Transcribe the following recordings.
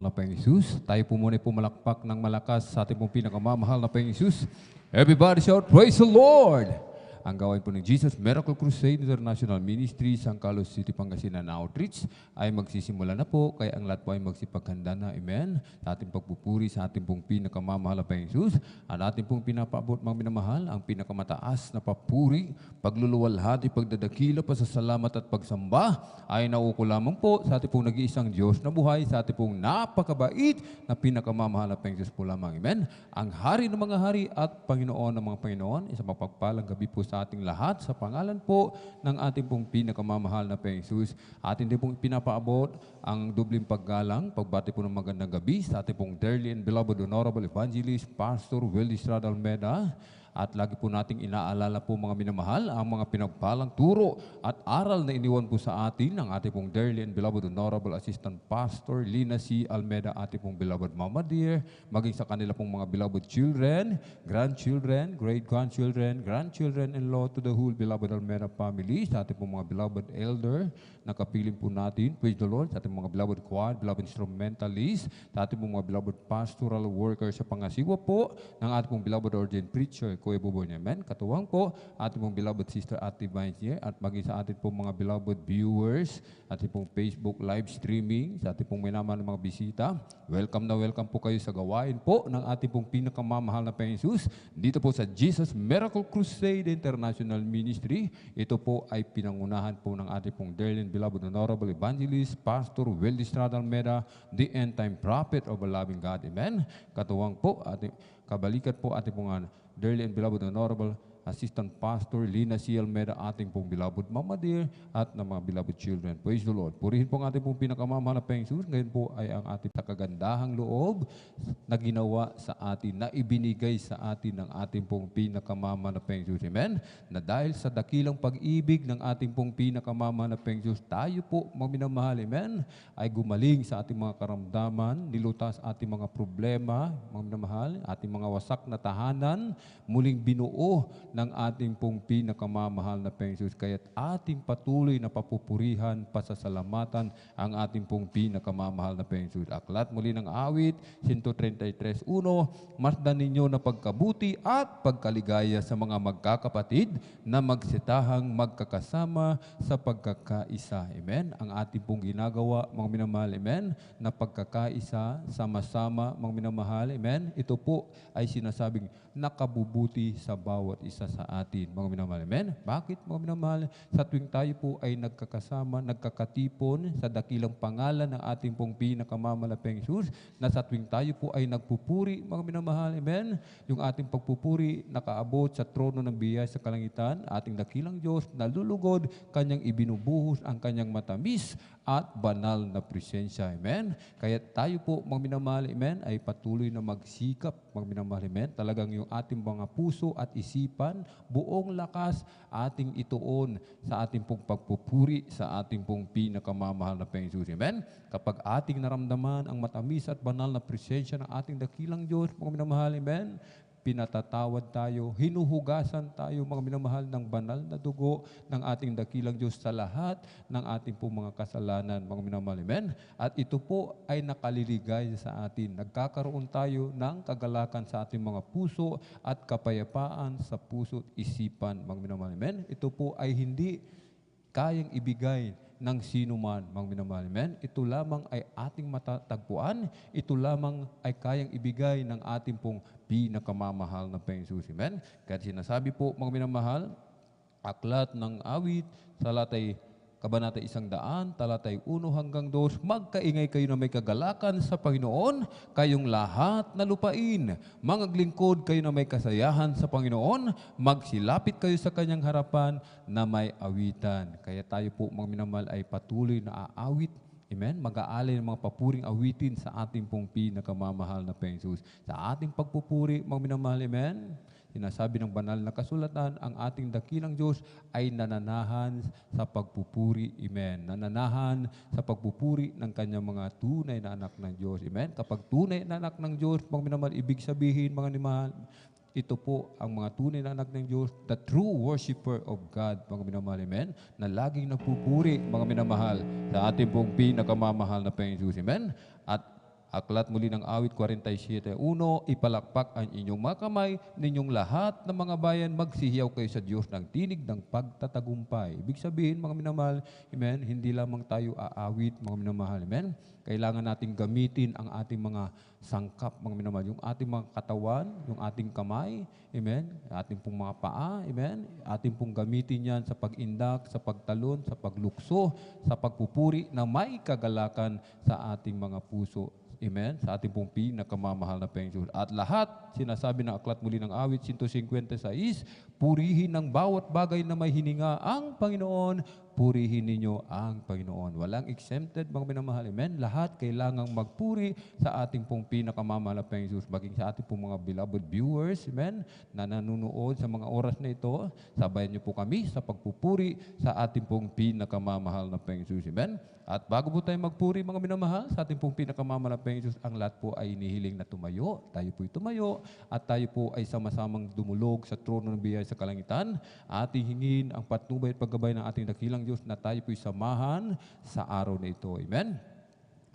na Panginoong Jesus. Tayo po muna pumalakpak ng malakas sa ating pong pinakamamahal na Panginoong Jesus. Everybody shout, praise the Lord! Ang gawain po ng Jesus Miracle Crusade International Ministries, ang Carlos City, Pangasinan Outreach ay magsisimula na po, kaya ang lahat po ay magsipaghanda na, amen, sa ating pagpupuri sa ating pong pinakamamahal na Panginoong Jesus. Ang ating pong pinapaabot, mga minamahal, ang pinakamataas na papuri, pagluluwalhati, pagdadakila, pasasalamat at pagsamba ay nauuko lamang po sa ating pong nag-iisang Diyos na buhay, sa ating pong napakabait na pinakamamahal na Panginoong Jesus po lamang, amen. Ang Hari ng mga hari at Panginoon ng mga Panginoon, isang mapagpalang gabi po sa ating lahat sa pangalan po ng ating pong pinakamamahal na Panginoong Jesus. Atin din pong pinapaabot ang dubling paggalang, pagbati po ng magandang gabi sa ating pong dearly and beloved Honorable Evangelist Pastor Willie Estrada Almeida. At lagi po nating inaalala po mga minamahal ang mga pinagpalang turo at aral na iniwan po sa atin ng ating pong dearly and beloved Honorable Assistant Pastor Lina C. Almeida, ating pong beloved Mama Dear, maging sa kanila pong mga beloved children, grandchildren, great-grandchildren, grandchildren-in-law to the whole beloved Almeida family, sa ating pong mga beloved elder, na kapiling po natin, praise the Lord, sa ating mga beloved choir, beloved instrumentalists, sa ating pong mga beloved pastoral workers sa pangasiwa po, ng ating pong beloved ordained preacher, Kuya Buboy, amen. Katuwang po, ating pong beloved sister Ate Vines here, at maging sa ating pong mga beloved viewers, ating pong Facebook live streaming, sa ating pong minaman ng mga bisita, welcome na welcome po kayo sa gawain po ng ating pong pinakamamahal na Panginoong Jesus, dito po sa Jesus Miracle Crusade International Ministry. Ito po ay pinangunahan po ng ating pong dearly and beloved Honorable Evangelist Pastor Willie Estrada Almeida, the end time prophet of a loving God, amen. Katuwang po, ating kabalikat po ating pong dearly and beloved Honorable Assistant Pastor Lina C. Almeida, ating pong beloved Mama Dear, at ng mga beloved children. Praise the Lord. Purihin po ang ating pong pinakamamahal na Panginoong Jesus. Ngayon po ay ang ating kagandahang loob na ginawa sa atin, na ibinigay sa atin ng ating pong pinakamamahal na Panginoong Jesus. Amen? Na dahil sa dakilang pag-ibig ng ating pong pinakamamahal na Panginoong Jesus, tayo po, mga minamahal, amen, ay gumaling sa ating mga karamdaman, nilutas ating mga problema, mga minamahal, ating mga wasak na tahanan, muling binuo ng ating pong pinakamamahal na Panginoong Jesus. Kaya't ating patuloy na papupurihan, pasasalamatan ang ating pong pinakamamahal na Panginoong Jesus. Aklat muli ng awit, 133:1, masdan ninyo na pagkabuti at pagkaligaya sa mga magkakapatid na magsitahang magkakasama sa pagkakaisa. Amen? Ang ating pong ginagawa, mga minamahal, amen, na pagkakaisa, sama-sama, mga minamahal, amen, ito po ay sinasabing nakabubuti sa bawat isa sa atin, mga minamahal. Amen? Bakit, mga minamahal? Sa tuwing tayo po ay nagkakasama, nagkakatipon sa dakilang pangalan ng ating pong pinakamamahal na Panginoong Jesus, na sa tuwing tayo po ay nagpupuri, mga minamahal. Amen? Yung ating pagpupuri nakaabot sa trono ng biyaya sa kalangitan, ating dakilang Diyos, nalulugod, kanyang ibinubuhos ang kanyang matamis at banal na presensya. Amen? Kaya tayo po, mga minamahal, amen, ay patuloy na magsikap, mga minamahal, amen. Talagang yung ating mga puso at isipan, buong lakas, ating ituon sa ating pong pagpupuri sa ating pong pinakamamahal na Panginoon Jesus. Amen? Kapag ating naramdaman ang matamis at banal na presensya ng ating dakilang Diyos, mga minamahal, amen, pinatatawad tayo, hinuhugasan tayo, mga minamahal, ng banal na dugo ng ating dakilang Diyos sa lahat ng ating po mga kasalanan, mga minamahal. Amen? At ito po ay nakaliligay sa atin. Nagkakaroon tayo ng kagalakan sa ating mga puso at kapayapaan sa puso at isipan, mga minamahal. Amen? Ito po ay hindi kayang ibigay ng sino man, mga minamahal. Amen? Ito lamang ay ating matatagpuan, ito lamang ay kayang ibigay ng ating pong pinakamamahal na Panginoon Jesus. Amen? Kaya sinasabi po, mga minamahal, aklat ng awit, salatay Kabanata 100, talatay 1 hanggang 2, magkaingay kayo na may kagalakan sa Panginoon, kayong lahat na lupain. Mangaglingkod kayo na may kasayahan sa Panginoon, magsilapit kayo sa kanyang harapan na may awitan. Kaya tayo po, mga minamahal, ay patuloy na aawit. Amen? Mag-aalay ng mga papuring awitin sa ating pong pinakamamahal na Panginoon Jesus. Sa ating pagpupuri, mga minamahal, amen? Sinasabi ng banal na kasulatan, ang ating dakilang Diyos ay nananahan sa pagpupuri. Amen. Nananahan sa pagpupuri ng kanyang mga tunay na anak ng Diyos. Amen. Kapag tunay na anak ng Diyos, mga minamahal, ibig sabihin, mga minamahal, ito po ang mga tunay na anak ng Diyos, the true worshiper of God, mga minamahal, amen, na laging nagpupuri, mga minamahal, sa ating pong pinakamamahal na Panginoon Jesus, amen. At Aklat muli ng awit 47:1, ipalakpak ang inyong mga kamay, ninyong lahat ng mga bayan, magsihiyaw kayo sa Diyos ng tinig ng pagtatagumpay. Ibig sabihin, mga minamahal, amen, hindi lamang tayo aawit, mga minamahal, amen. Kailangan nating gamitin ang ating mga sangkap, mga minamahal, yung ating mga katawan, yung ating kamay, amen, ating pong mga paa, amen, ating pong gamitin yan sa pag-indak, sa pagtalon, sa paglukso, sa pagpupuri na may kagalakan sa ating mga puso. Amen? Sa ating pong pinakamamahal na Panginoon. At lahat, sinasabi ng aklat muli ng awit 156, purihin ng bawat bagay na may hininga ang Panginoon, purihin ninyo ang Panginoon. Walang exempted, mga minamahal. Amen? Lahat kailangang magpuri sa ating pong pinakamamahal na Panginoon. Maging sa ating pong mga beloved viewers, amen, na nanonood sa mga oras na ito, sabayan niyo po kami sa pagpupuri sa ating pong pinakamamahal na Panginoon. Amen? At bago po tayo magpuri, mga minamahal, sa ating pong pinakamamahal na Panginoon, ang lahat po ay inihiling na tumayo. Tayo po'y tumayo at tayo po ay sama-samang dumulog sa trono ng biyaya sa kalangitan. Ating hingin ang patnubay at paggabay ng ating dakilang Diyos na tayo po'y samahan sa araw na ito. Amen?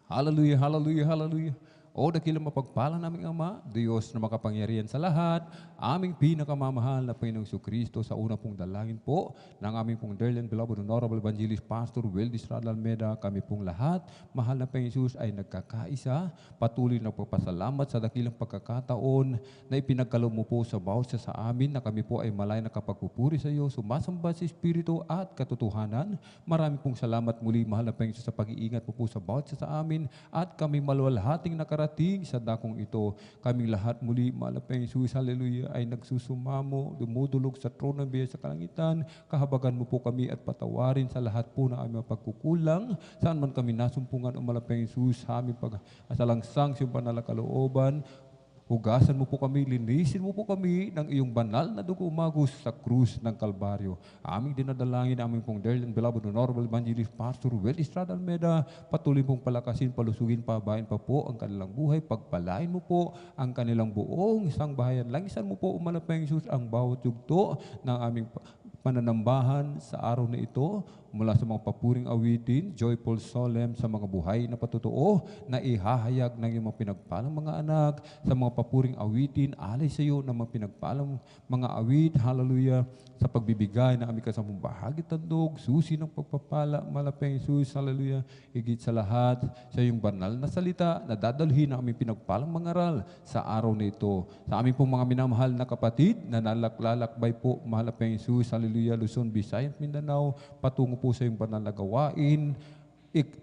Hallelujah, hallelujah, hallelujah. O dakilang mapagpala naming Ama, Diyos na makapangyarihan sa lahat, aming pinakamamahal na Panginoong Kristo, sa una pong dalangin po ng aming pong dearly and beloved Honorable Evangelist Pastor Weldy Estrada Almeda, kami pong lahat, mahal na Panginoong Jesus, ay nagkakaisa, patuloy na pagpasalamat sa dakilang pagkakataon na ipinagkaloob mo po sa bawat sa amin, na kami po ay malay na kapagpupuri sa iyo, sumasamba sa Espiritu at katotohanan. Marami pong salamat muli, mahal na Panginoong Jesus, sa pag-iingat po sa bawat sa amin, at kami maluwalhating nakarating sa dakong ito. Kaming lahat muli, mahal na Panginoong Jesus, hallelujah, ay nagsusumamo, dumudulog sa trono ng biyaya sa kalangitan. Kahabagan mo po kami at patawarin sa lahat po ng aming pagkukulang. Saan man kami nasumpungan, o mahal na Panginoong Jesus, sa aming pag-asalangsang sa iyong banal na kalooban. Hugasan mo po kami, linisin mo po kami ng iyong banal na dugo umagos sa krus ng Kalbaryo. Aming dinadalangin, aming pong dearly and beloved Honorable Evangelist Pastor Weldy Estrada Almeda, patuloy pong palakasin, palusugin, pabayan pa po ang kanilang buhay, pagpalain mo po ang kanilang buong isang bahayan. Langisan mo po, umalapeng Jesus, ang bawat yugto ng aming pananambahan sa araw na ito, mula sa mga papuring awitin, joyful solemn, sa mga buhay na patutuo na ihahayag ng iyong mga pinagpalang mga anak, sa mga papuring awitin, alay sa iyo ng mga pinagpalang mga awit, hallelujah, sa pagbibigay na aming kasamang bahagi tandog, susi ng pagpapala, malapeng Jesus, hallelujah, higit sa lahat, sa iyong banal na salita, na dadalhin na aming pinagpalang mangaral sa araw na ito. Sa aming pong mga minamahal na kapatid, na nalaklalakbay po, malapeng Jesus, hallelujah, Luzon, Visayas, Mindanao, patungo po sa iyong banal na gawain,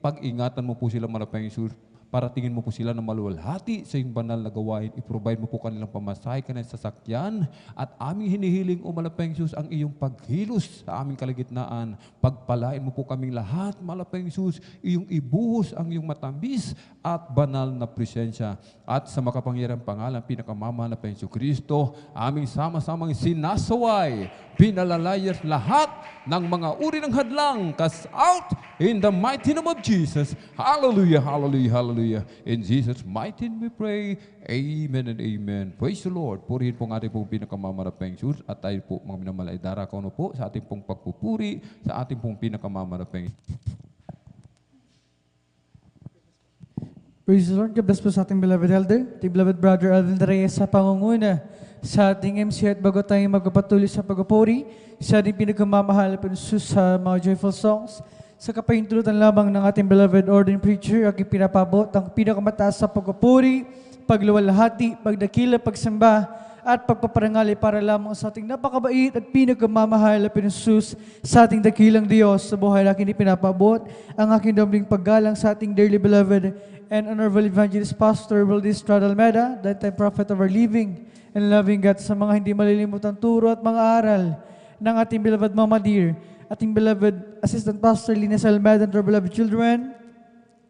pag-ingatan mo po sila, malapeng Jesus, para tingin mo po sila na maluwalhati sa iyong banal na gawain. I-provide mo po kanilang pamasahe, kanilang sasakyan, at aming hinihiling, o malapeng Jesus, ang iyong paghilos sa aming kalagitnaan. Pagpalain mo po kaming lahat, malapeng Jesus, iyong ibuhos ang iyong matamis at banal na presensya. At sa makapangyarihang pangalan, pinakamamahal na Panginoon Kristo, aming sama-samang sinasaway, pinalayas lahat ng mga uri ng hadlang, cast out in the mighty name of Jesus. Hallelujah, hallelujah, hallelujah. In Jesus' mighty name we pray. Amen and amen. Praise the Lord. Purihin po ang ating pong pinakamarapeng Jesus, at tayo po, mga minamahal, ay darakaw na po sa ating pong pagpupuri, sa ating pong pinakamarapeng. Praise the Lord. God bless po sa ating beloved elder, ating beloved brother Alvin Reyes sa pangunguna sa ating MC, at bago tayo magpatuloy sa pagpupuri sa ating pinakamamahal na Jesus sa mga joyful songs, sa kapahintulutan lamang ng ating beloved ordained preacher, aking pinapabot ang pinakamataas sa pagpupuri, pagluwalhati, pagdakila, pagsamba, at pagpaparangali para lamang sa ating napakabait at pinakamamahal na Jesus sa ating dakilang Diyos. Sa buhay na aking pinapabot ang aking damling paggalang sa ating dearly beloved and honorable evangelist Pastor Weldy Estrada Almeda, the time prophet of our living and loving God, sa mga hindi malilimutan turo at mga aral ng ating beloved Mama Dear, ating beloved Assistant Pastor Linus Almeda, and our beloved children,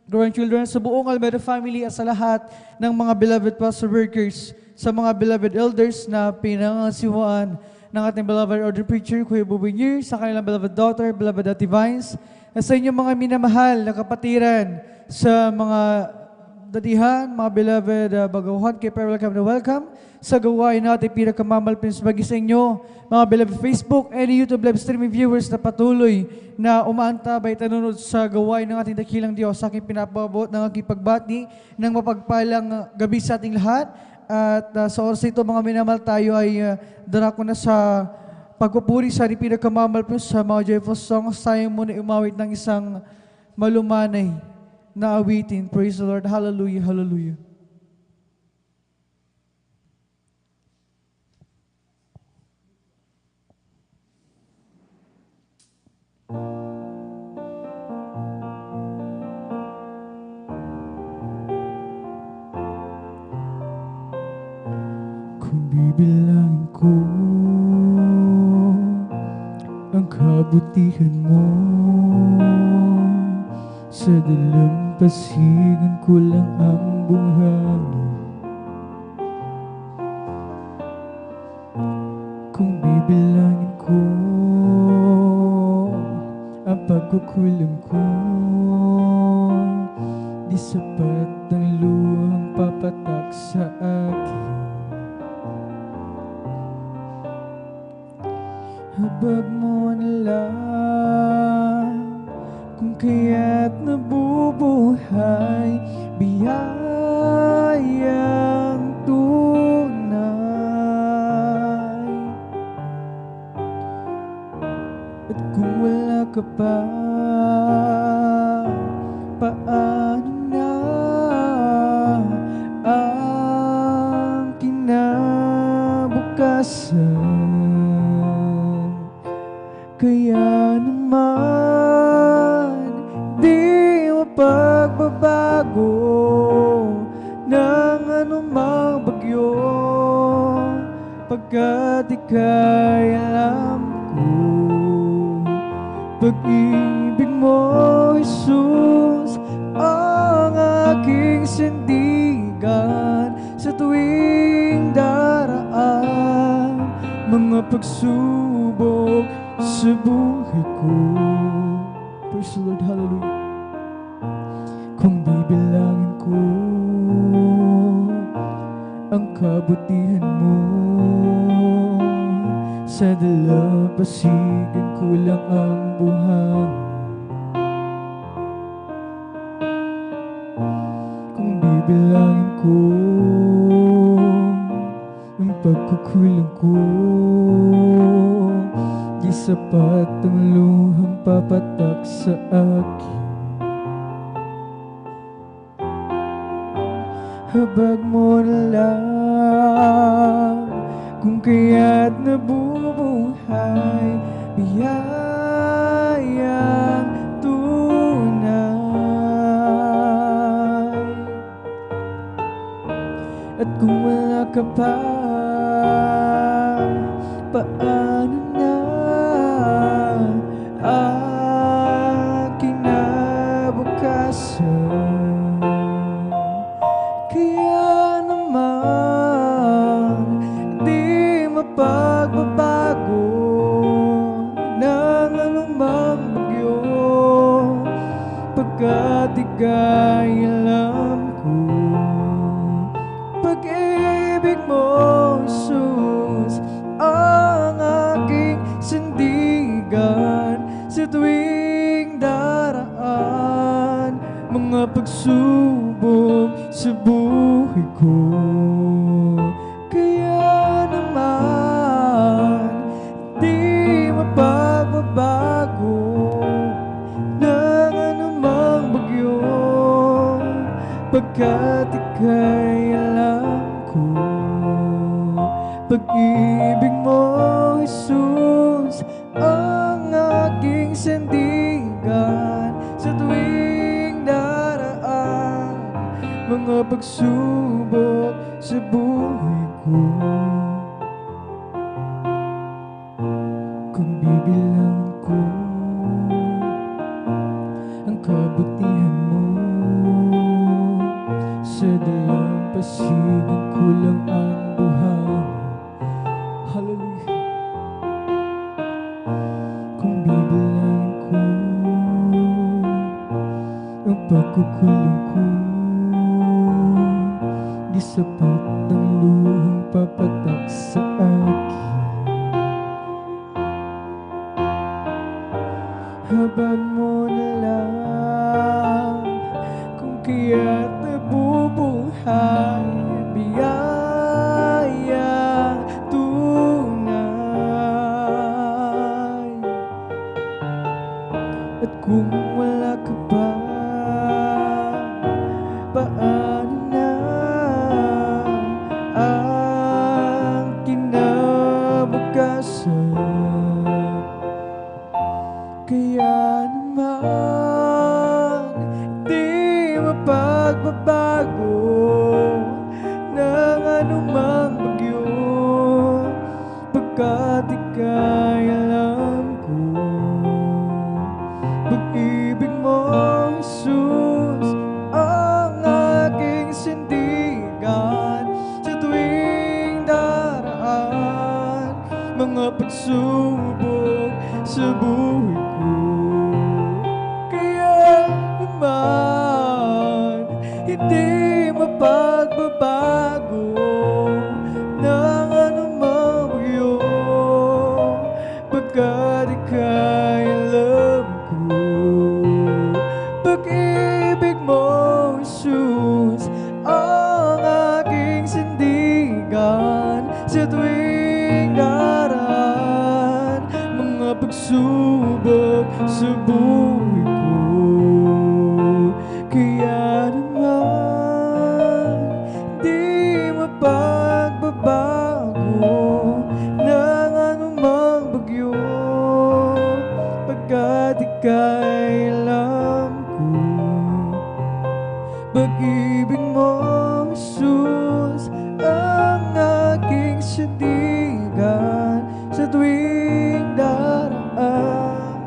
grandchildren, sa buong Almeda family, at sa lahat ng mga beloved pastor workers, sa mga beloved elders na pinangasiwaan ng ating beloved order preacher, Kuya Bubinyer, sa kanilang beloved daughter, beloved Ate Vines, at sa inyong mga minamahal na kapatiran, sa mga dadihan, mga beloved baguhan, kay welcome na welcome sa gawain natin pinakamamalpin bagi sa inyo, mga beloved Facebook and YouTube live streaming viewers na patuloy na umaantabay tanunod sa gawain ng ating dakilang Diyos. Sa aking pinapabot ng aking pagbati ng mapagpalang gabi sa ating lahat. At sa oras ito mga minamahal, tayo ay darako na sa pagpupuri sa ating pinakamamalpin sa mga joyful songs. Tayo muna umawit ng isang malumanay na awitin. Praise the Lord. Hallelujah, hallelujah. Kung bibilangin ko ang kabutihan mo, sa dalampasigan ko lang ang buhangin. Kung bibilangin ko ang pagkukulang ko, di sapat ang luhang papatak sa akin. Habag mo na lang kung kaya't nabubuhay, biyayang tunay. At kung wala ka pa, paano na ang kinabukasan? Kaya naman di mapagbabago ng anumang bagyo, pagkat ika'y alam ko. Pag-ibig mo, Jesus, ang aking sandigan sa tuwing daraan mga pagsubok sa buhay ko. Praise the Lord, hallelujah. Kung bibilangin ko ang kabutihan mo, sa dalampasigan ko lang ang buhangin. Kung bibilangin ko ang pagkukulang ko, di sapat ang luhang papatak sa akin. Habag mo na lang kung kaya't nabubuhay, biyayang tunay. At kung wala ka pa, paano na ang kinabukasan? Kaya naman di mapagbabago ng anumang bagyo, pagkat ika'y alam ko. Pag-ibig mo, Jesus, ang aking sandigan sa tuwing daraan mga pagsubok sa buhay ko. Kaya naman di mapagbabago ng anumang bagyo, pagkat ika'y alam ko. Pag-ibig mo, Jesus, ang aking sandigan sa tuwing daraan mga pagsubok sa buhay ko. Kung bibilangin ko ang kabutihan mo, sa dalampasigan ko lang ang buhangin. Hallelujah. Kung bibilangin ko ang pagkukulang ko, di sapat ng luhang papatak sa akin. Habang mo na lang kung kaya't nabubuhay, biyayang tunay. At kung wala ka pa, paano na ang kinabukasan? Kaya naman di mapagbabago ng anumang bagyo, pagkat ika'y alam ko. Pag-ibig mo, Jesus, ang aking sindigan sa tuwing daraan mga pagsubok sa buhay ko. Kaya naman hindi mapagbabago ng anumang bagyo, pagkat ika'y alam ko. Pag-ibig mo, Jesus, ang aking sindigan sa tuwing daraan mga pagsubok sa buhay ko. Kaya naman di mapagbabago ng anumang bagyo, pagkat ika'y alam ko. Pag-ibig mo, Jesus, ang aking sindigan sa tuwing daraan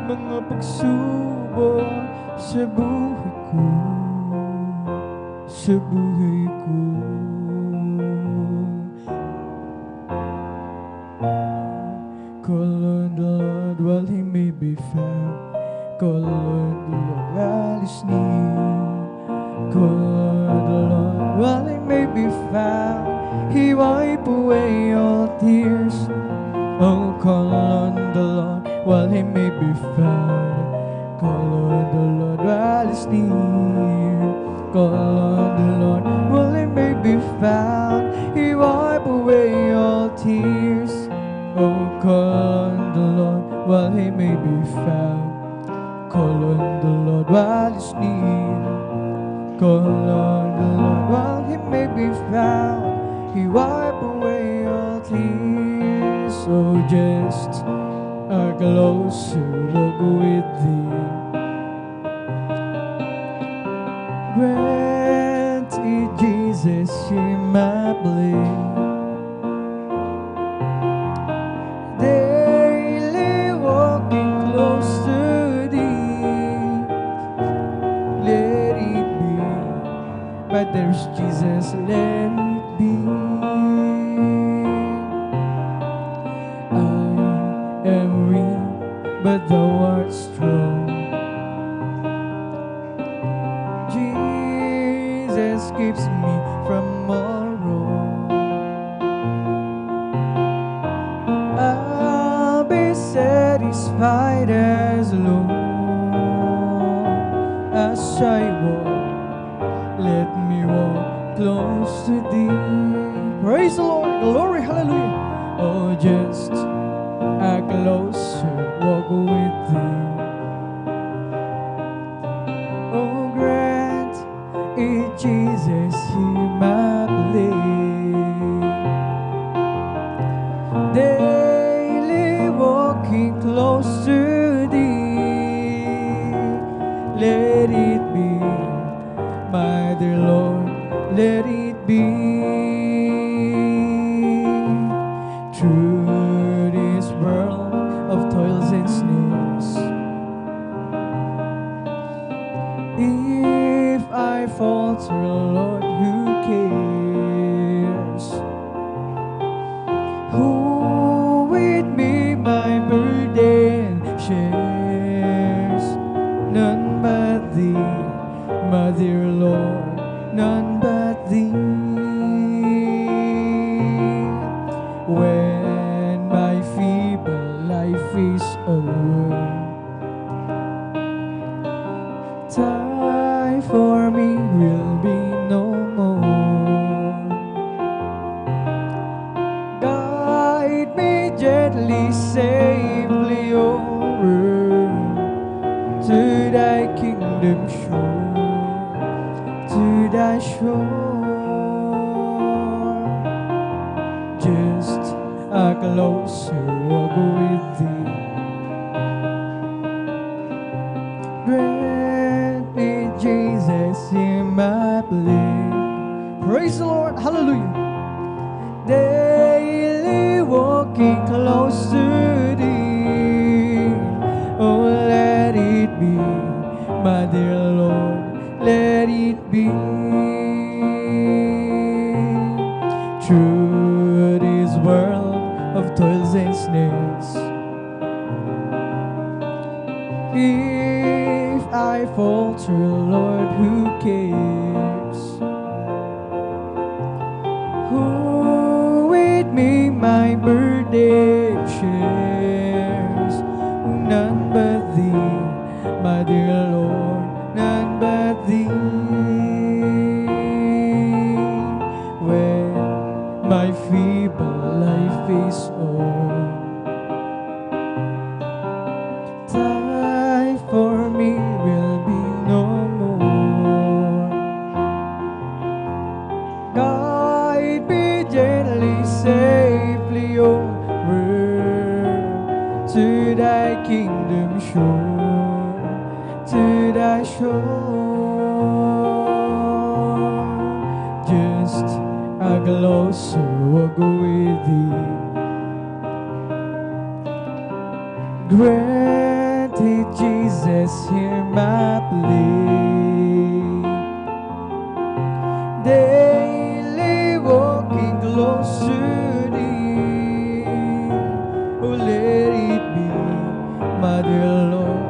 mga pagsubok sa buhay ko, sa buhay ko. Call on the Lord while He may be found. Call on the Lord while He's near. Call on the Lord while He may be found. He wipe away all tears. Oh, call on the Lord while He may be found. Call on the Lord while He's near. Call on the Lord while He may be found. He wipe away all tears. Oh, call on the Lord while He may be found. Call on the Lord while He's near. Call on the Lord while He may be found. He wipe away all tears. So just a closer walk with Thee. Grant it, Jesus, hear my plea. Daily walking close to Thee. Let it be, but there's Jesus, let it be. I am weak, but Thou art strong. Jesus keeps me from all wrong. I'll be satisfied as long as I walk. Let me walk close to Thee. Praise the Lord, glory, hallelujah. Oh, just a closer walk with Thee. Oh, grant it, Jesus, hear my plea. Daily walking close to Thee. Let it be, my dear Lord, let it be. Through this world of toils and snares, if I falter, Lord, who cares? Who with me my burden shares? None but Thee, my dear Lord, none but Thee. a closer walk with thee. Grant me, Jesus, in my place. Praise the Lord, hallelujah. Daily walking close to thee. Oh, let it be, my dear Lord, let it be. Through this world of toils and snares, if I falter, Lord, who cares? Who with me my burden shares? None but thee, my dear Lord, none but thee. When my feeble life is o'er, time for me will be no more. Guide me gently, safely over to thy kingdom shore, to thy shore. Just a closer walk with thee. Granted, Jesus, hear my plea. Daily walking close to thee. Oh, let it be, my dear Lord,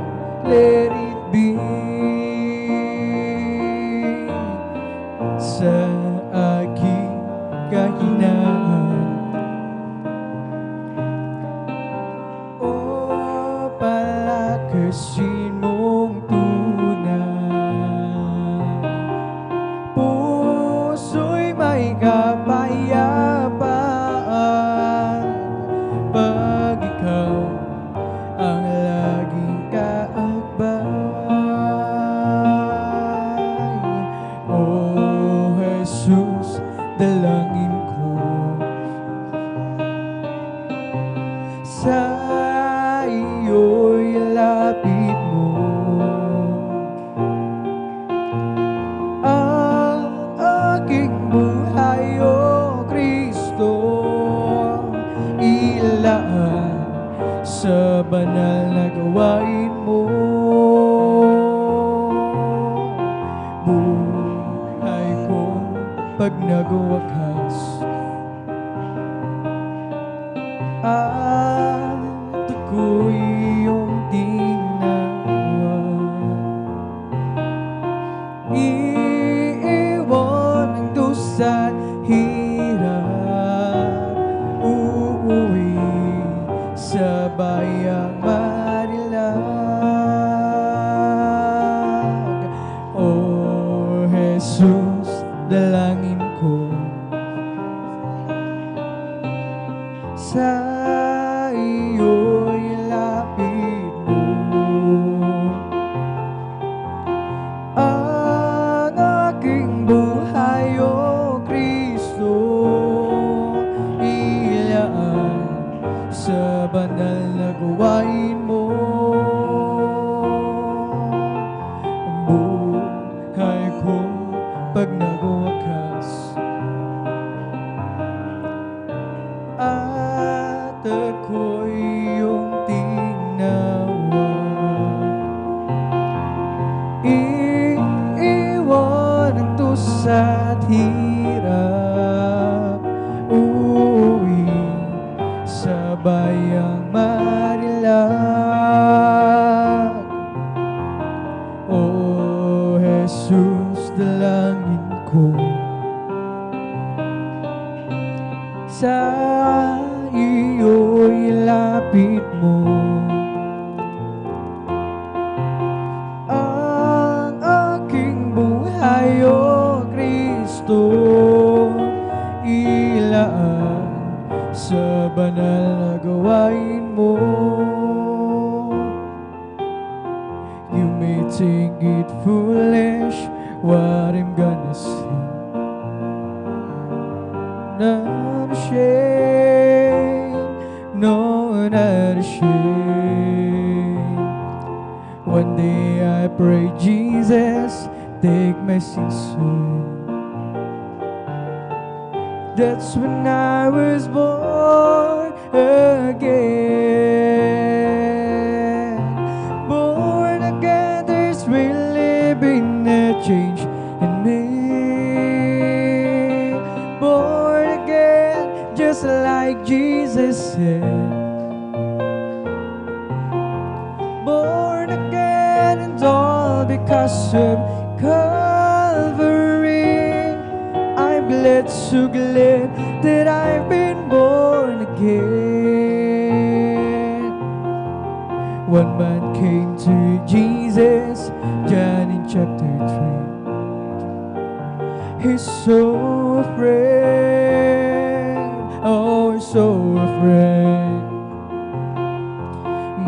let it be. Sa aking kahinaan, o palakasin mong tunay. Puso'y may kapayapaan pag ikaw ang laging kaakbay. O Jesus, dalangin ko sa iyo'y lapit mo. Ang aking buhay, O Kristo, ilaan sa banal na gawain mo. Buhay ko pag nagwakas, at ako'y iyong tinawa. Iiwan ang dusa at hirap, uuwi sa bayang marilag. O Jesus, dalangin ko sa iyo'y lapit mo. Ang aking buhay, O Kristo, ilaan sa banal na gawain mo. Ang buhay ko pag nagwakas, at ako'y iyong tinawa. Iiwan ang dusa at hirap, uuwi sa bayang marilag. O Jesus, dalangin ko sa iyo'y lapit mo. Ang aking buhay, O Kristo, ilaan sa banal na gawain mo. You may think it foolish what I'm gonna say. Not ashamed no other shame. One day I pray, Jesus, take my sins away. That's when I was born again. Born again, there's really been a change in me. Born again, just like Jesus said. Born again, and all because of Calvary. I'm glad, so glad that I've been born again. One man came to Jesus, John in chapter 3. He's so afraid, oh, so afraid.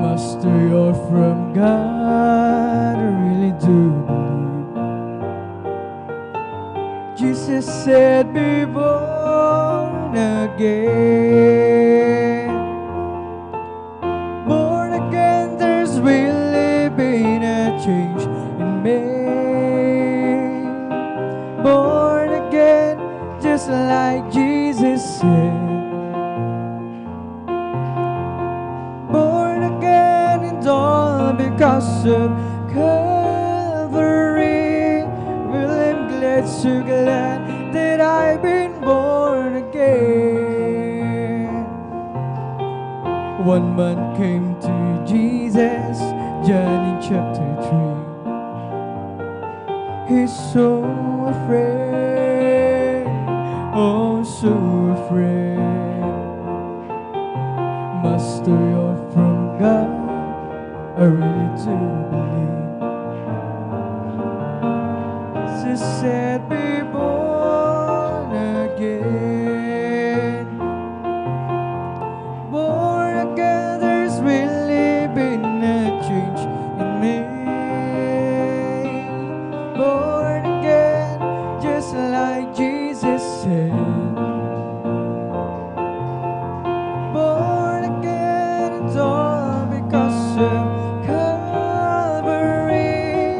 Master, you're from God, I really do believe. Jesus said, be born again. Born again, there's really been a change in me. Born again, just like Jesus said. Born again, and all because of Calvary. Well, I'm glad, so glad that I've been born again. One man came to Jesus, John in chapter 3. He's so afraid, oh, so afraid. Master, you're from God, I really do believe. Jesus said, be born again. Born again, there's really been a change in me. Born again, just like Jesus said. Born again, and all because of Calvary.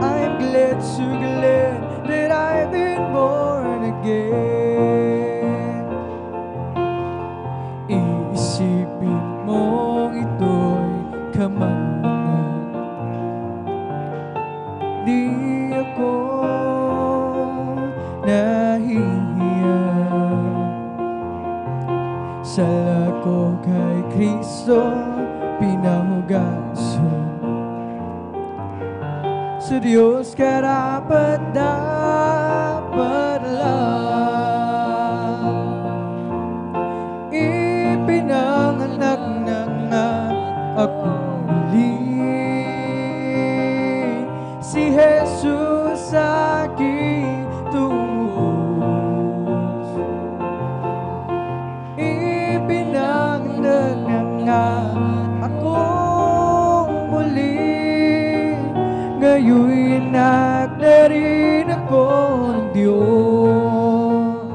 I'm glad, so glad that I've been born again. Iisipin mong ito'y kamanangan. Di ako nahihiya sa lako kay Kristo pinahugasan. Sa Diyos karapat dapat lang ipinanganak na ako muli. Si Jesus sa aking tumuhos, ipinanganak na ako muli. Ngayon'y anak na rin ako ng Diyos.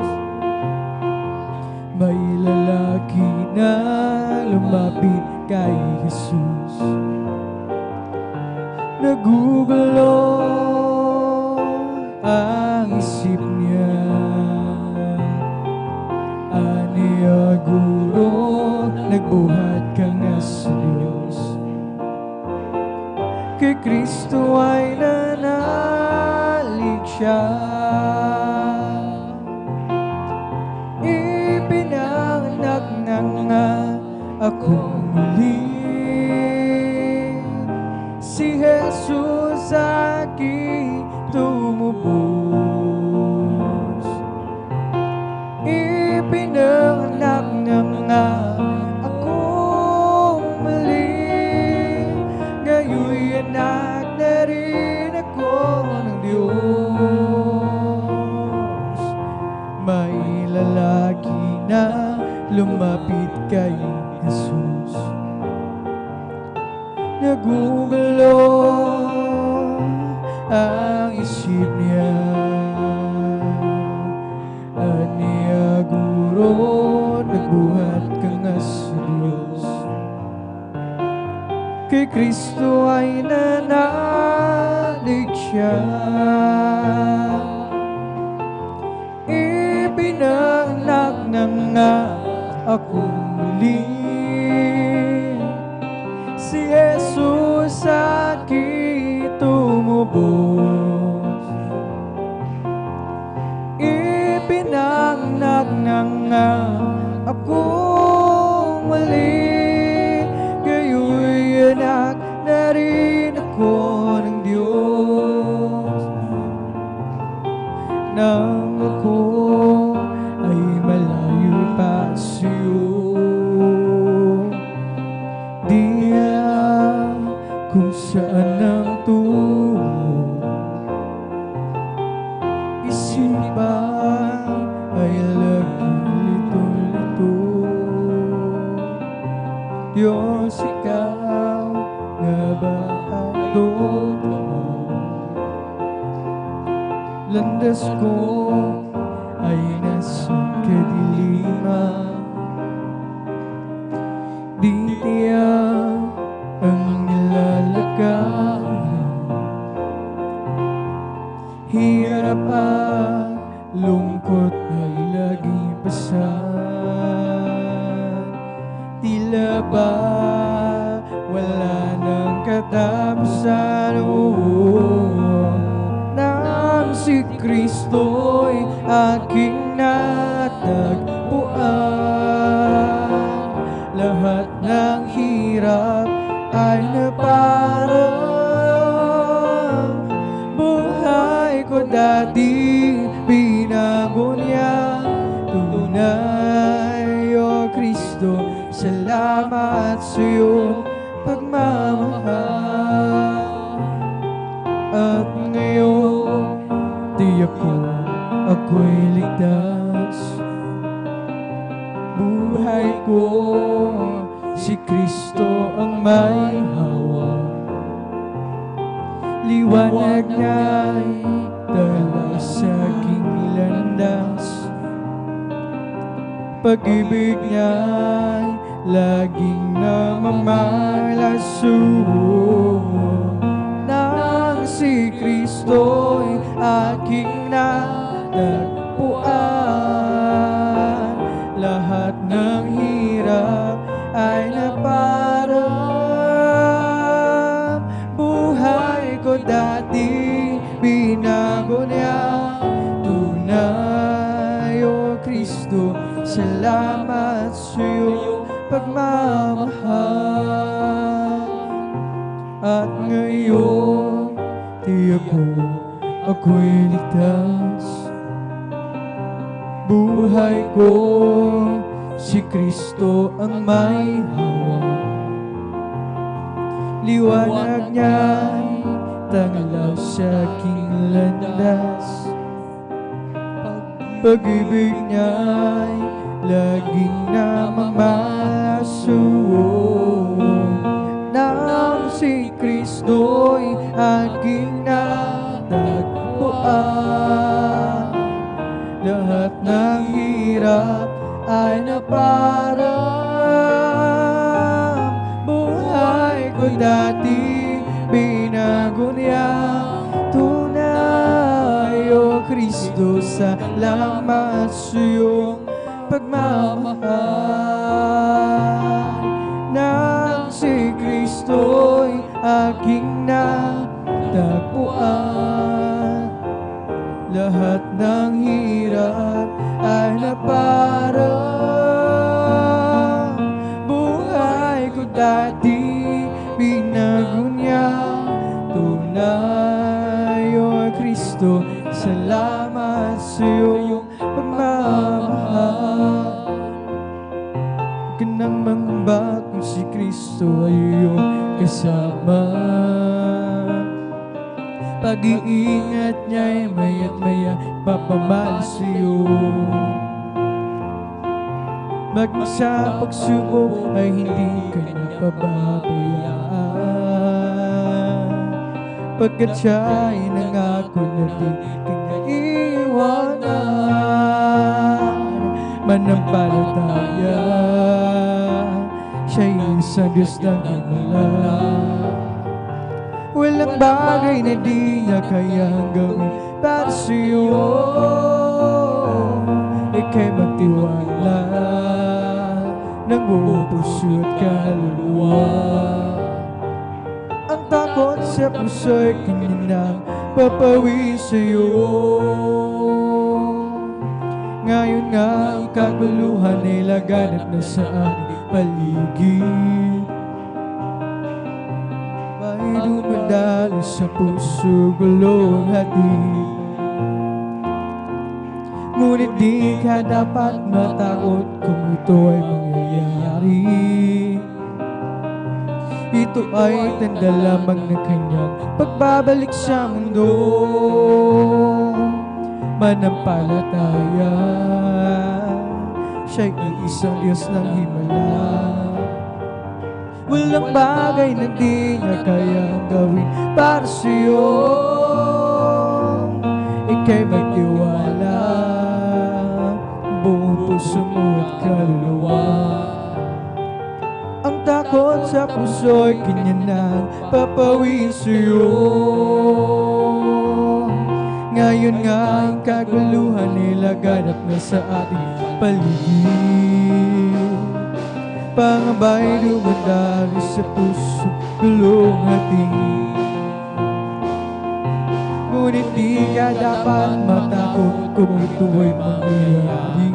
May lalaki na lumapit kay Jesus. Nagugulo ang isip niya. Aniya, Guro, nagbuhat ka nga sa Diyos. Kay Kristo ay nanalig siya. Ipinanganak na nga ako muli. Si Jesus aking tumubos. Ipinanganak na nga ako muli. Ngayon'y anak na rin ako ng Diyos. May lalaki na lumapit kay Jesus. Nagugulo ang isip niya. Aniya, Guro, nagbuhat ka nga sa Diyos. Kristo ay nanalig siya. Ipinanganak na nga akong muli. Si Jesus aking tumubos. Ipinanganak na nga akong muli. Kayo'y anak na rin ako ng Diyos. Nang ako ay malayo pa sa'yo, di kung saan ang tungo. Isipan ay laging lito-lito. Diyos, ikaw nga ba ang totoo? Landas ko ay nasa kadiliman. Di tiyak ang nilalagayan. Hirap at lungkot ay laging pasan. Tila ba wala nang katapusan? Nang si Kristo'y aking natagpuan, lahat ng hirap ay naparang. Buhay ko dati binago niya. Tunay, O Kristo, salamat sa iyong pagmamahal. At ngayon, tiyak ko ako'y ligtas. Buhay ko, si Kristo ang may hawak. Liwanag niya'y dala sa aking landas. Pag-ibig niya'y laging namamalaso. Nang si Kristo'y aking natagpuan, lahat ng hirap ay naparang. Buhay ko dati binago niya. Tunay, O Kristo, salamat sa iyong pagmamahal. At ngayon, tiyak ko ako'y ligtas. Buhay ko, si Kristo ang may hawak. Liwanag niya'y tanglaw sa aking landas. Pag-ibig niya'y laging namamalaso. Nang si Kristo'y aking natagpuan, lahat ng hirap ay naparang. Buhay ko dati binago niya. Tunay, O Kristo, salamat sa iyong pagmamahal. Nang si Kristo'y aking natagpuan, lahat ng hirap ay naparang. Buhay ko dati binago niya. Tunay, O Kristo, salamat sa iyong pagmamahal. Huwag ka nang mangamba kung si Kristo ay iyong kasama. Pag-iingat niya'y maya't maya papamahal sa iyo. Maging sa pagsubok ay hindi ka na pababayaan, pagkat siya'y nangako na di ka niya iiwanan. Manampalataya, siya'y isang Diyos ng himala. bagay na di niya kayang gawin para sa'yo. Ika'y magtiwala ng buong puso at kaluluwa. Ang takot sa puso'y kanya nang papawin sa'yo. Ngayon nga ang kaguluhan ay laganap na sa ating paligid. May dumadalo sa puso, gulong hatid. Ngunit di ka dapat matakot kung ito ay mangyayari. Ito ay tanda lamang ng kanyang pagbabalik sa mundo. Manampalataya, siya'y iisang Diyos ng himala. Walang bagay na di niya kayang gawin para sa'yo. Ika'y magtiwala, buong puso mo at kaluluwa. Ang takot sa puso'y kanya nang papawin sa'yo. Ngayon nga ang kaguluhan ay laganap na sa ating paligid. Pangabay dumadalo sa puso, gulong hatid. Ngunit di ka dapat matakot kung ito ay mangyayari.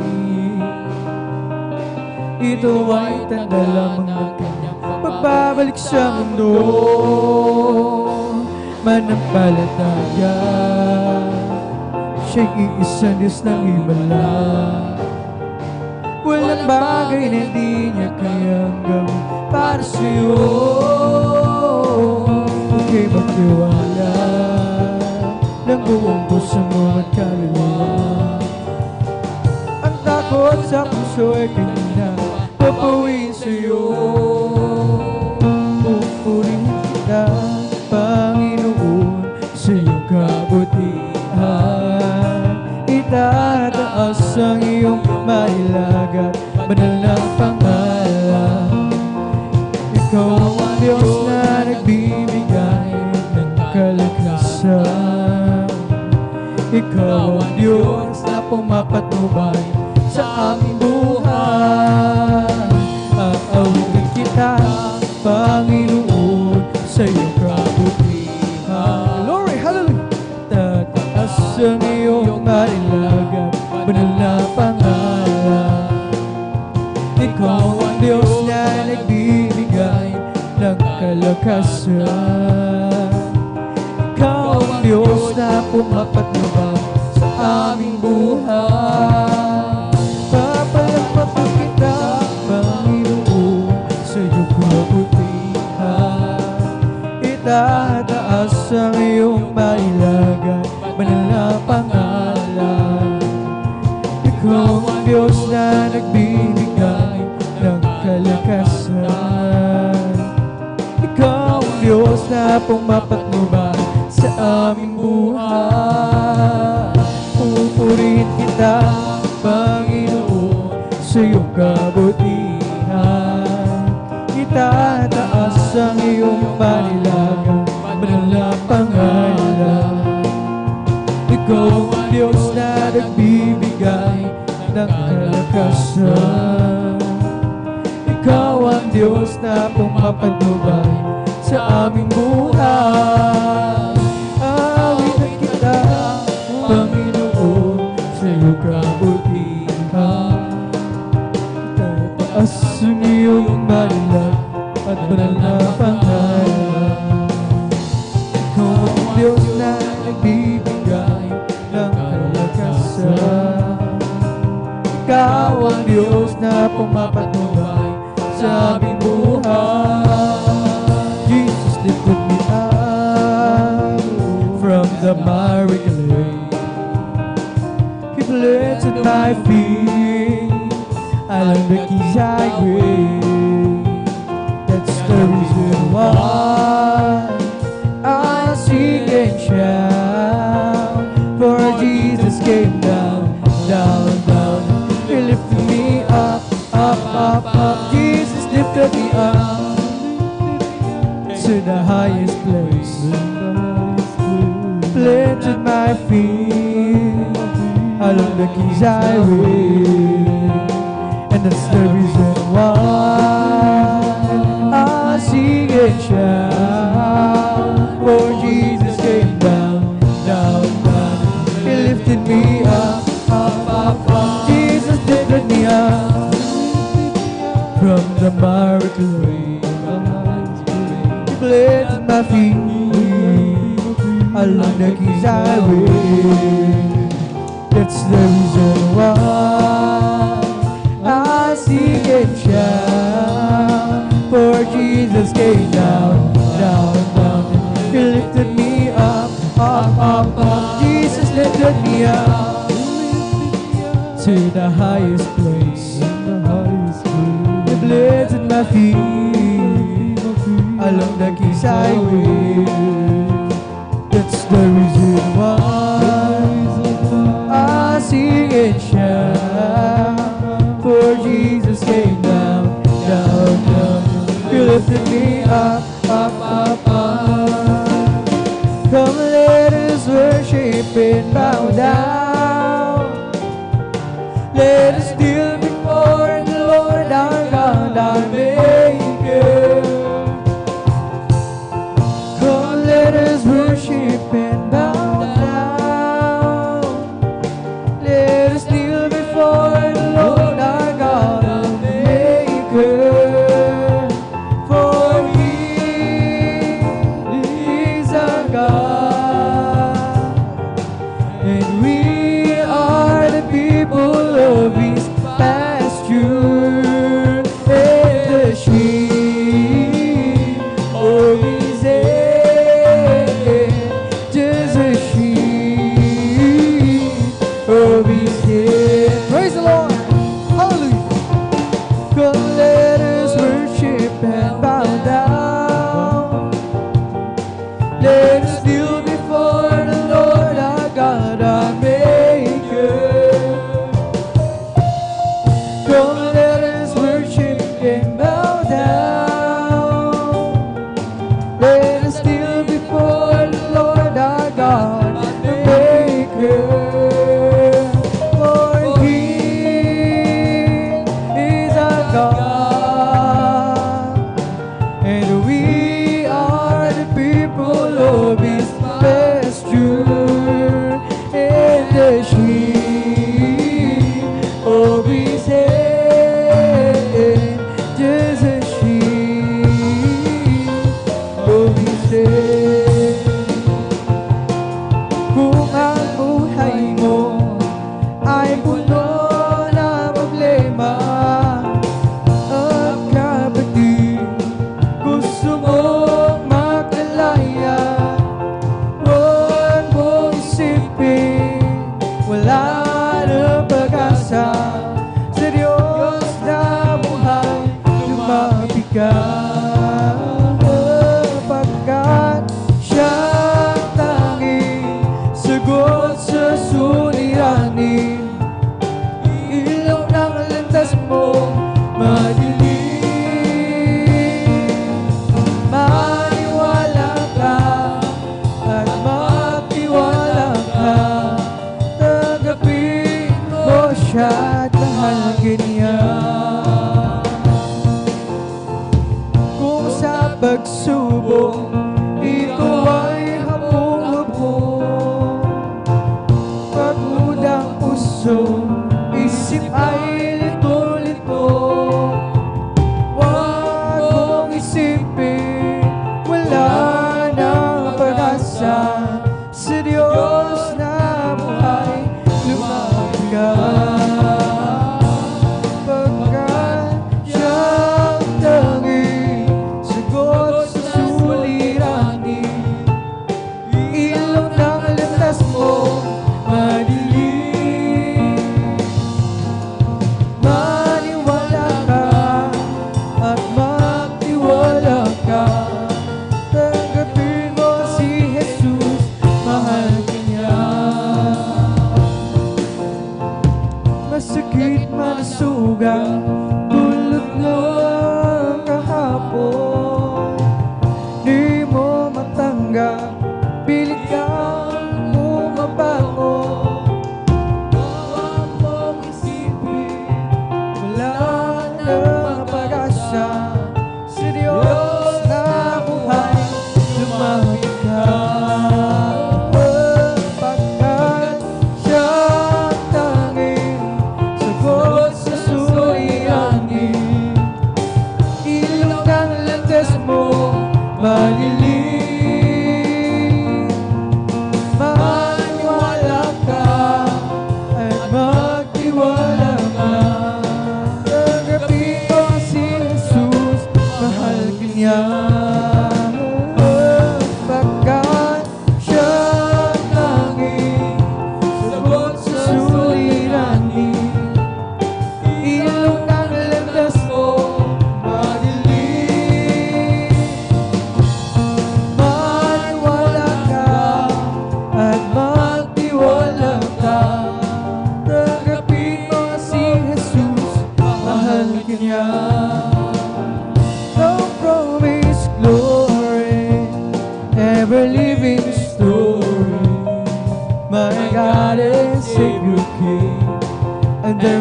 Ito ay tanda lamang ng kanyang pagbabalik sa mundo. Manampalataya, siya'y iisang Diyos ng himala. Walang bagay na di niya kayang gawin para sa'yo. Ika'y magtiwala ng buong puso mo at kaluluwa. Ang takot sa puso ay kanya papawin sa'yo. Pupurihin kita, Panginoon, sa iyong kabutihan. Itataas ang iyong mailagat, banal na pangalan. Ikaw ang Diyos na nagbibigay ng kalakasan. Ikaw ang Diyos na pumapatnubay sa aming buhay. Aawitin kita, Panginoon, sa iyong kabutihan. Glory, hallelujah! Tataas ang iyong mailagat, banal na pangalan. Ikaw ang Diyos na nagbibigay ng kalakasan. Ikaw ang Diyos na pumapatnubay sa aming buhay. Papalakpakan kita, Panginoon, sa iyong kabutihan. Itataas ang iyong mailagat, banal na pangalan. Ikaw ang Diyos na nagbibigay ng kalakasan. Ikaw ang Diyos na pumapatnubay sa aming buhay. Pupurihin kita, Panginoon, sa iyong kabutihan. Itataas ang iyong mailagat, banal na pangalan. Ikaw ang Diyos na nagbibigay ng kalakasan. Ikaw ang Diyos na pumapatnubay sa aming buhay. Awitin kita, Panginoon, sa iyong kabutihan. Tataas ang iyong mailagat at banal na pangalan. Ikaw ang Diyos na nagbibigay ng kalakasan. Ikaw ang Diyos na pumapatnubay sa aming buhay. Jesus lifted me up from the miry clay. He planted my feet along the King's highway. That's the reason why I sing and shout. For Jesus came down, down, down. He lifted me up, up, up, up. Jesus lifted me up to the highest place. along the keys I will. And that's the reason why I sing and shout. For Jesus came down, down, down. He lifted me up, up, up, up. Jesus lifted me up from the miry clay. He planted my feet along the keys highway. That's the reason why I sing and shout. For Jesus came down, down, down. He lifted me up, up, up, up. Jesus lifted me up to the highest place. He planted my feet along the keys highway. That's the reason why I sing and shout. For Jesus came down, down, down. He lifted me up, up, up, up. Come let us worship and bow down. Let us kneel before the Lord our God, our Maker. Come let us worship and bow down. Let us kneel before the Lord our God, our Maker. For He is our God, and we are the people of His pasture, and the sheep of His hand, just a sheep of His hand. Praise the Lord! Hallelujah! Come let us worship and bow down. Let us kneel before the Lord our God, our Maker. Come let us worship and bow down. Let us kneel before the Lord our God, our Maker. For He is our God, and we are the people of His pasture, and the sheep of His hand, just a sheep of His hand. Kung ang buhay mo ay puno na problema at kapatid, gusto mong makalaya, huwag mong isipin wala na pag-asa. Sa Diyos na buhay, lumapit ka, sapagkat Siyang tanging sagot sa suliranin. Ilaw ng landas mo madilim. Maniwala ka at magtiwala ka. Tanggapin mo siya at mahalagin niya. Kung sa pagsubok ikaw ay habong-habong, pagudang puso, isip ay lito-lito. Huwag mong isipin wala nang pag-asa. Sa Diyos na buhay, lumapit ka, pagkat Siyang tanging sagot sa suliranin. Ilaw ng landas mo madilim. Maniwala ka at magtiwala ka. Tanggapin mo si Jesus, mahal ka niya. Masakit man ang sugat, tulad ng kahapon. Di mo matanggap, pilit kang bumabangon.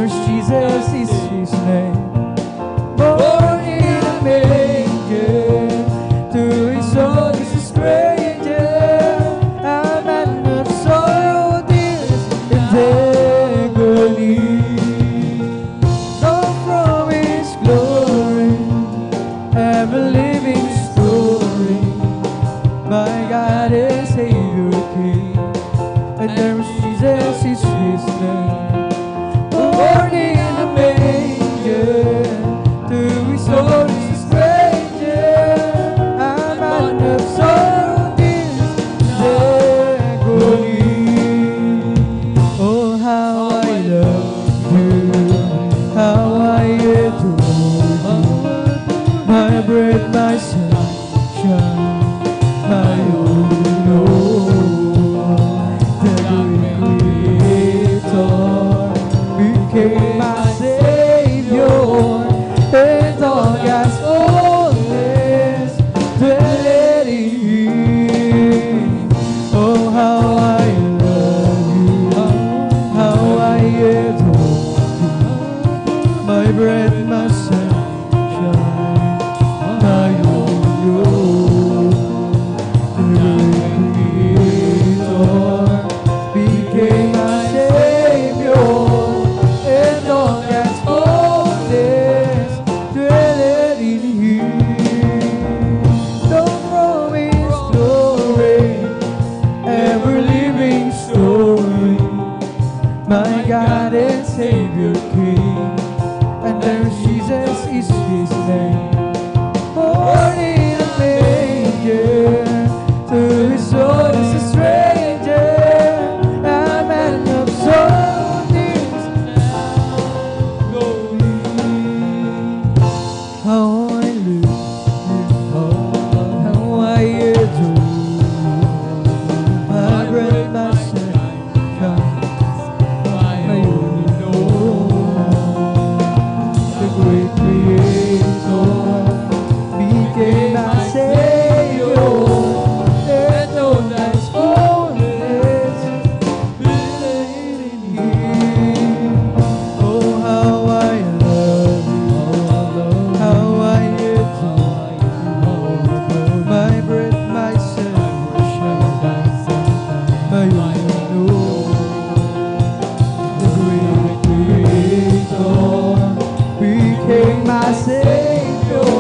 there's Jesus is his name. Born in a manger, to his own is a stranger, a man of sorrow, tears, and agony. Song from his glory, ever living story, my God and Savior King. And there was Jesus is his name. Born in a manger, to his own is a stranger, a man of sorrow, tears, and agony. Oh, how I love you, how I adore you, my bread, my sunshine, my only Lord. The great Creator became my Savior, and all God's fullness dwelt in Him. Oh, how I love you, how I adore you, my bread, my sunshine, my only Lord. The great Creator became my Savior, and all God's fullness dwelt in Him. Don't promise glory, ever living story, my God and Savior King. And there's Jesus is his name. Born in a manger, to his own is a stranger, a man of sorrow, tears, and agony. How I love you, how I adore you, my bread, my sunshine, my only Lord. The great Creator became my Savior, and all Thy's fullness dwelt in Him. Oh, how I love you, how I adore you, my bread, my sunshine, my only Lord. The great Creator became my Savior,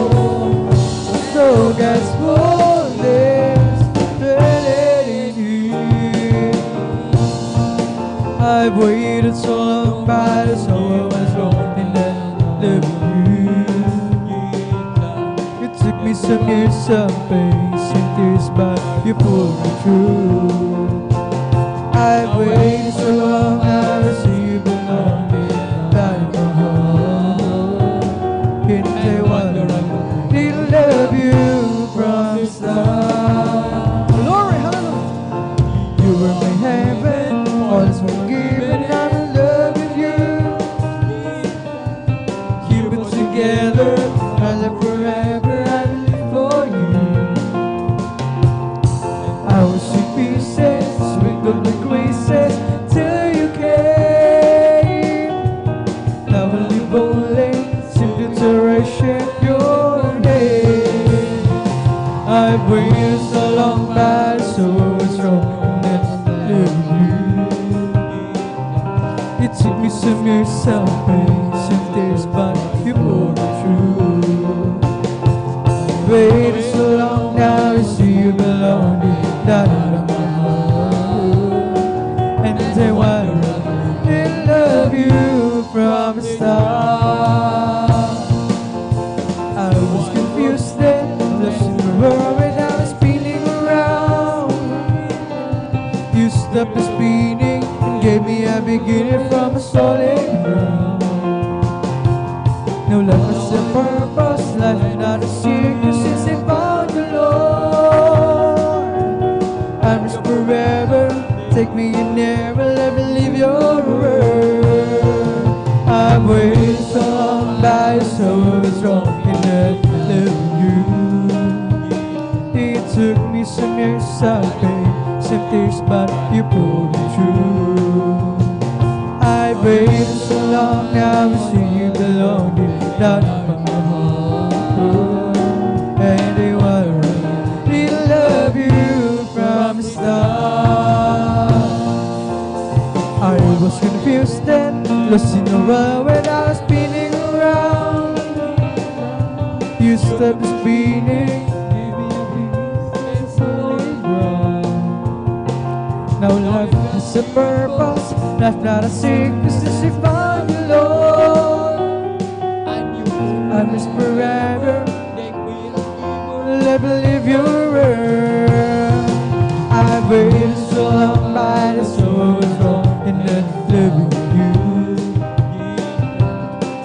so God's fullness dwelt in Him. I've waited so long, but it's all I was wrong in loving you. It took me some years, some pain, some tears, but you pulled me through. I've waited so long, I will see you belong in my heart. Can't tell what I didn't love you from the start. Glory, hallelujah. You were my heaven, all is forgiven, I'm in love with you. Keep it together, I live forever, I will live for you. I was in pieces, swindled with graces, till you came. Now I live only, simply to worship your name. I've waited so long, but so was wrong in loving you. It took me some years, some pain, some tears, but you pulled me through. Waited so long, now I see you belong down in my heart. And I want to love you from the start. I was confused then, lost in the world, and I was spinning around. You stopped the spinning and gave me a beginning from a solid ground. No life is a purpose, life not a secret since I found you, Lord. I'm just forever, take me in there and let me live your word. I've waited so long, by so is wrong in loving you. It took me some years, some pain, some tears, but you pulled me through. I've waited so long, now I see you belong deep down in my heart. And they want to really love you from the start. I was confused then, lost in the world when I was spinning around. You stopped spinning. Now life has a purpose, life not a sickness to survive alone. I miss forever, let me live your word. I've waited so long, but it's so wrong in not loving you.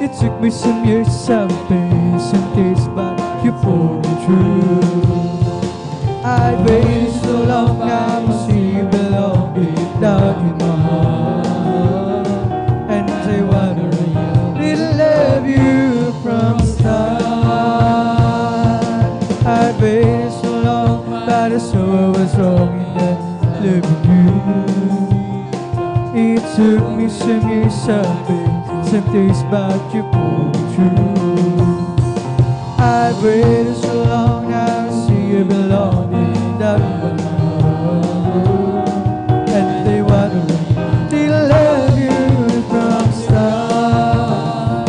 It took me some years, some pain, some days, but you pulled me through. I've waited so long, now I see you belong deep down in my heart. And I wanna really love you from the start. I've waited so long, but I saw I was wrong in that loving you. It took me some years, some pain, some days, but you pulled me through. I've waited so long, now I see you belong down in my heart. And they want to love you from the start.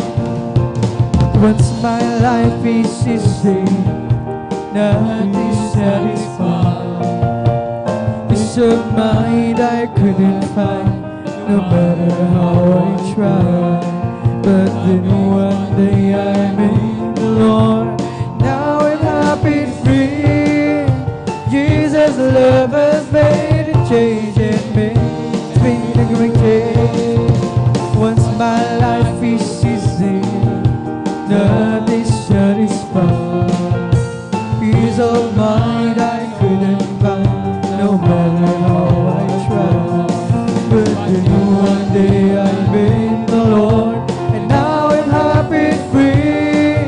Once my life is easy, nothing satisfied. Peace of mind I couldn't find, no matter how I tried. But then one day I met the Lord, now I'm happy and free. Jesus' love has made a change in me. It's been a great change. Once my life is easy, nothing satisfied. Peace of mind I couldn't find, no matter how I tried. But then one day I met the Lord, and now I'm happy and free.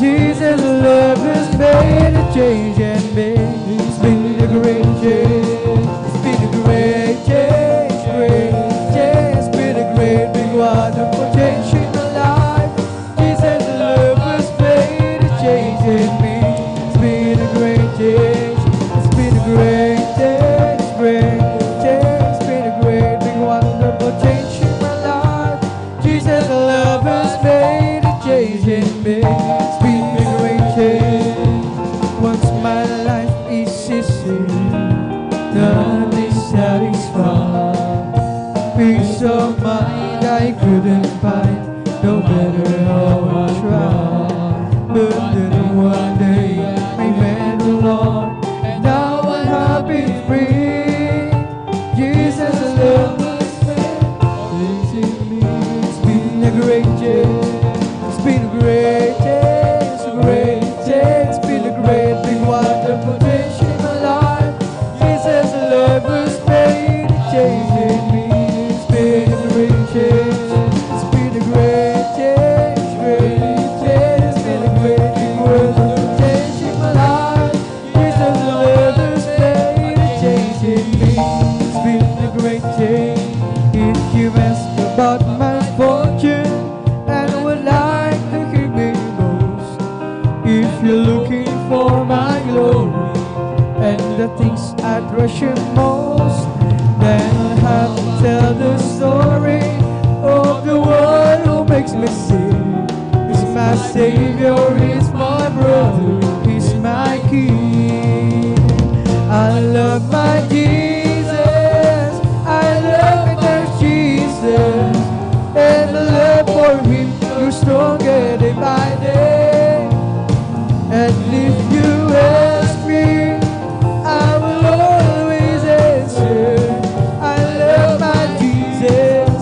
Jesus' love has made a change in me. It's been a great change. It's been a great change, great change. It's been a great, big, wonderful change in my life. Jesus' love has made a change in me. It's been a great change. It's been a great change, great change. It's been a great, big, wonderful change in my life. Jesus' love has made a change in me. It's been a great change. Once my life is easy, nothing satisfied. Peace of mind I couldn't find, no matter how I tried. But then one day I met the Lord, and now I'm happy and free. Jesus' love has made me. It's been a great change. It's been a great change. It's a great change. It's been a great, big, wonderful change in my life. Jesus' love has made a change in me. It's been a great change. It's been a great change, great change. It's been a great, big, wonderful change in my life. Jesus' love has made a change in me. It's been a great change. If you ask about my fortune and would like to hear me boast, if you're looking for my glory and the things I treasure most, then I'll have to tell the story of the one who makes me sing. He's my Savior, he's my brother, he's my King. I love my Jesus, I love my Jesus, and the love for him grew stronger day by day. And if you ask me, I will always answer, I love my Jesus,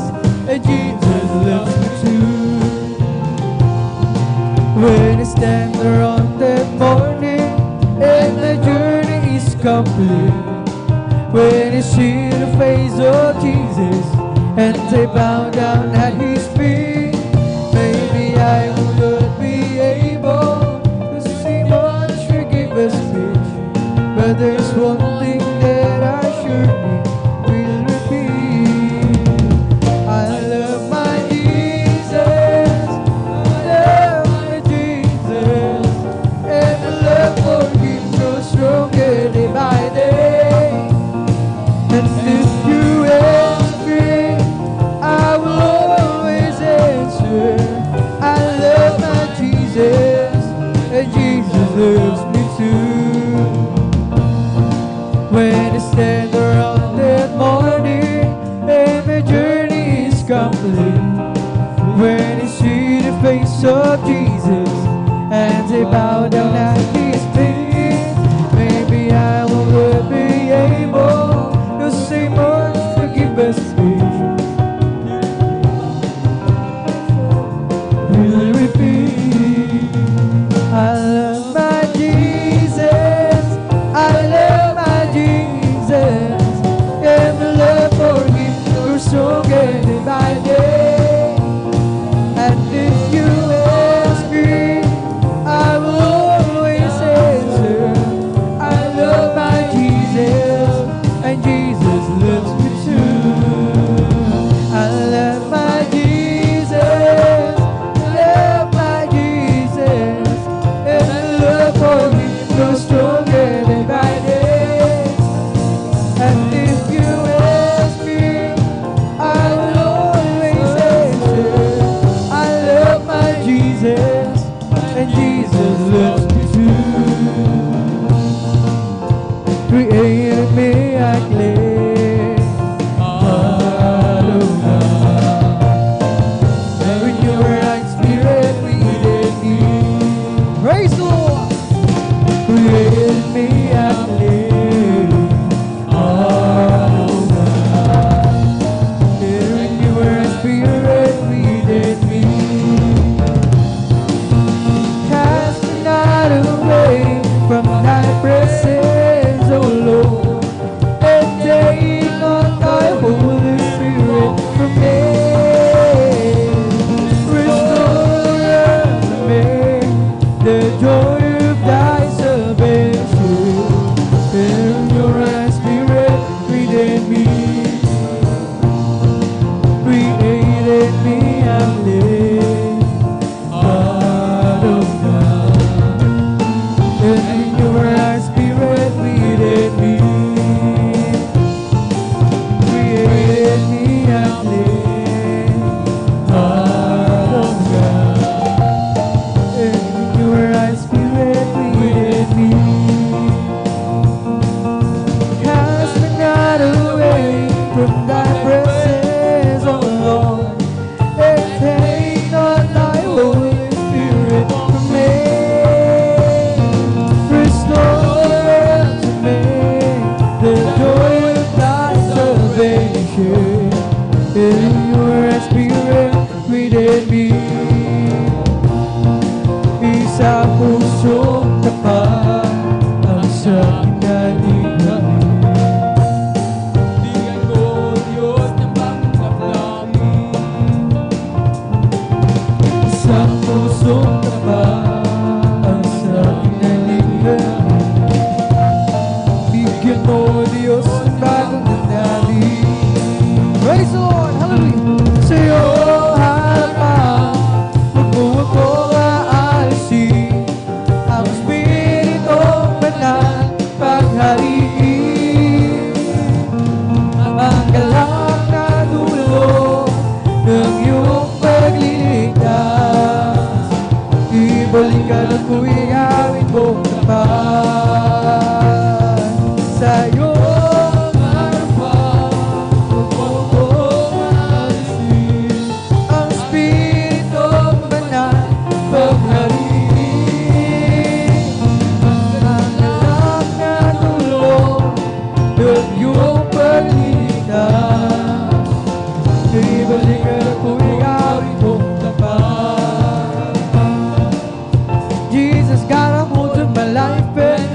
and Jesus loves me too. When I stand there on that morning and the journey is complete, when I see the face of Jesus and I bow down at his feet, maybe I will not be able to see much forgiveness speech, but there's one thing that I surely will repeat. I love my when they see the face of Jesus and they bow down at His feet, maybe I will be able to say more, forgive us, will repeat. I love my Jesus, I love my Jesus, and the love for Him grew stronger day by day. And if you ask me, I will always answer, I love my Jesus, and Jesus loves me too. I love my Jesus, love my Jesus, and the love for me grows stronger day by day. And if you ask me, I will always answer, I love my Jesus, and Jesus loves me too. Created me a clay, Hallelujah. And with your right spirit within me, praise the Lord. Created me a clay, Hallelujah. And with your right spirit within me, cast me not away from thy presence, O Lord, and take not thy Holy Spirit from me. Restore unto me the joy of thy salvation, and your right spirit within me. Created me a clean heart, O God, and your right spirit within me. Created me a clean heart, O God, and your right spirit within me. Cast me not away from thy presence, O Lord, and take not thy Holy Spirit from me. Restore unto me the joy of thy salvation, and your spirit within me. Isa pusong tapat ang sa'king nalingami. Digan ko, Diyos ng panglaplamin. Sa pusong tapat ang sa'king nalingami. Bigyan mo, Diyos, ng bagong damdamin. Praise the Lord! Hallelujah! Sa iyong harapan, huwag mo akong aalisin. Ang Espiritong Banal paghariin. Ang galak na dulo ng iyong pagliligtas, ibalikan at kuwingawin mong tapat. Sa iyong harapan, huwag mo akong aalisin. Ang Espiritong Banal paghariin. Ang galak na dulo ng iyong pagliligtas, ibalikan at kuwingawin mong tapat. Jesus got a hold of my life and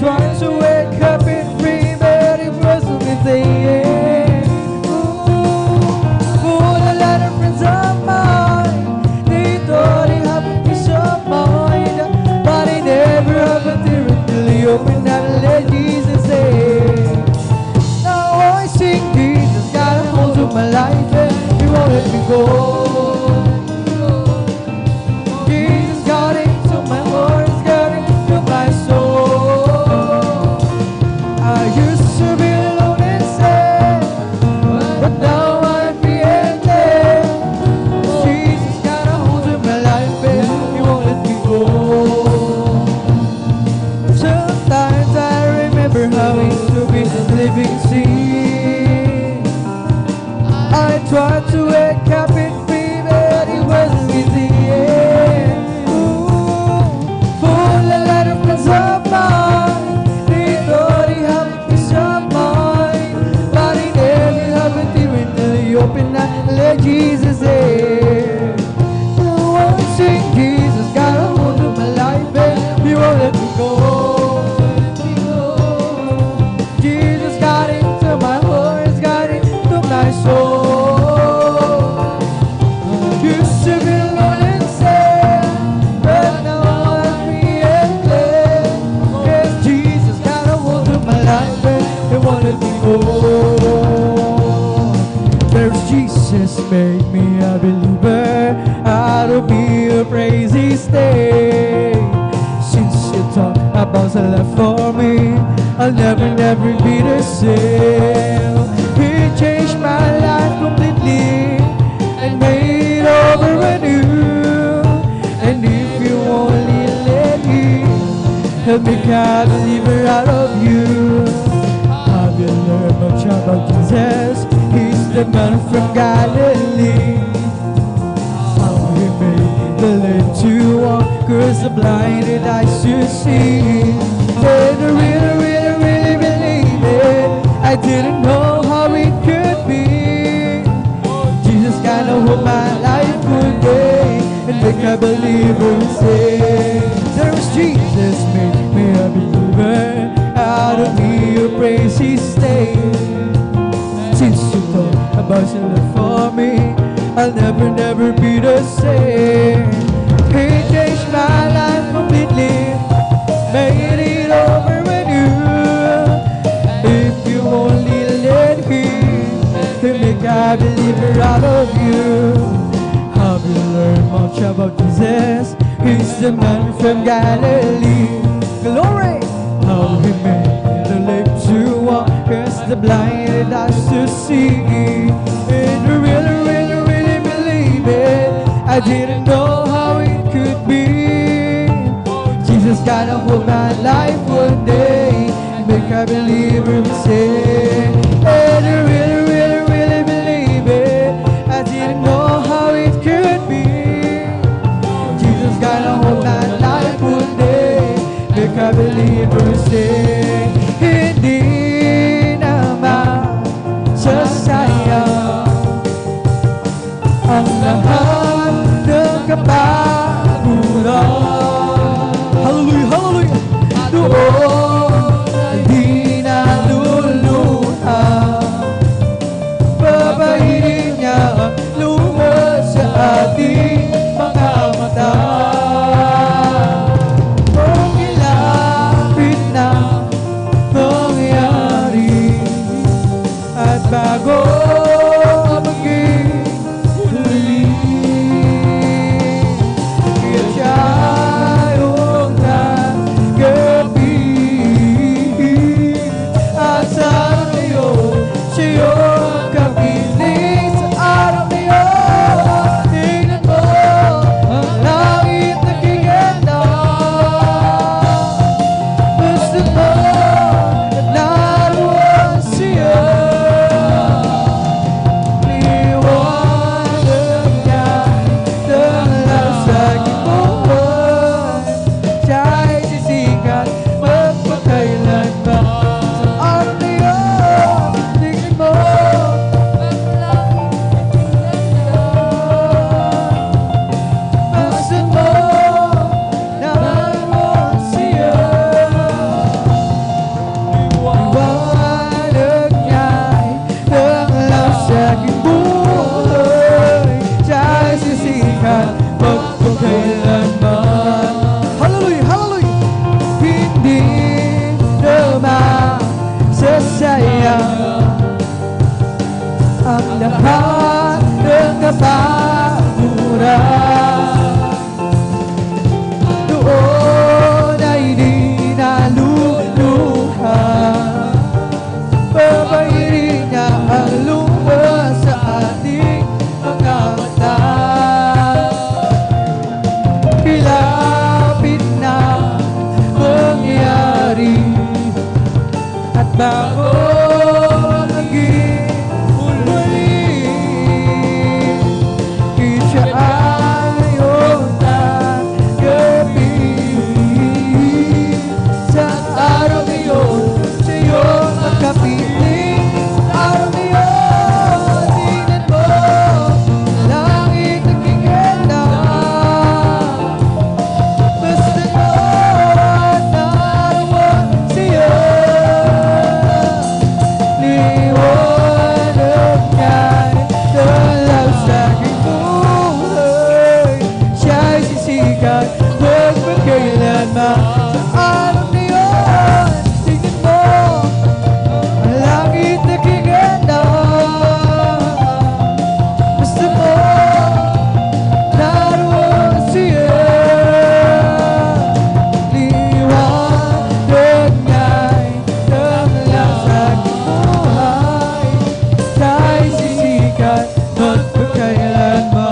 tried to wake up and free, but it wasn't the end. For a lot of friends of mine, they thought it happened peace of mind, but it never happened till it really opened up and let Jesus in. Now I sing Jesus got a hold of my life and He won't let me go. Jesus got into my heart, He's got into my soul. I used to be alone and sad, but now I'm free and glad. Jesus got a hold of my life and He won't let me go. Sometimes I remember how it used to be living sin. I tried to wake up and free, but it wasn't easy. Full a lot of friends of mine, they thought he had a peace of mind, but it never happened till he opened up and let Jesus in. Oh, I'm saying Jesus got a hold of my life and He won't let me go. Jesus got into my heart, He's got into my soul. Used to be alone and sad, but now I'm free and glad. Yes, Jesus got a hold of my life and He won't let me go. There's Jesus made me a believer, out of me a praise stay. Since you talk about the love for me, I'll never be the same. He changed my life completely and made over anew. And if you only let me, help me God deliver out of you. Have you learned much about Jesus? He's the man from Galilee. How He made the lame to walk, cause the blinded eyes to see. And I really believe it. I didn't know how it could be. Jesus got a hold my life one day and make a believer say, there was Jesus made me a believer, out of me a praise He stayed. Since you thought about your love for me, I'll never be the same. He changed my life completely, made it over anew. If you only let Him, He'll make a believer out of you. Have you learned much about Jesus? He's the man from Galilee. Glory! How He made the lame to walk, cause the blinded eyes to see. And I really believe it. I didn't know how it could be. Jesus got a hold my life one day, make a believer say. And I really believe it. I didn't know how it could be. Jesus got a hold my life one day, make a believer say. Hindi naman sasayang ang lahat ng kapaguran. Hallelujah, hallelujah. Doon di naluluhan, babahirin niya ang lumad sa ating mga mata. Kung ilapit na mangyayari bago maging muli. Siya ay iyong tagapin. Sa araw ngayon, siya iyong magkapiling. Araw ngayon, tingnan mo, langit nagkikita. Basta noon, narawan siya. Liwanag niya'y dalaw sa aking buhay. Siya'y sisikat, huwag magkailanman. Sa araw na yun, tingnan mo, ang langit nakikita. Basta mo, naroon siya. Liwanag niya'y dalaw sa aking buhay. Siya'y sisikat, magpakailanman.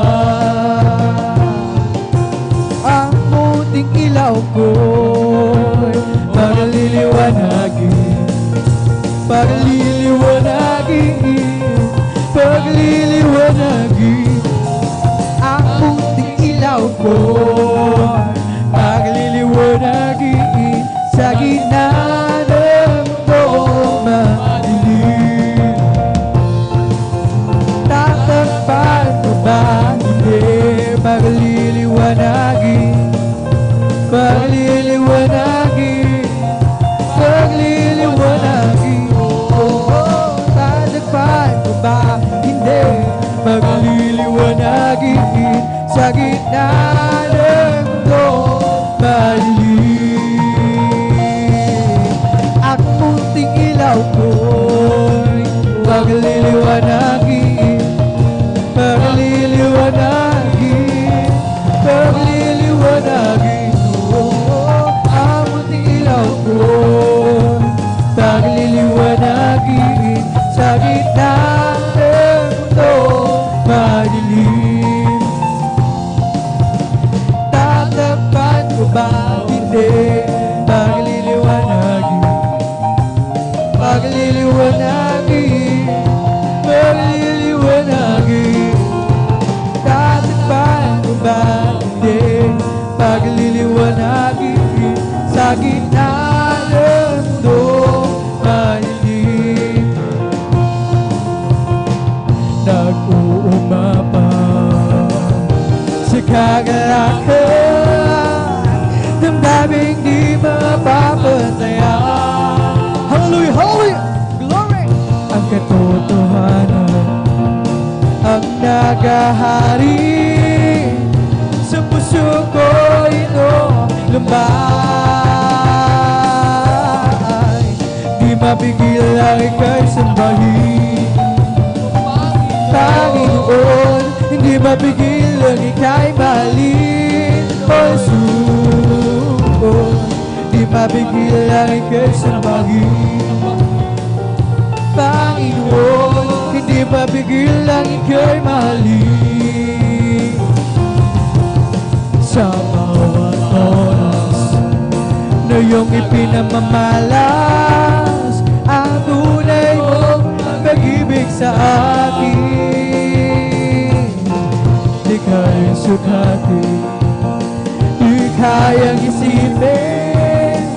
Ang munting ilaw ko'y pagliliwanagin, pagliliwanagin, pagliliwanagin. Ang munting ilaw ko'y pagliliwanagin sa gitna ng mundong madilim. Tatakpan ko ba hindi pagliliwanagin, pagliliwanagin, pagliliwanagin. Tatakpan ko ba hindi pagliliwanagin sa gitna ng mundong madilim. Ang munting ilaw ko'y pagliliwanagin, pagliliwanagin, pagliliwanagin. Ang munting ilaw ko'y pagliliwanagin sa gitna ng mundong madilim. Tatakpan ko ba hindi pagliliwanagin, pagliliwanagin, pagliliwanagin. Tatakpan ko ba hindi pagliliwanagin sa gitna ng mundong madilim. Nag-uumapa sa kagalakan, damdaming di mapapatayan. Hallelujah, hallelujah, glory! Ang katotohanan ang nagahari sa puso ko, ito lumbay. Di mapigil ang ika'y sambahin, Panginoon. Hindi mapigil ang ika'y mahalin, O Jesus. Di mapigil ang ika'y sambahin, Panginoon. Hindi mapigil ang ika'y mahalin. Sa bawat oras na iyong ipinamamalas ang tunay mong pag-ibig sa akin. Di kayang sukatin, di kayang isipin,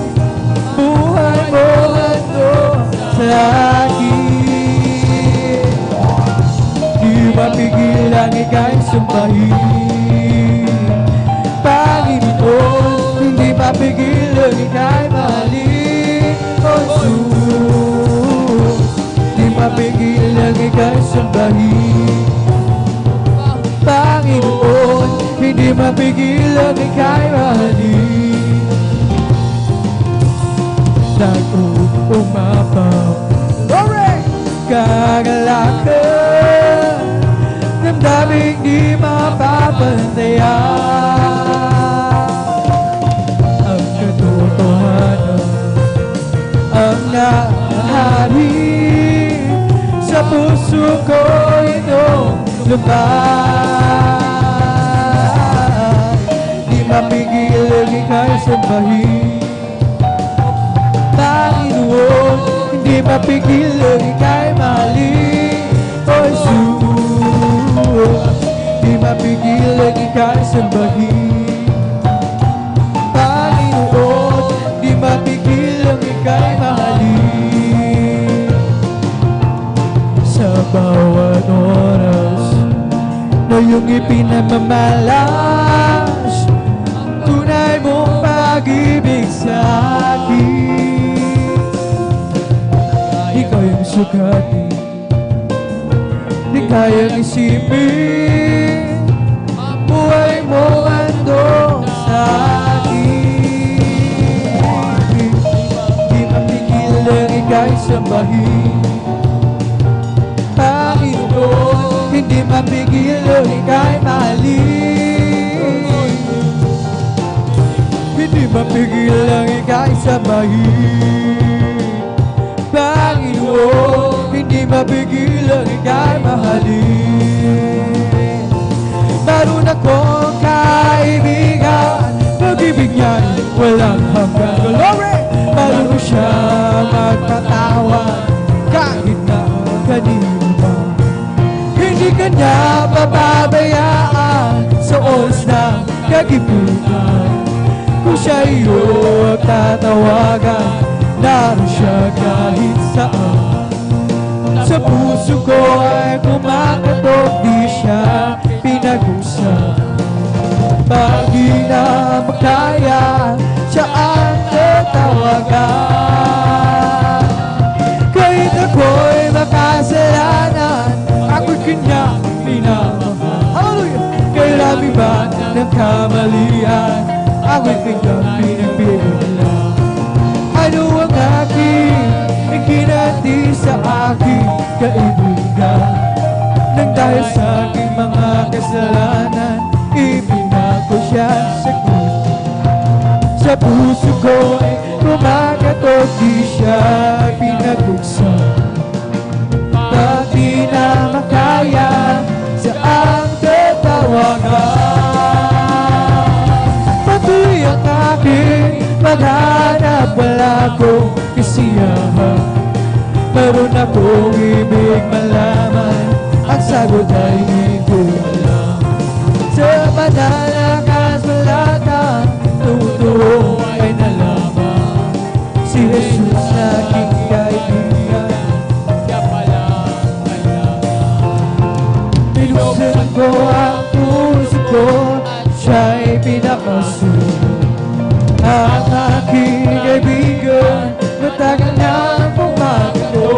buhay mo ito sa akin. Di mapigil ang ika'y sumbahin, Panginoon. Hindi mapigil ang ika'y mahalin, O Jesus. Di mapigil ang ika'y sambahin, Panginoon. Hindi mapigil ang ika'y mahalin. Nag-uumapang kagalakan, damdaming di mapapantayan. Ang katotohanan ang nahari sa puso ko, itong lumbay. Di mapigil ang ika'y sambahin, Panginoon. Hindi mapigil ang ika'y mahalin. O Jesus, di mapigil ang ika'y sambahin. Panginoon, di mapigil ang ika'y mahalin. Sa bawat oras na iyong ipinamamalas, tunay mong pag-ibig sa akin. Ikaw yung sukatin, di kayang isipin, buhay mo andong sa akin. Di mapigil ang ika'y sambahin. Panginoon, hindi mapigil ang ika'y mahalin. Hindi mapigil ang ika'y sambahin. Panginoon, hindi mapigil ang ika'y mahalin. Meron akong kaibigan, pag-ibig niya'y walang hanggan. Glory! Marunong siya magpatawad kahit na kanino pa. Hindi ka niya pababayaan sa oras ng kagipitan. Kung siya iyong tatawagan, naroon siya kahit saan. Sa puso ko ay kumakatok, di siya pinag-usap. Pag di na magkaya, siya ang tatawagan. Kahit ako'y makasalanan, ako'y kanyang minamahal. Hallelujah! Kay rami ba ng kamalian, ako'y kanyang pinagbibilang. Ano ang aking ikinati sa aking kaibigan? Nang dahil sa aking mga kasalanan, ipinako siya sa krus. Sa puso ko ay kumakatok, di siya pinag-uksan. Pag di na makaya, saan tatawagan? Patuloy ang aking paghanap, wala akong kasiyahan. Meron akong ibig malaman, ang sagot ay hindi ko alam. Sa madalakas malata, totoo ay nalaman. Si Jesus na aking kaibigan, kaya pala kailangan. Binuksan ko ang puso ko, siya'y pinakasunod. Ang aking kaibigan, matagal na pumago.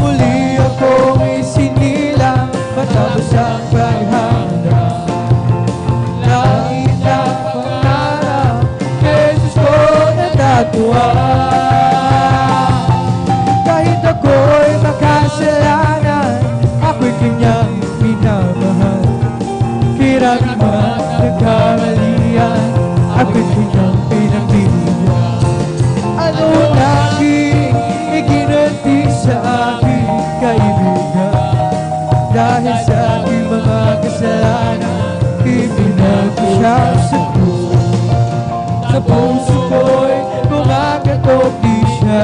Muli akong isinilang, matapos ang paghanap. Langit na pangarap, Jesus ko natatuwa. Kahit ako'y makasalanan, ako'y kanyang minamahal. Kirami man nagkamalian, ako'y kanyang pinagbibigyan. Ano ang aking iginanti sa aking kaibigan? Dahil sa aking mga kasalanan, ipinako siya sa krus. Sa puso ko'y kumakatok, di siya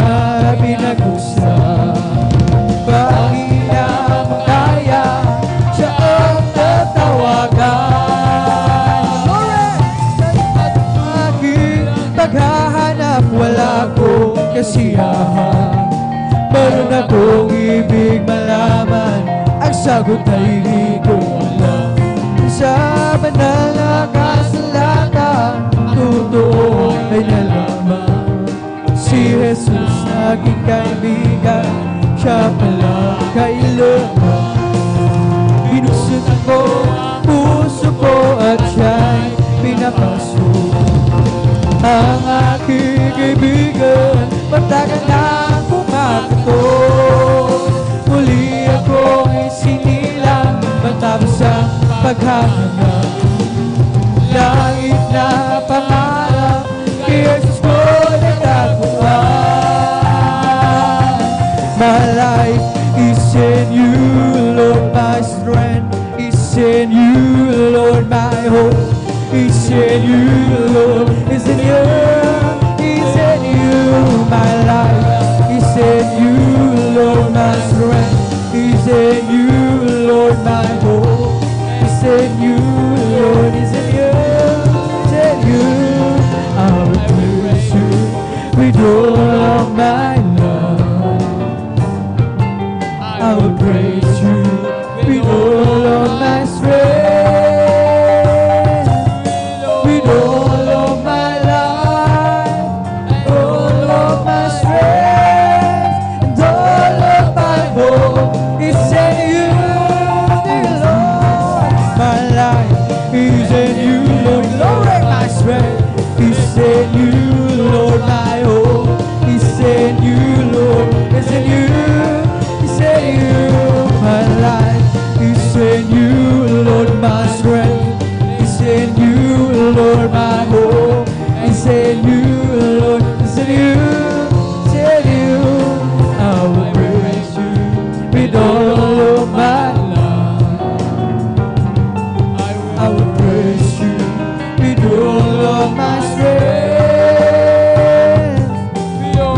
pinag-usap. Bakit na makaya, siya ang tatawagan. Paghahanap, wala akong kasiyahan. Meron akong ibig malaman, ang sagot ay di ko alam. Sa banal na kasulatan, totoo ay nalaman. Si Jesus na aking kaibigan, siya pala kailangan. Binuksan ko puso ko at siya'y pinapasok. Ang aking kaibigan, matagal na kumakatok. Muli akong isinilang, matapos ang paghahanap. Langit na pangarap, Jesus ko nagkatuwa. My life is in you, Lord, my strength is in you, Lord, my hope is in you, Lord, is in you, is in you. My life is in all of my love. I will praise you with all of my strength, with all of my life, all of my strength, and all of my hope is in you, dear Lord. My life is in you, Lord. Lord, my strength is in you, Lord. My hope is in you, Lord. Is in you, is in you. My life is in you, Lord. My strength is in you, Lord. My hope is in you, Lord. Is in you, is in you. I will praise you with all of my life. I will praise you with all of my strength,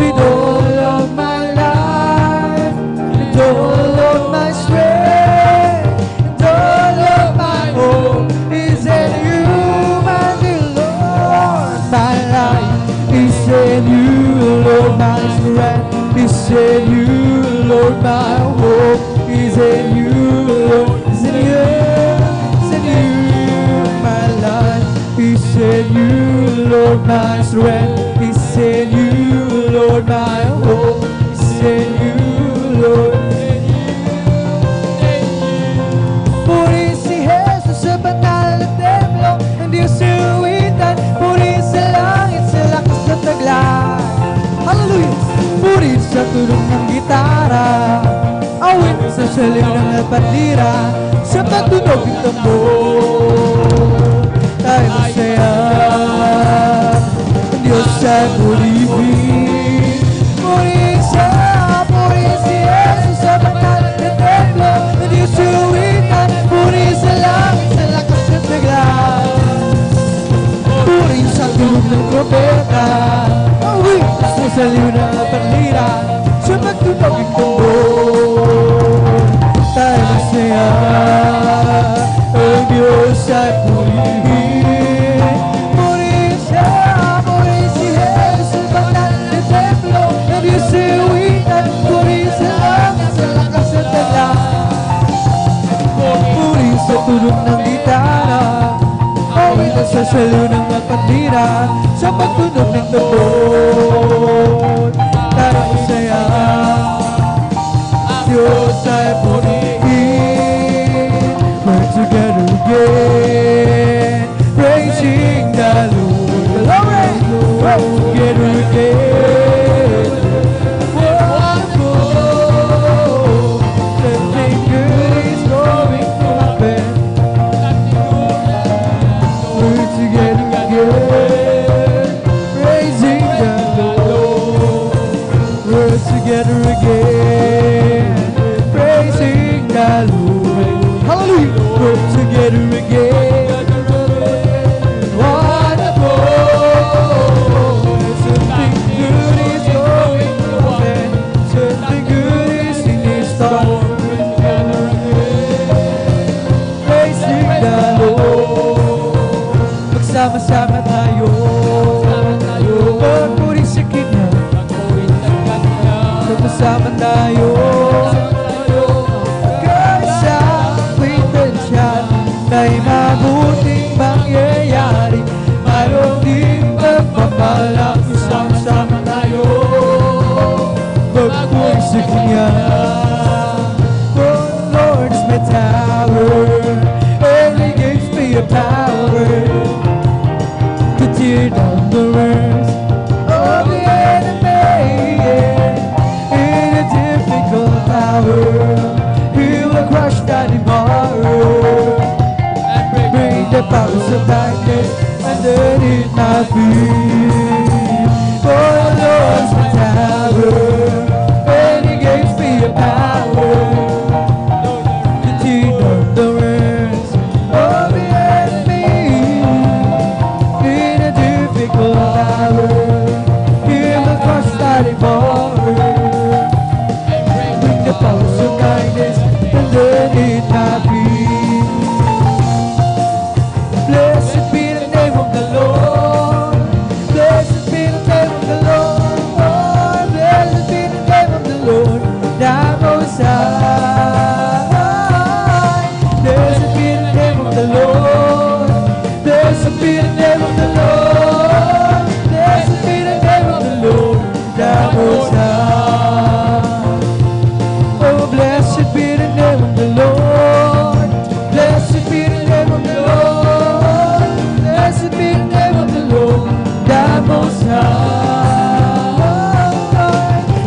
with all of my life, with all of my strength, and all of my hope is in you, my dear Lord. My life is in you, Lord. My strength is in you, Lord. My hope is in you, Lord. Is in you, is in you. My life is in you, Lord. My strength is in you, Lord. My hope is in you, Lord. Purihin si Jesus sa banal na templo ng Diyos sinuwitan. Purihin sa langit sa lakas ng taglay. Hallelujah! Purihin sa tulong ng gitara, awit sa salim ng napatira, sa pagtunog ng tambor. Tayo masaya, ang Diyos ay purihin. Purihin si Jesus sa banal na templo ng Diyos sinuwitan. Purihin sa langit sa lakas ng taglay. Purihin sa tulog ng propeta, awit sa salim ng napatira, sa pagtunog ng tambor. Tayo masaya, ang Diyos ay purihin. Purihin si Jesus sa banal na templo ng Diyos sinuwitan. Purihin sa langit sa lakas ng taglay. Purihin sa tulog ng gitara, awit sa salo ng napatira, sa pagtunog ng tambor. Tayo masaya, Diyos ay purihin. We're together again, praising the Lord. Glory! We're together again. Wonderful, something good is going to happen. We're together again, praising the Lord. We're together again, praising the Lord. Hallelujah! We're together again. Wonderful, something good is going to happen. Something good is in this storm. We're together again, praising the Lord. Magsama-sama tayo, magpuri sa Kanya. Magsama tayo, kaysa kwintensyan na'y mabuting mangyayari. Mayroon din pagpapala, sama-sama tayo, magpuri sa Kanya. For the Lord is my tower, and He gives me a power to tear down the words of the enemy. In a difficult hour, He will crush down tomorrow and bring the powers of darkness underneath my feet. For the Lord's my tower, and He gives me a Most High. Oh, blessed be the name of the Lord. Blessed be the name of the Lord. Blessed be the name of the Lord, the Most High.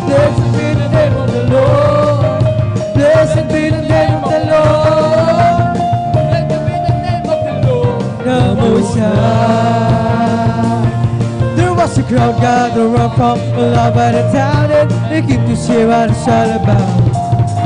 Blessed be the name of the Lord. Blessed be the name of the Lord. Blessed be the name of the Lord, the Most High. There was a crowd gathered around from all over the town, and they came to see what it's all about.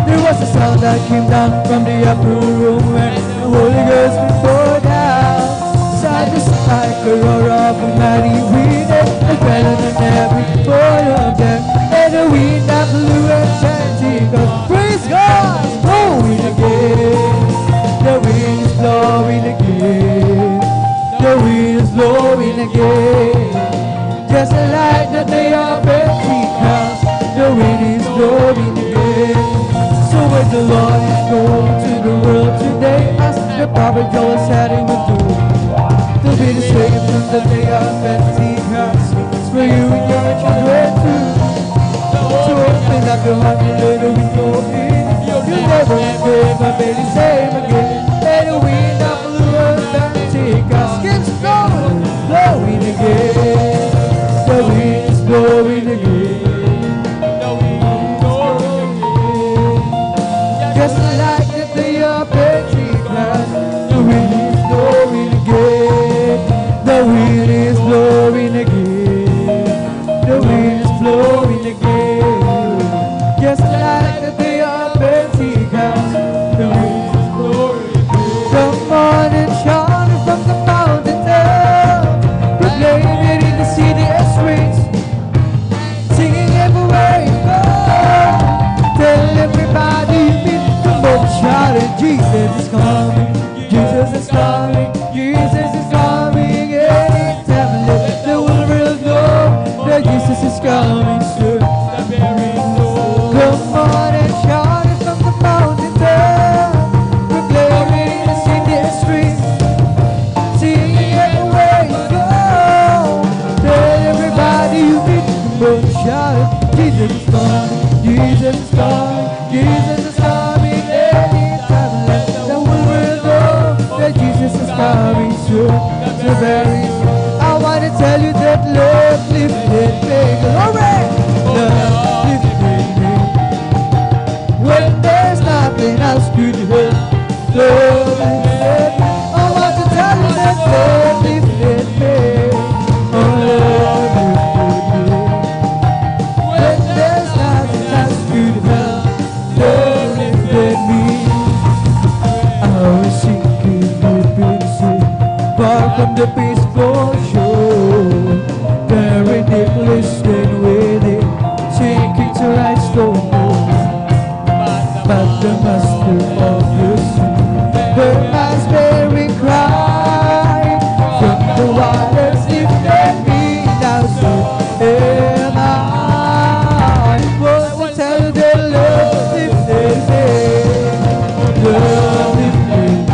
There was a sound that came down from the upper room where the Holy Ghost was poured out. Sound just like a roar of a mighty wind, and better than every one of them. And the wind that blew and chanting goes, praise God, it's blowing again. The wind is blowing again. The wind is blowing again. Just like the day of Pentecost, the wind is blowing again. So when the Lord is going to the world today, as the prophet Joel said he would do, the wind is swinging from the day of Pentecost. It's for you and your children too. So open up your heart and let the wind go in. You'll never again, my baby, same again. And the wind that blew on Pentecost keeps blowing, blowing again. The wind is blowing again. Just like the day of Pentecost, the wind is blowing again. The wind is blowing again. The wind is blowing again. Just like the day of Pentecost, the wind is blowing again. Come on and shout it from the mountain top, proclaim it in the city and streets, singing everywhere you go. Tell everybody you meet. Shout it, Jesus is coming, Jesus is coming, Jesus is coming. Anytime, let the world know that Jesus is coming soon. Come on and shout it from the mountain top, proclaim it in the city and streets, sing it everywhere you go. Tell everybody you meet, come shout it, Jesus is coming, Jesus is coming, Jesus is coming. Jesus is coming soon, so very soon. I want to tell you that love lifted me. Glory! Love lifted me. When there's nothing else to do, love lifted me. I want to tell you that love lifted me. Oh, love lifted me. When there's nothing else to do, love lifted me. I was sinking far from the peaceful shore, very deep listening with it, sinking to rise no more. But the master of the sea heard my spirit cry from the waters lifted me. Now so am I. Was to tell the love lifted me, love lifted me.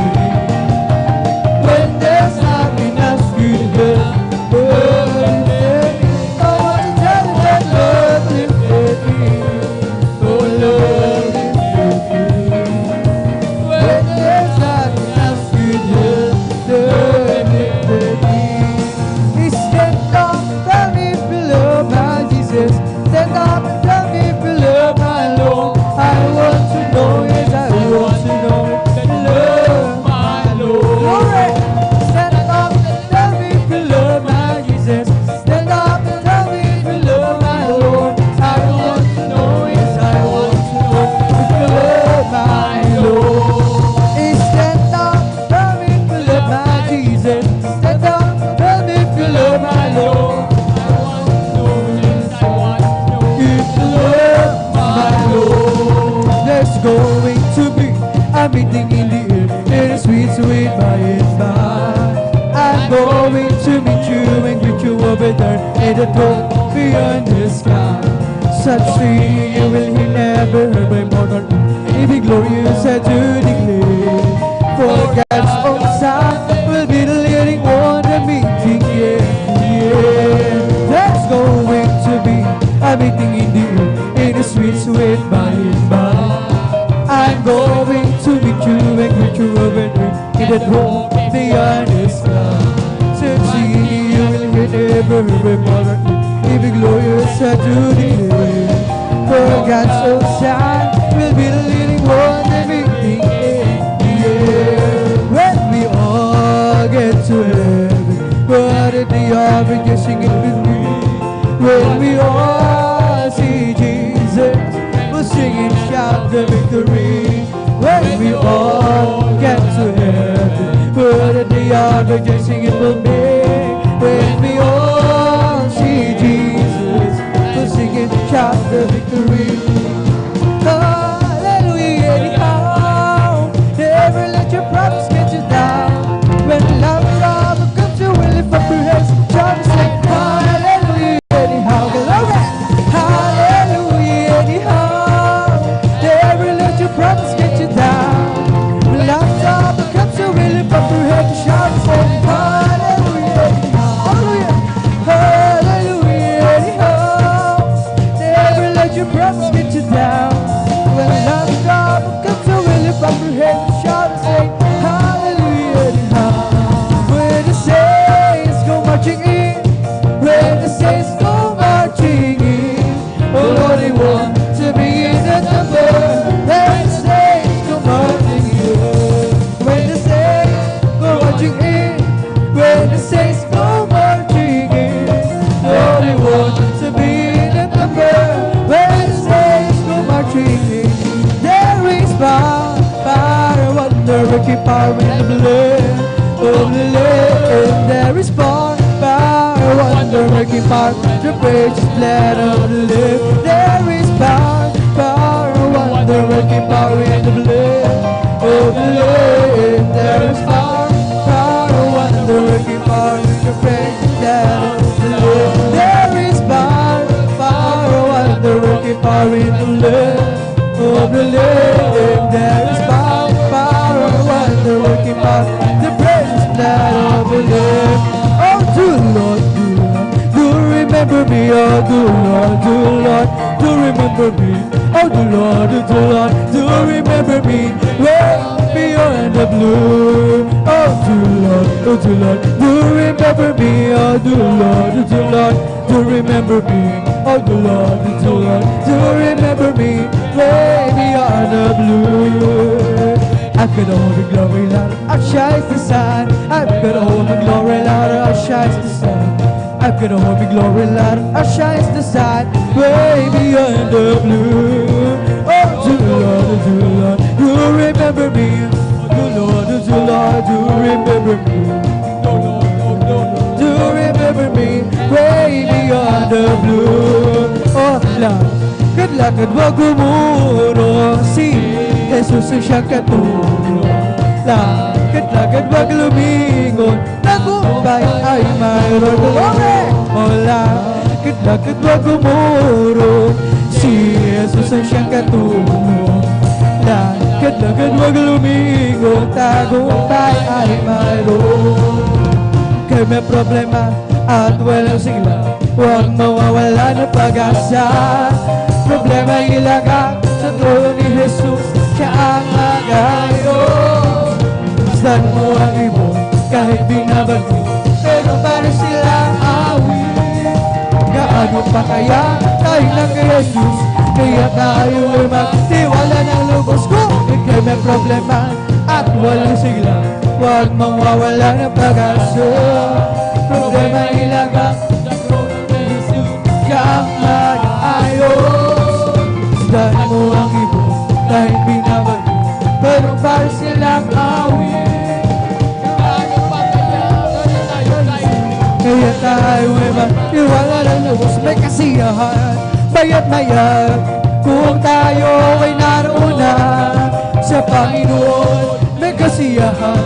Going to be a meeting in the air, in a sweet, sweet by and by. I'm going to meet you and greet you over there in the door beyond the sky. Such singing you will hear never heard by mortal. It be glorious and to declare. For God's own Son will be the leading one, the meeting, yeah, yeah. There's going to be a meeting in every mother, every glorious to declare. For God's own Son will be the leading one, everything in the air. When we all get to heaven, what did the are rejoicing it with me? When we all see Jesus, we'll sing and shout the victory. When we all get to heaven, what did the are rejoicing it will be? When we all see Jesus, we'll sing and shout the victory. Hallelujah, anyhow. Never let your problems get you down. When love comes, you will lift up your hands. Shout and say, hallelujah, anyhow. Glory. Hallelujah, anyhow. Never let your problems get you down. When love comes, you will lift up your hands. Shout and say, hallelujah, anyhow. Hallelujah, anyhow. Never let your problems get you down. When love comes, you will lift up your hands. Shout and say, hallelujah, anyhow. When the saints go marching in, when the saints go marching in, oh Lord, they want to be in the number. When the saints go marching in, when the saints go marching in, when the saints go marching in, oh they want to be in the number. When the saints go marching in, there is power, wonder, working power in the blood of the Lamb. There is power, wonder, working power, the precious blood of the Lamb. There is power, wonder, working power in the blood of the Lamb. There is power, wonder, working power in the precious blood of the Lamb. There is power, wonder, working power in the blood of the Lamb. There is power, wonder, working power, the precious blood of the Lamb. Oh, do Lord, do remember me, oh, do Lord, do remember me, oh, do Lord, do remember me, way beyond the blue. Oh, do Lord, do remember me, oh, do Lord, do remember me, oh, do Lord, do remember me, way beyond the blue. I've got all the glory, Lord, outshines the sun. I've got all the glory, Lord, outshines the sun. I've got all the glory, Lord, outshines the sun, way beyond the blue. Oh, do Lord, do remember me. Do Lord, do remember me. Do remember me, way beyond the blue. Oh, Lord, lakad wag gumuro, si Jesus ang siyang katulong. Lakad wag lumingon, tagumpay ay mayroon. Glory! O lakad wag gumuro, si Jesus ang siyang katulong. Lakad wag lumingon, tagumpay ay mayroon. Kaya may problema at walang sigla, huwag mawawala ng pag-asa. Problema ilaga sa trono ni Jesus, siya ang magayos. Saan mo ang ibon kahit binabagyo, pero para silang awit. Gaano pa kaya tayo lang kay Jesus, kaya tayo ay magtiwala ng lubos ko. Ikay may problema at walang sigla, huwag mawawala ng pag-asa. Problema ilaga sa trono ni Jesus, siya ang magayos. Saan mo ang ibon dahil binabagyo, pero para silang awit. Kaya tayo ay mag-iwala ng lubos, may kasiyahan, baya't mayat. Kung tayo ay naroon na sa Panginoon, may kasiyahan,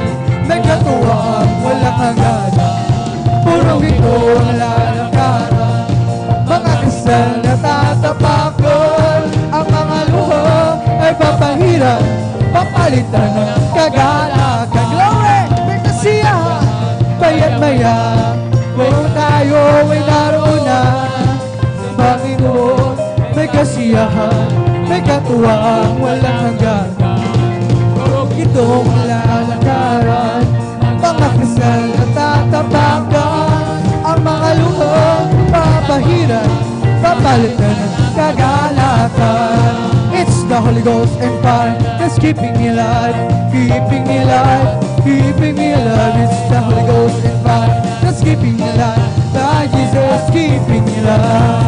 may katuwaan, walang hanggan. Puro ito ang lalakaran, mga kasal na tatapakan. Ang mga luha ay papahirap, papalitan ng kagalakan. Glory! May kasiyahan, baya't maya. Kung tayo ay naroon na sa Panginoon, may kasiyahan, may katuwaan, walang hanggan. Itong lalakaran, mga kasal na tatapakan. Ang mga luha kapahiran, papalitan ng kagalakan. It's the Holy Ghost and fire that's keeping me alive, keeping me alive, keeping me alive. It's the Holy Ghost and fire that's keeping me alive, by Jesus keeping me alive.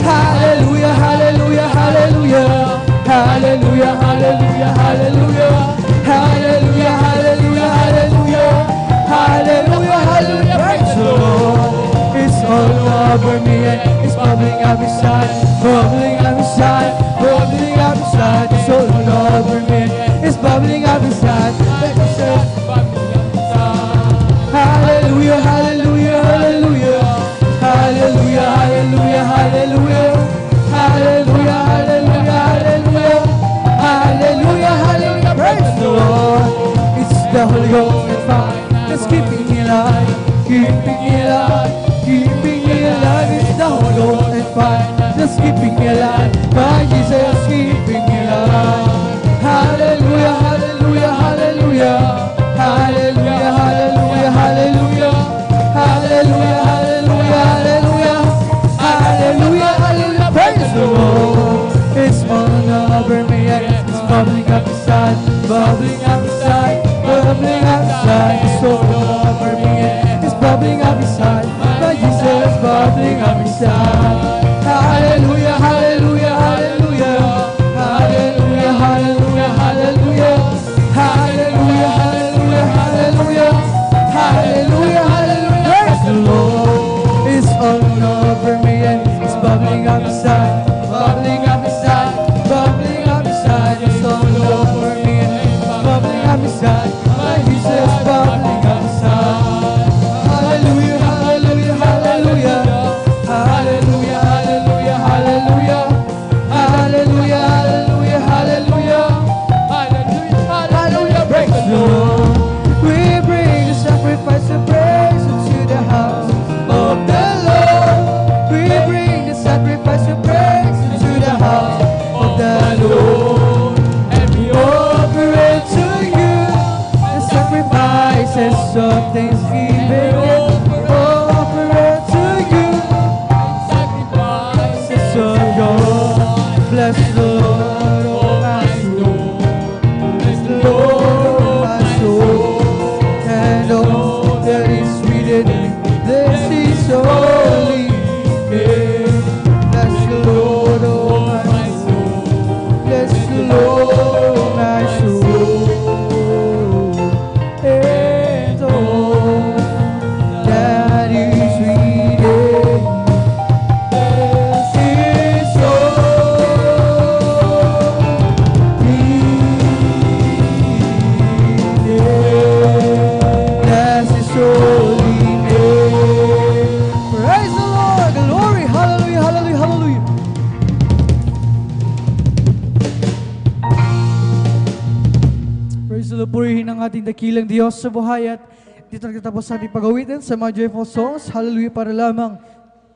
Hallelujah, hallelujah, hallelujah, hallelujah, hallelujah, hallelujah, hallelujah, hallelujah, hallelujah, hallelujah, hallelujah. Praise the Lord. It's all over me and it's bubbling up inside, bubbling up inside, bubbling up inside. It's all over me and it's bubbling up inside. Hallelujah, hallelujah, hallelujah, hallelujah, hallelujah, hallelujah, hallelujah, hallelujah, hallelujah, hallelujah, hallelujah. Praise the Lord. It's the Holy Ghost and fire that's keeping me alive, keeping me alive, keeping me alive. It's the Holy Ghost and fire that's keeping me alive, by Jesus keeping me alive. Hallelujah, hallelujah, hallelujah, hallelujah, hallelujah, hallelujah, hallelujah, hallelujah, hallelujah, hallelujah, hallelujah. Praise the Lord. It's falling over me and it's bubbling up inside, bubbling up inside, bubbling up inside. It's falling over me and it's bubbling up inside, by Jesus bubbling up inside. Hallelujah, hallelujah, hallelujah, hallelujah, hallelujah, hallelujah, hallelujah, hallelujah, hallelujah, hallelujah, hallelujah. Praise the Lord. It's all over me and it's bubbling up inside, bubbling up inside, bubbling up inside. It's all over me and it's bubbling up inside, by Jesus bubbling up inside. Hallelujah, hallelujah, hallelujah, hallelujah, hallelujah, hallelujah, hallelujah, hallelujah, hallelujah, hallelujah, hallelujah. Praise the Lord. We bring the sacrifice of praise into the house of the Lord. We bring the sacrifice of praise into the house of the Lord. And we offer it to you, the sacrifices of thanksgiving. Offer it to you, sacrifices of God. Bless the Lord, oh my soul. Bless the Lord, oh my soul. And all that is within me, this is holy name. Bless the Lord, oh my soul. Bless the Lord, oh my soul. And all that is within this is Bless His holy name. Praise the Lord. Glory. Hallelujah, hallelujah, hallelujah. Praise the Lord. Purihin ang ating dakilang Diyos sa buhay at dito nagtatapos sa ating pag-awitin sa mga joyful songs. Hallelujah, para lamang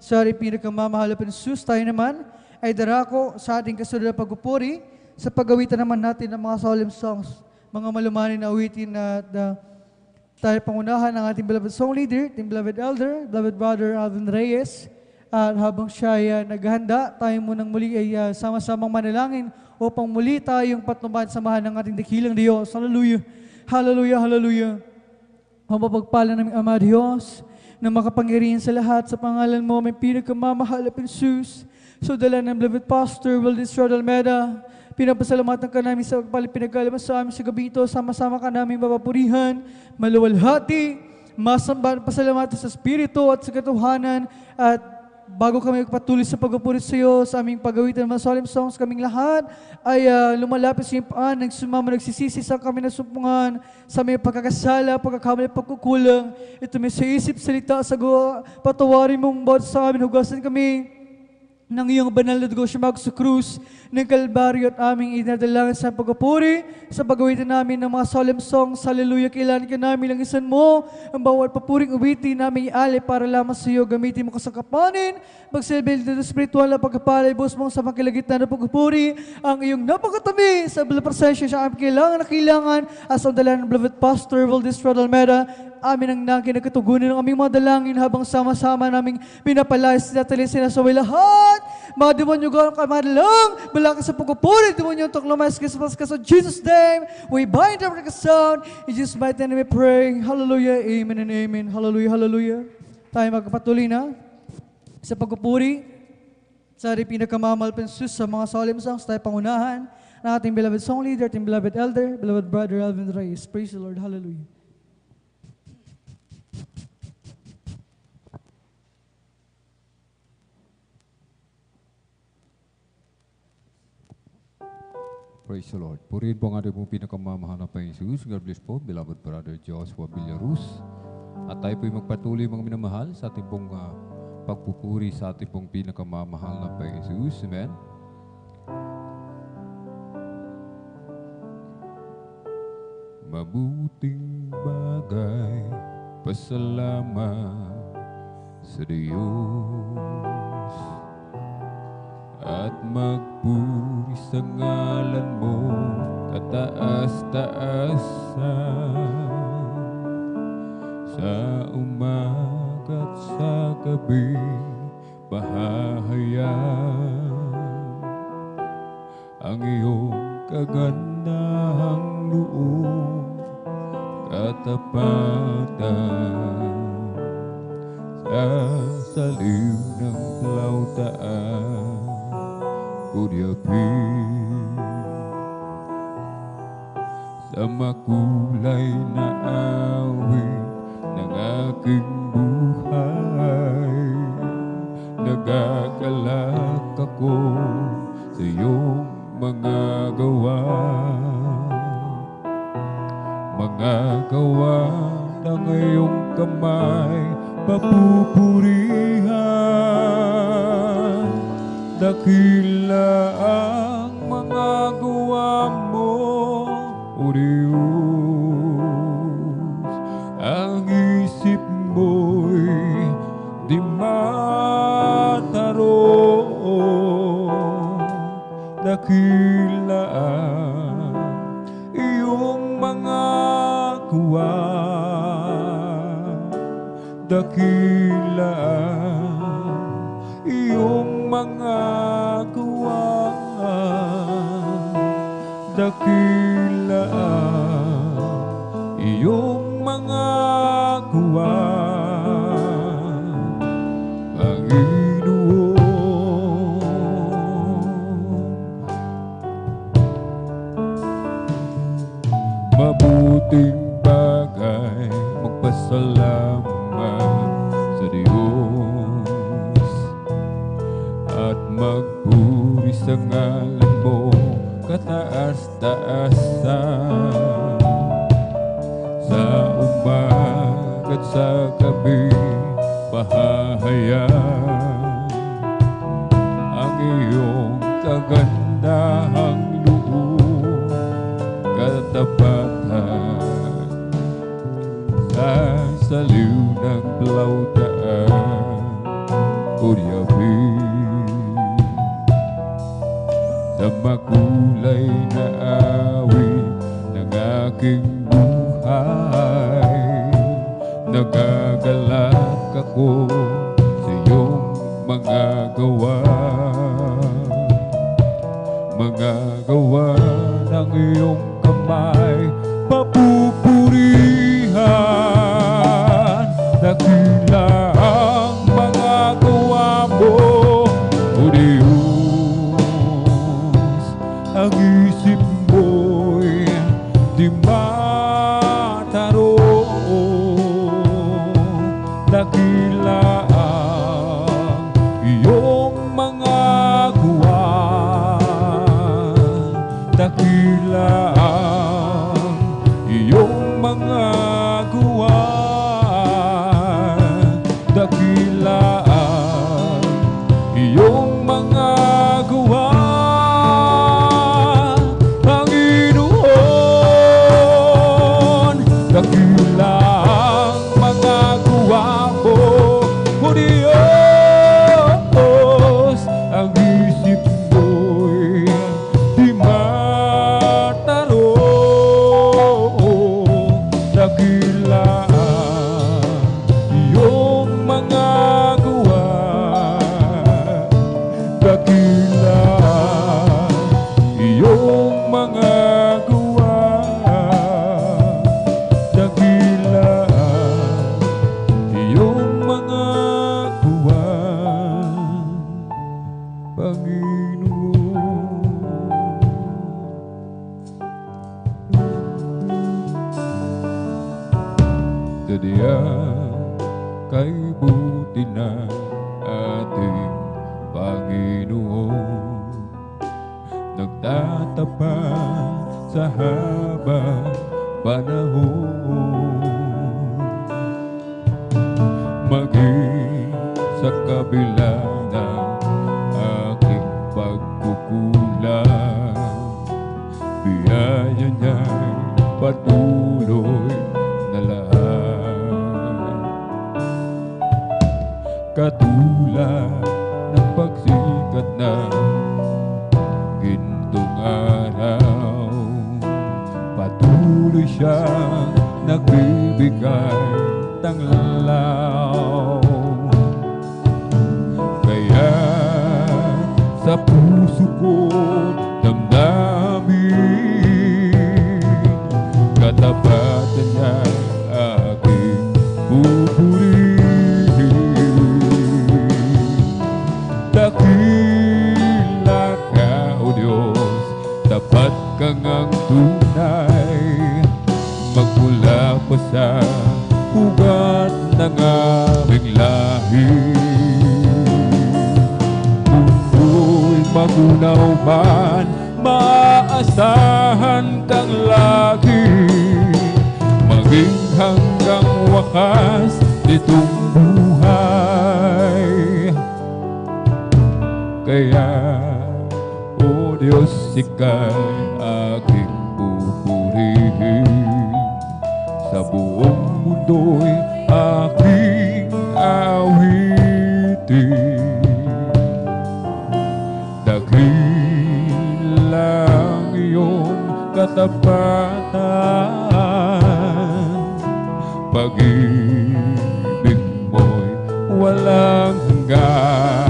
sa ating pinakamamahal na Jesus. Tayo naman ay darako sa ating kasunod na pagpupuri sa pag-awitan naman natin ng mga solemn songs, mga malumanin na awitin na tayo pangunahan ng ating beloved song leader, ating beloved elder, beloved brother Alvin Reyes. At habang siya ay naghahanda, tayo munang muli ay sama-samang manalangin upang muli tayong patnubayan samahan ng ating dakilang Diyos. Hallelujah, hallelujah, hallelujah. Ang mapagpala ng Ama Diyos, na makapangyarihan sa lahat, sa pangalan mo, may pinakamamahal na Jesus. So dala ng beloved Pastor Wildis Rodalmeda, pinapasalamatan ka namin sa pinagkalaman sa amin sa gabi ito. Sama-sama ka namin mapapurihan, maluwalhati, masambahan, pasalamatan sa Espiritu at sa katuhanan. At bago kami patuloy sa pagpupuri sa iyo, sa aming pag-awitan ng mga solemn songs, kaming lahat ay lumalapit sa iyong paan, nagsumama, nagsisisi sa kami na sumpungan, sa aming pagkakasala, pagkakamali, pagkukulang. Ito may sa isip, salita, sago, patawarin mong bawat sa amin, hugasan kami ng iyong banal na dugo siyamag sa krus ng Kalbaryo at aming inadalangin sa pagpupuri, sa pag-awitan namin ng mga solemn songs. Hallelujah, kailangan ka namin langisan mo ang bawat papuring uwitin namin iali para lamang sa iyo. Gamitin mo kasangkapanin, magsilbil na spiritual na pagkapalay, bus mong sa makilagitna ng pagpupuri, ang iyong napakatabi sa presensya siya aming kailangan na kailangan as ang dala ng beloved Pastor Wildis Rodalmeda, amin ang nakinagkatugunan ng aming mga dalangin habang sama-sama naming pinapalayas at sinasaway lahat. Mga demonyo gawang kamadalang, balaki sa pagkupuri, demonyo tuklumayas sa Jesus' name, we bind every sound. In Jesus' mighty name we pray. Hallelujah, amen and amen. Hallelujah, hallelujah. Tayo magpatuloy na sa pagpupuri sa ating pinakamamahal na Jesus sa mga solemn songs. Tayo pangunahan ng ating beloved song leader, ating beloved elder, beloved brother Alvin Reyes. Praise the Lord, hallelujah. Praise the Lord. Purihin po ang ating pong pinakamamahal na Panginoong Jesus. God bless po, beloved brother Joshua Villaruz. At tayo po'y magpatuloy mga minamahal sa ating pong pagpupuri sa ating pong pinakamamahal na Panginoong Jesus. Amen. Mabuting bagay, pasalamat sa Diyos at magpuri sa ngalan mo, kataas-taasan. Sa umaga't sa gabi, bahahayaan ang iyong kagandahang loob, katapatan sa saliw ng plautaan. Kuryapin sa makulay na awit ng aking buhay, nagagalak ako sa iyong mga gawa ng iyong kamay, papupurihan. Dakila ang mga gawa mo, O Diyos. Ang isip mo'y di mataro. Dakila ang iyong mga gawa. Dakila ang iyong mga gawa. Dakila ang iyong mga gawa, Panginoon. Mabuting bagay, magpasalamat sa Diyos at magpuri sa ngalan mo, kataas-taasan. Sa umaga't sa gabi, bahahayaan ang iyong kagandahang loob, katapatan sa saliw ng plautaan. Kuryapin sa makulay na awit ng aking buhay, nagagalak ako sa iyong mga gawa ng iyong kamay, papupurihan. Dakila ang mga gawa mo, O Diyos. Ang isip mo'y di mataro. Dakila ang iyong mga gawa. Dakila ang iyong mga gawa. Dakila ang iyong mga gawa, Sadyang kay buti na ating Panginoon, nagtatapat sa habang panahon. Maging sa kabila ng aking pagkukulang, biyaya niya'y patuloy na lahat. Katulad ng pagsikat ng gintong araw, patuloy siyang nagbibigay tanglaw. Kaya sa puso ko damdamin, katapatan niya aking pupurihin. Dakila ka, O Diyos, tapat kang ang tunay, magmula pa sa ugat ng aming lahi. Mundo'y magunaw man, maaasahan kang lagi, maging hanggang wakas nitong buhay. Kaya, O Diyos, ika'y aking pupurihin, sa buong mundo'y aking awitin. Dakila ang iyong katapatan, pag-ibig mo'y walang hanggan.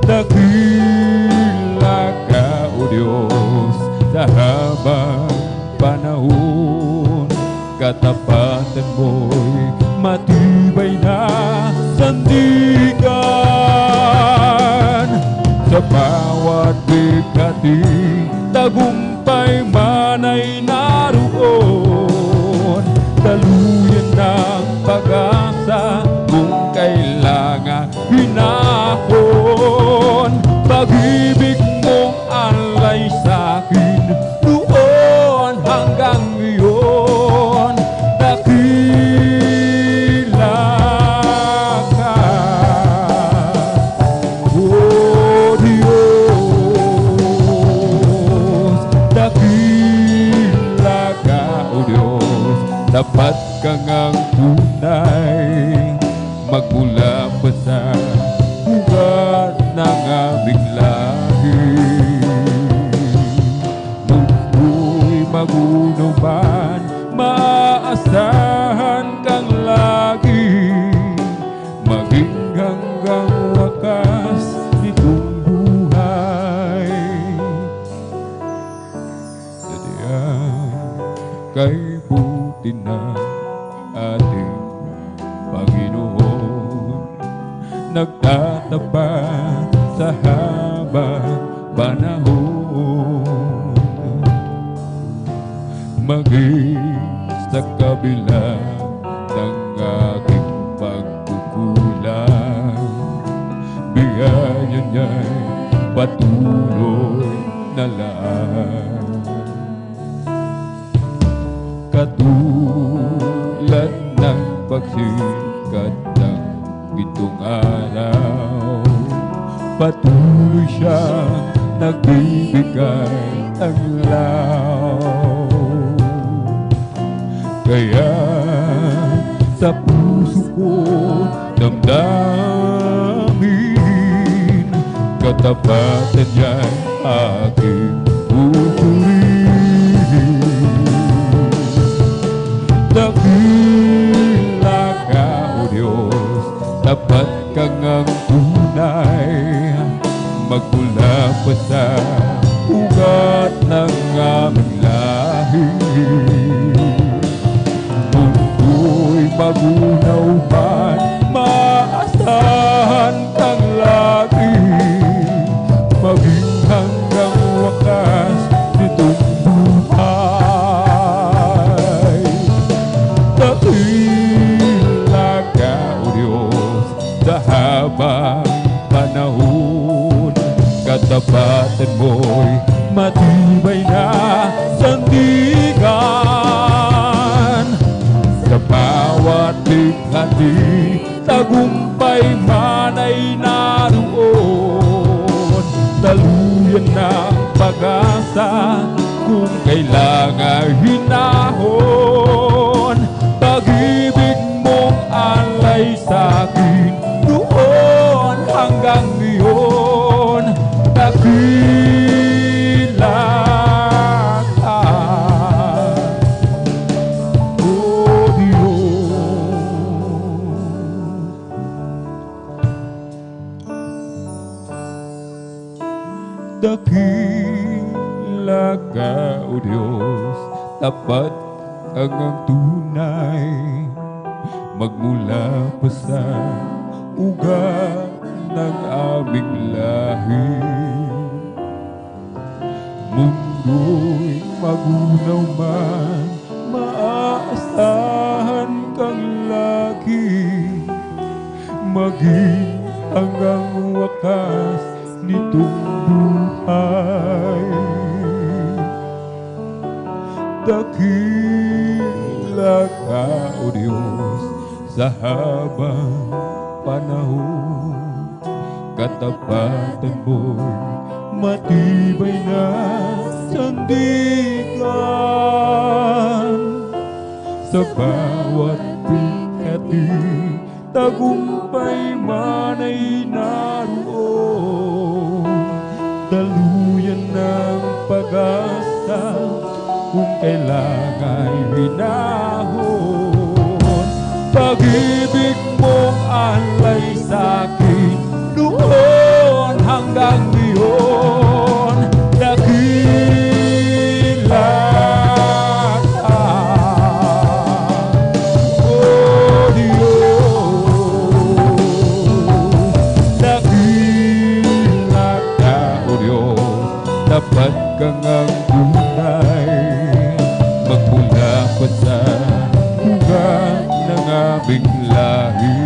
Dakila ka, O Diyos, sa habang panahon, katapatan mo'y matibay na sandigan. Sa bawat bigati, tagumpay man ay naroon, daluyan ng pag-asa kung kailangan hinahon. Pag-ibig mong alay sa'kin noon hanggang ngayon, dakila ka, O Diyos. Dakila ka, O Diyos, tapat kang ang tunay, magmula pa sa ugat ng aming lahi. Mundo'y magunaw man, maaasahan kang lagi, maging hanggang wakas nitong buhay. Sadyang kay buti na ating Panginoon, nagtatapat sa habang panahon. Maging sa kabila ng aking pagkukulang, biyaya niya'y patuloy na lahat. Katulad ng pagsikat ng gintong araw, patuloy siyang nagbibigay tanglaw. Kaya sa puso ko damdamin, katapatan niya'y aking pupurihin. Dakila ka, O Diyos, tapat kang ang tunay, magmula pa sa ugat ng aming lahi. Mundo'y magunaw man, maasahan kang lagi, katapatan mo'y matibay na sandigan. Sa bawat likhati, tagumpay man ay naroon. Daluyan ng pag-asa kung kailangan hinahon. Pag-ibig mong alay sa'kin noon hanggang ngayon, dakila ka, O Diyos. Dakila ka, O Diyos, tapat ang tunay, magmula pa sa ugat ng aming lahi. Mundo'y magunaw man, maaasahan kang lagi, maging hanggang wakas nitong buhay. Dakila ka, O Diyos, sa habang panahon. Katapatan mo'y matibay na sandigan. Sa bawat pikati, tagumpay man ay naroon. Daluyan ng pag-asa kung kailangan hinahon. Pag-ibig mong alay sa'kin noon hanggang ngayon, dakila ka, O Diyos. Dakila ka, O Diyos, dapat kang ang tunay, magmula pa sa ugat ng aming lahi.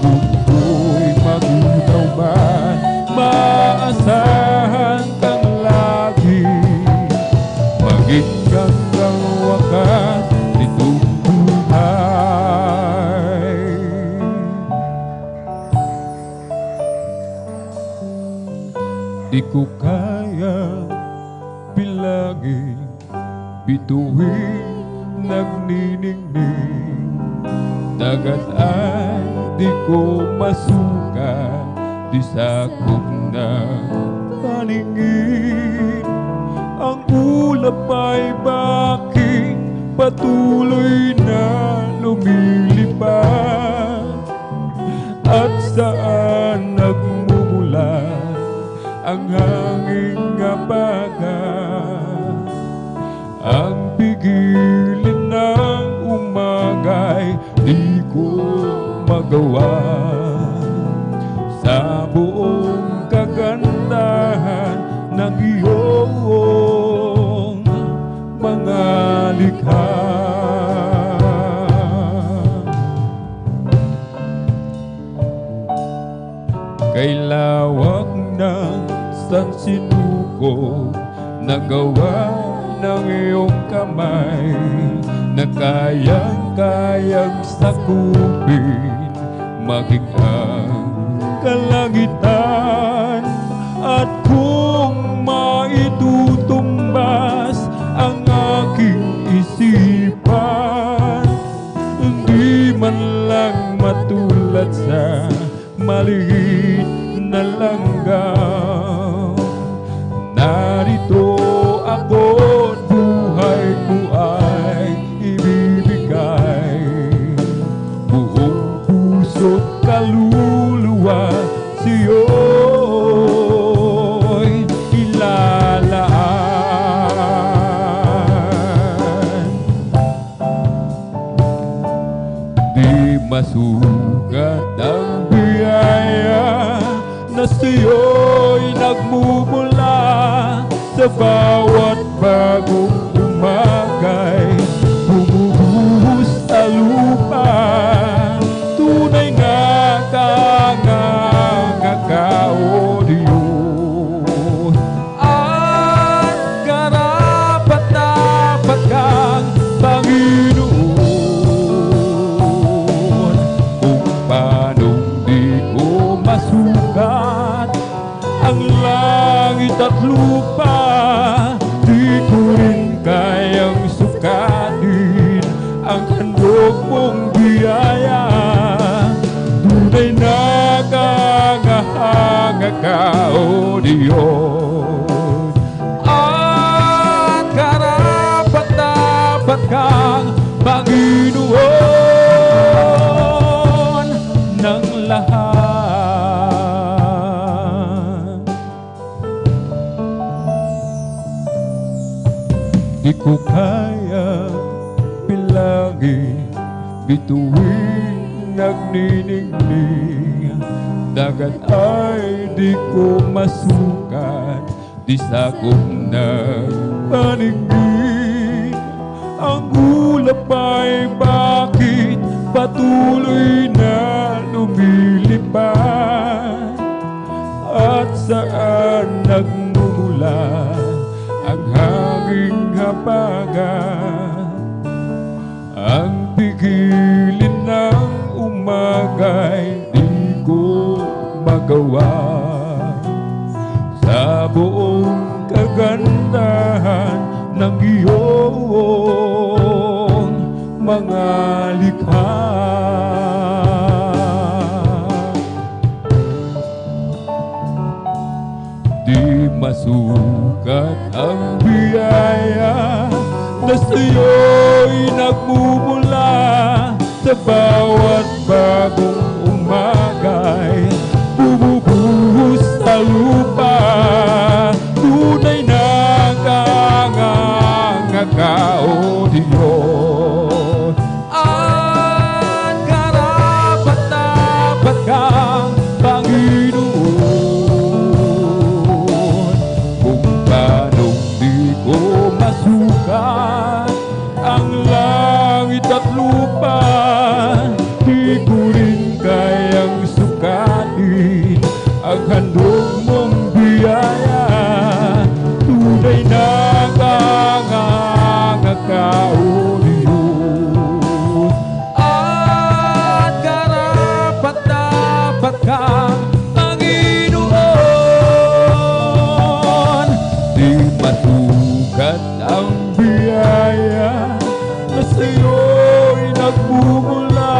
Mundo'y magunaw man, maasahan kang lagi, maging hanggang wakas nitong buhay. Di ko kaya bilangin, bituin nagniningning, dagat ay di ko masukat, di sakop ng paningin. Ang ulap ay bakit patuloy na lumilipad, at saan nagmumula ang hanging abagat. Ang pigilin ng umagay di ko magawa, sa buong kagandahan ng iyong mga likha. Kay lawak ng sansinuko, nagawa ng iyong kamay, na kayang-kayang sakupin, maging ang kalangitan. At kung maitutumbas ang aking isipan, hindi man lang matulad sa maliit na langgam. Narito ako, buhay ko ay ibibigay, buong puso't kaluluwa sa'yo'y ilalaan. Di masukat ang biyaya na sa'yo'y nagmumula sa bawat bagong umagay, bumubuhos sa lupa. Tunay nga kangangakaw at lupa, di ko rin kayang sukatin ang handog mong biyaya. Tunay nakangahanga ka, O Diyos, at karapat-dapat kang Panginoon ng lahat. Di ko kaya bilangin, bituin nagniningning, dagat ay di ko masukat, di sakop ng paningin. Ang ulap ay bakit patuloy na lumilipad, at saan nagmumula ang hanging habagat? Ang pigilin ng umaga'y di ko magawa. Sa buong kagandahan ng iyong mga likha, di masukat ang biyaya na sa'yo'y nagmumula. Sa bawat bagong umaga'y bumubuhos sa lupa. Tunay na kanganganga ka, O Diyos, at karapat-dapat kang Panginoon. Kung paano'ng di ko masukat ang langit at lupa, di ko rin kayang sukatin ang handog mong biyaya. Tunay na kanganganga ka, O Diyos, at karapat-dapat kang Panginoon. Di masukat ang biyaya na sa'yo'y nagmumula.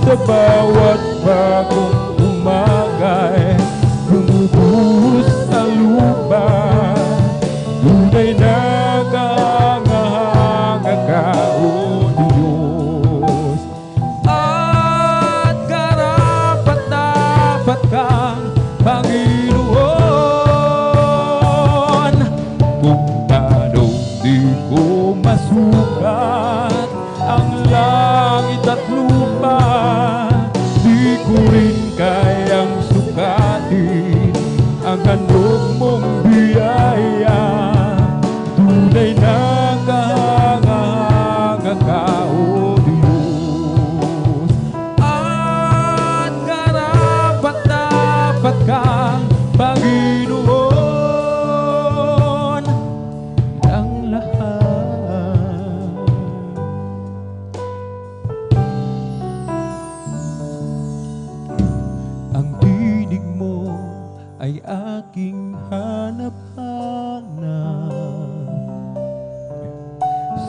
Sa bawat bagong umaga'y bumubuhos sa lupa. Tunay na kanganganga ka, O Diyos, at karapat-dapat kang Panginoon. Kung paano'ng di ko masukat ang langit at lupa, di ko rin kayang sukatin ang handog mong biyaya. Tunay na kanganganga ka, O Diyos, at karapat-dapat kang Panginoon ng lahat. Ang tinig mo ay aking hanap-hanap,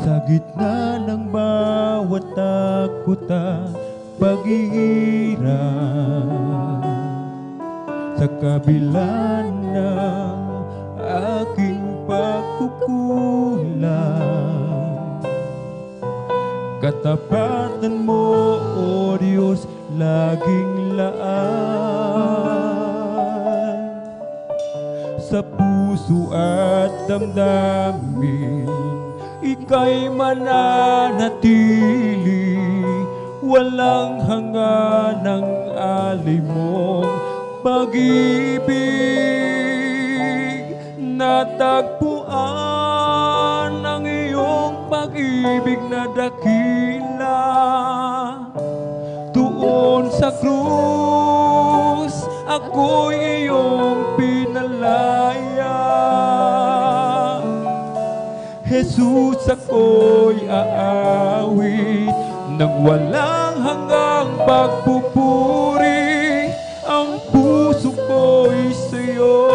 sa gitna ng bawat takot at paghihirap. Sa kabila ng aking pagkukulang, katapatan mo, O Diyos, laging laan. Sa puso at damdamin, ika'y mananatili. Walang hanga ng alay mong pag-ibig. Natagpuan ang iyong pag-ibig na dakila. Tuon sa krus, ako'y iyong pinalaya. Jesus, ako'y aawit ng walang hanggang pagpupuri. Ang puso ko'y sa'yo.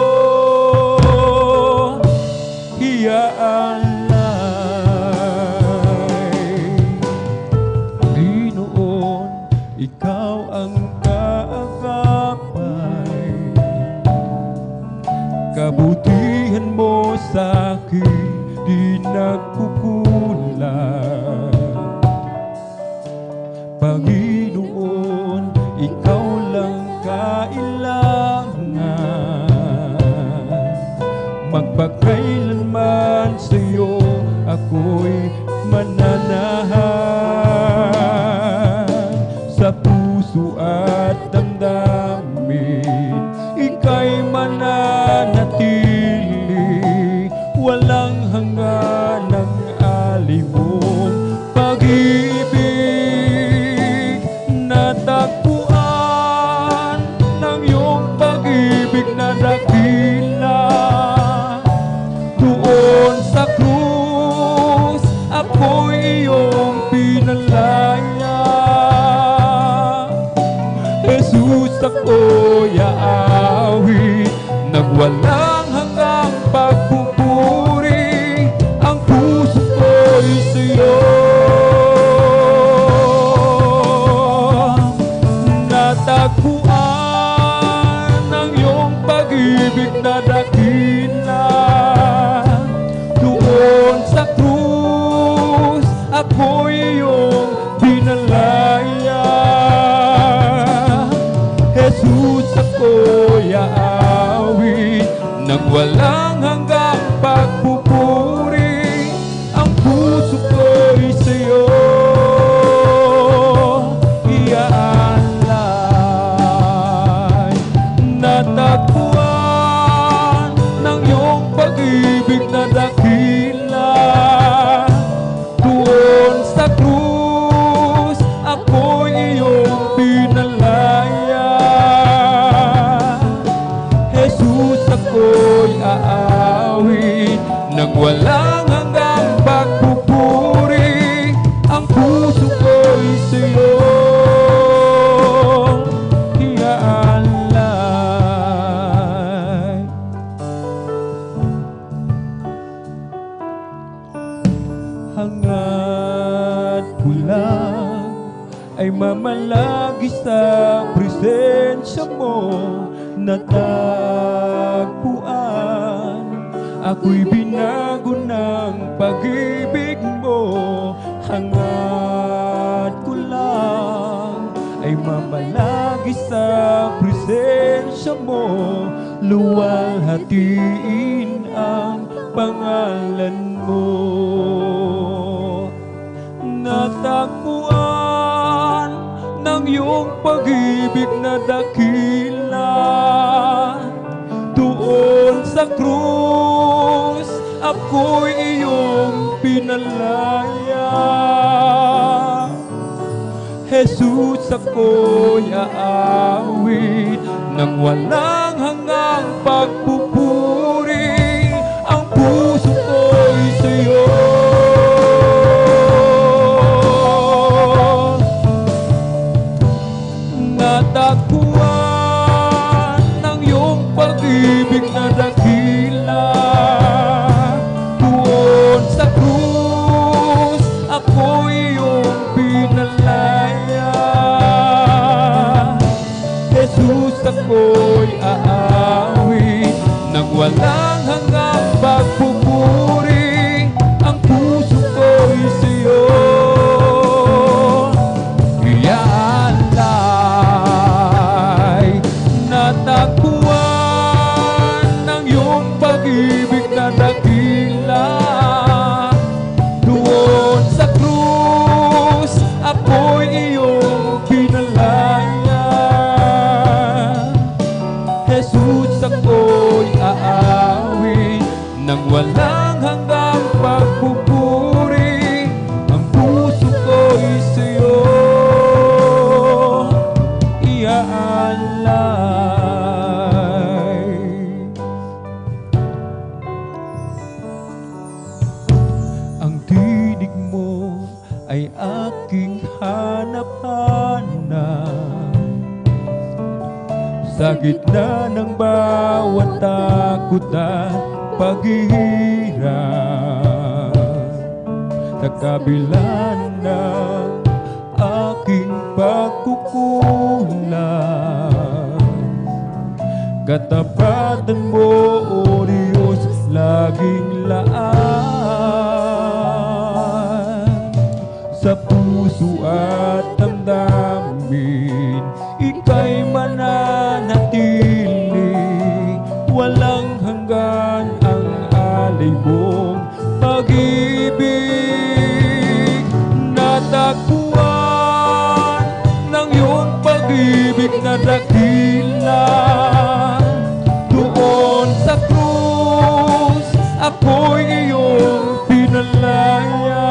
kabutihan mo sa akin di nagkukulang. Panginoon, ikaw lang kailangan. Magpakailanman sa'yo ako'y mananahan. Sa puso at damdamin ika'y mananatili. Walang hanggan ng alimong pag-ibig. Natagpuan ng iyong pag-ibig na dakila. Doon sa krus ako'y iyong pinalaya. Jesus, ako'y aawit ng walang hanggang pagpupuri. Ang puso ko'y sa'yo. Natagpuan ng iyong pag-ibig na dakila. Doon sa krus ako'y iyong pinalaya. Jesus, ako'y aawit ng walang hanggang pagpupuri. Ang puso ko'y sa'yo iaalay. Natagpuan ng iyong pag-ibig na dakila. Doon sa krus ako'y iyong pinalaya. Jesus, ako'y aawit ng walang hanggang pagpupuri. Ang puso ko'y sa'yo iaalay. Hangad ko lang ay mamalagi sa presensya mo. Natagpuan ako'y binago ng pag-ibig mo. Hangad ko lang ay mamalagi sa presensya mo. Luwalhatiin ang pangalan mo. Natagpuan ng iyong pag-ibig na dakila. Doon sa krus ako'y iyong pinalaya. Jesus, ako'y aawit ng walang hanggang pagpupuri. Ang puso ko'y sa'yo natagpuan ng iyong pag-ibig na dakila. Doon sa krus ako'y iyong pinalaya. Jesus, ako'y aawit ng walang hanggang pagpupuri. Ang puso ko'y sa'yo iaalay. Natagpuan ng iyong pag-ibig na dakila. Doon sa krus ako'y iyong pinalaya. Jesus, ako'y aawit ng walang hanggang pagpupuri. Ang puso ko'y sa'yo iaalay. Ang tinig mo ay aking hanap-hanap. Sa gitna ng bawat takot at paghihirap, sa kabila ng aking pagkukulang, katapatan mo, O Diyos, laging laan. Sa puso at damdamin, ika'y mananatili. Walang hanggan ang alay mong pag-ibig. Natagpuan ng iyong pag-ibig na dakila. Doon sa krus, ako'y iyong pinalaya.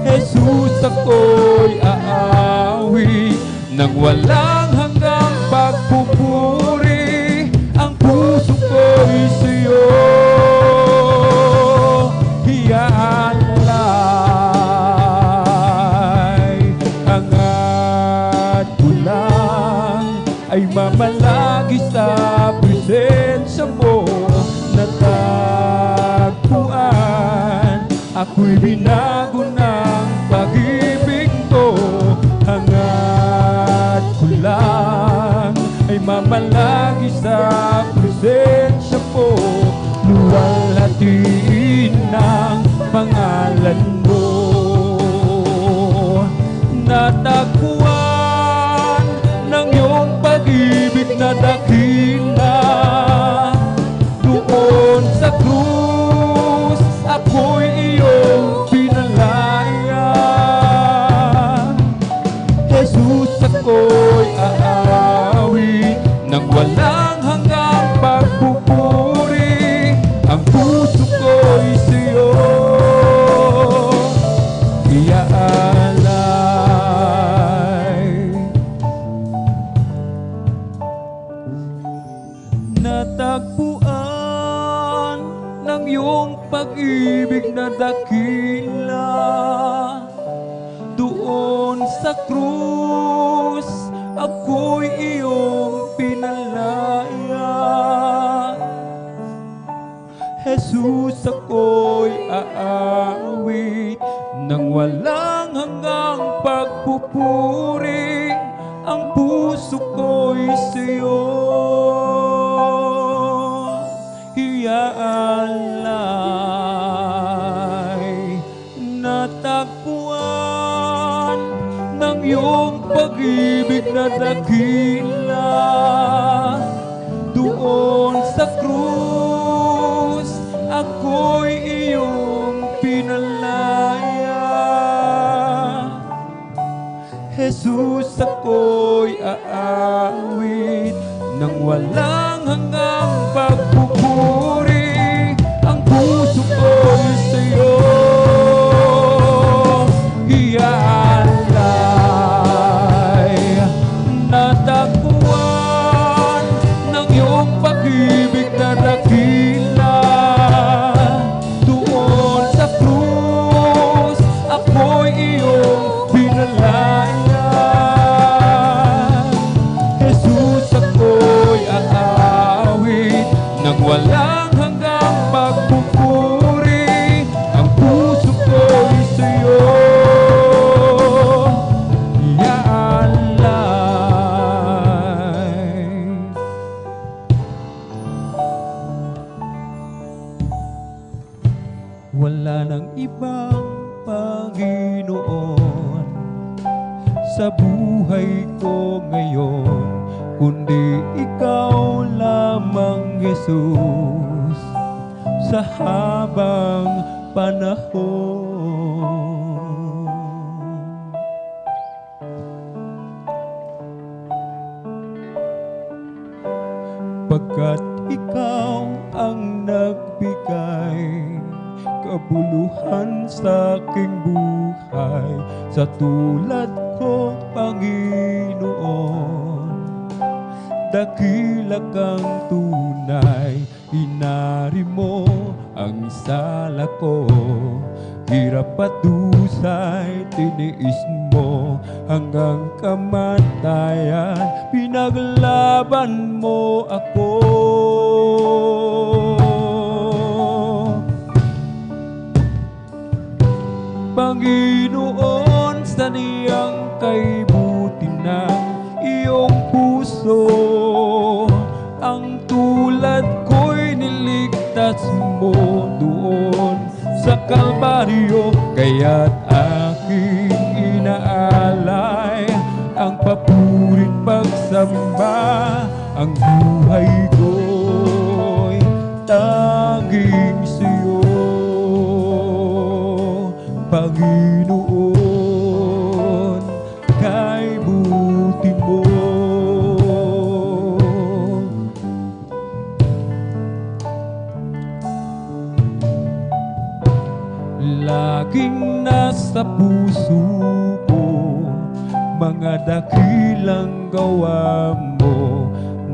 Jesus, ako'y aawi nang walang hanggang pagpupuri. Ang puso ko'y sa'yo iaalay. Hangad ko lang ay mamalagi sa presensya mo. Natagpuan, ako'y binago ng pag-ibig mo. Hangad ko lang ay mamalagi sa presensya mo. Luwalhatiin ang pangalan mo. Natagpuan ng iyong pag-ibig na dakila. Doon sa krus, ako'y iyong pinalaya. Jesus, ako'y aawi nang walang hanggang pagpupuri. Ang puso ko'y sa'yo iaalay. Natagpuan ng iyong pag-ibig na dakila. Doon sa krus, ako'y iyong pinalaya. Jesus, ako'y aawit nang walang hanggang pagpupuri. Ang puso ko'y sa'yo iaalay. Natagpuan ng iyong pag-ibig na dakila. Doon sa krus, ako'y iyong pinalaya. Jesus, ako'y aawit nang walang hanggang pagpupuri. Ang puso ko'y sa'yo iaalay. Natagpuan ng iyong pag-ibig na dakila. Doon sa krus, ako'y iyong pinalaya. Jesus, ako'y aawit nang walang hanggang pagpupuri. Ang puso ko'y sa'yo iaalay. Wala nang ibang Panginoon sa buhay ko ngayon, kundi ikaw lamang, Jesus, sa habang panahon. Pagkat ikaw ang nagbigay kabuluhan sa aking buhay, sa tulad ko, Panginoon. Dakila kang tunay, inari mo ang sala ko. Hirap at dusay, tiniis mo hanggang kamatayan. Pinaglaban mo ako. Panginoon, sa niyang kay buti ng iyong puso, ang tulad ko'y niligtas mo doon sa Kalbaryo. Kaya't aking inaalay ang papurit pagsamba, ang buhay ko'y tanging sa'yo, Panginoon, kay buti mo. Laging nasa puso ko mga dakilang gawa mo,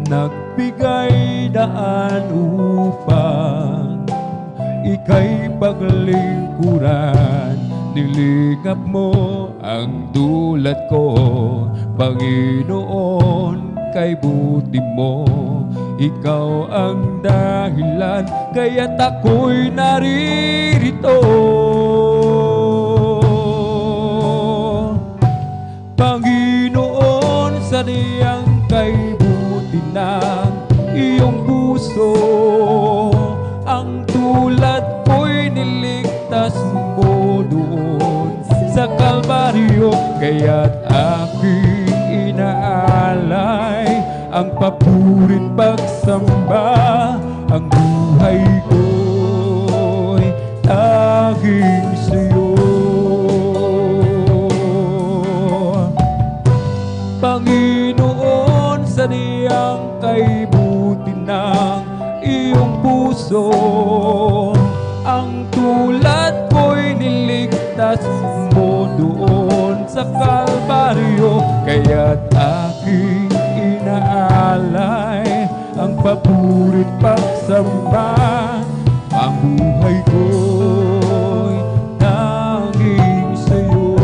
nagbigay daan upang ika'y paglingkuran. Nilingap mo ang dulot ko, Panginoon, kay buti mo. Ikaw ang dahilan, kaya't ako'y naririto. Panginoon, sadyang kay buti ng iyong puso, ang tulad ko'y niligtas mo doon sa Kalbaryo. Kaya't aking inaalay ang papurit pagsamba, ang buhay ko'y tanging sa'yo, Panginoon, sadyang kay buti ng iyong puso, ang tulad ko'y niligtas mo doon sa Kalbaryo. Kaya't aking inaalay ang papurit pagsamba, ang buhay ko'y tanging sa'yo,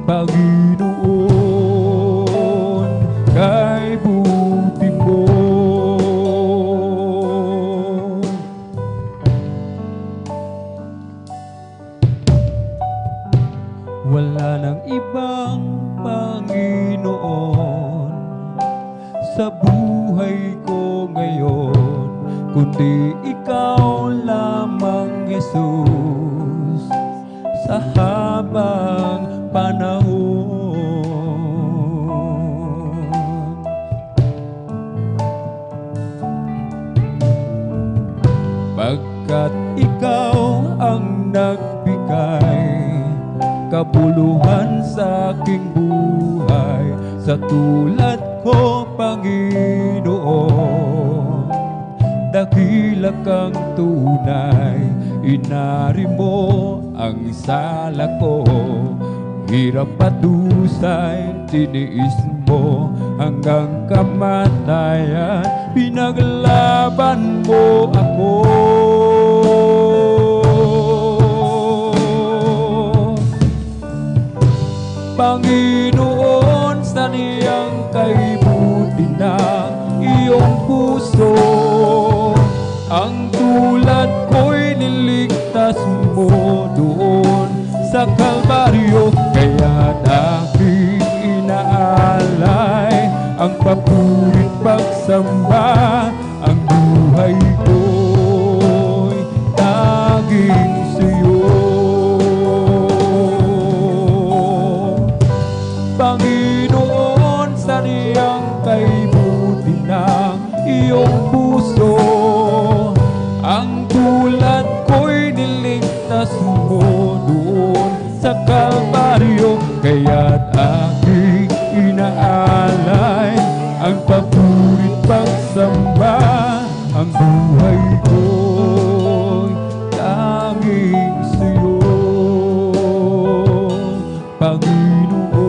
Panginoon, kay buti mo. Wala nang ibang Panginoon sa buhay ko ngayon, kundi ikaw lamang, Jesus, sa habang panahon. Pagkat ikaw ang nagbigay kabuluhan sa aking buhay, sa tulad ko, Panginoon, dakila kang tunay. Inari mo ang sala ko, hirap at dusay, tiniis mo hanggang kamatayan. Pinaglaban mo ako, Panginoon, sadyang kay buti ng iyong puso, ang tulad ko'y niligtas mo doon sa Kalbaryo. Kaya't aking inaalay ang papurit pagsamba, ang buhay ko'y tanging sa'yo, Panginoon, sadyang kay buti ng iyong puso, ang tulad ko'y niligtas mo doon sa Kalbaryo. Kaya't aking inaalay ang papurit pagsamba, ang buhay ko'y tanging sa'yo, Panginoon,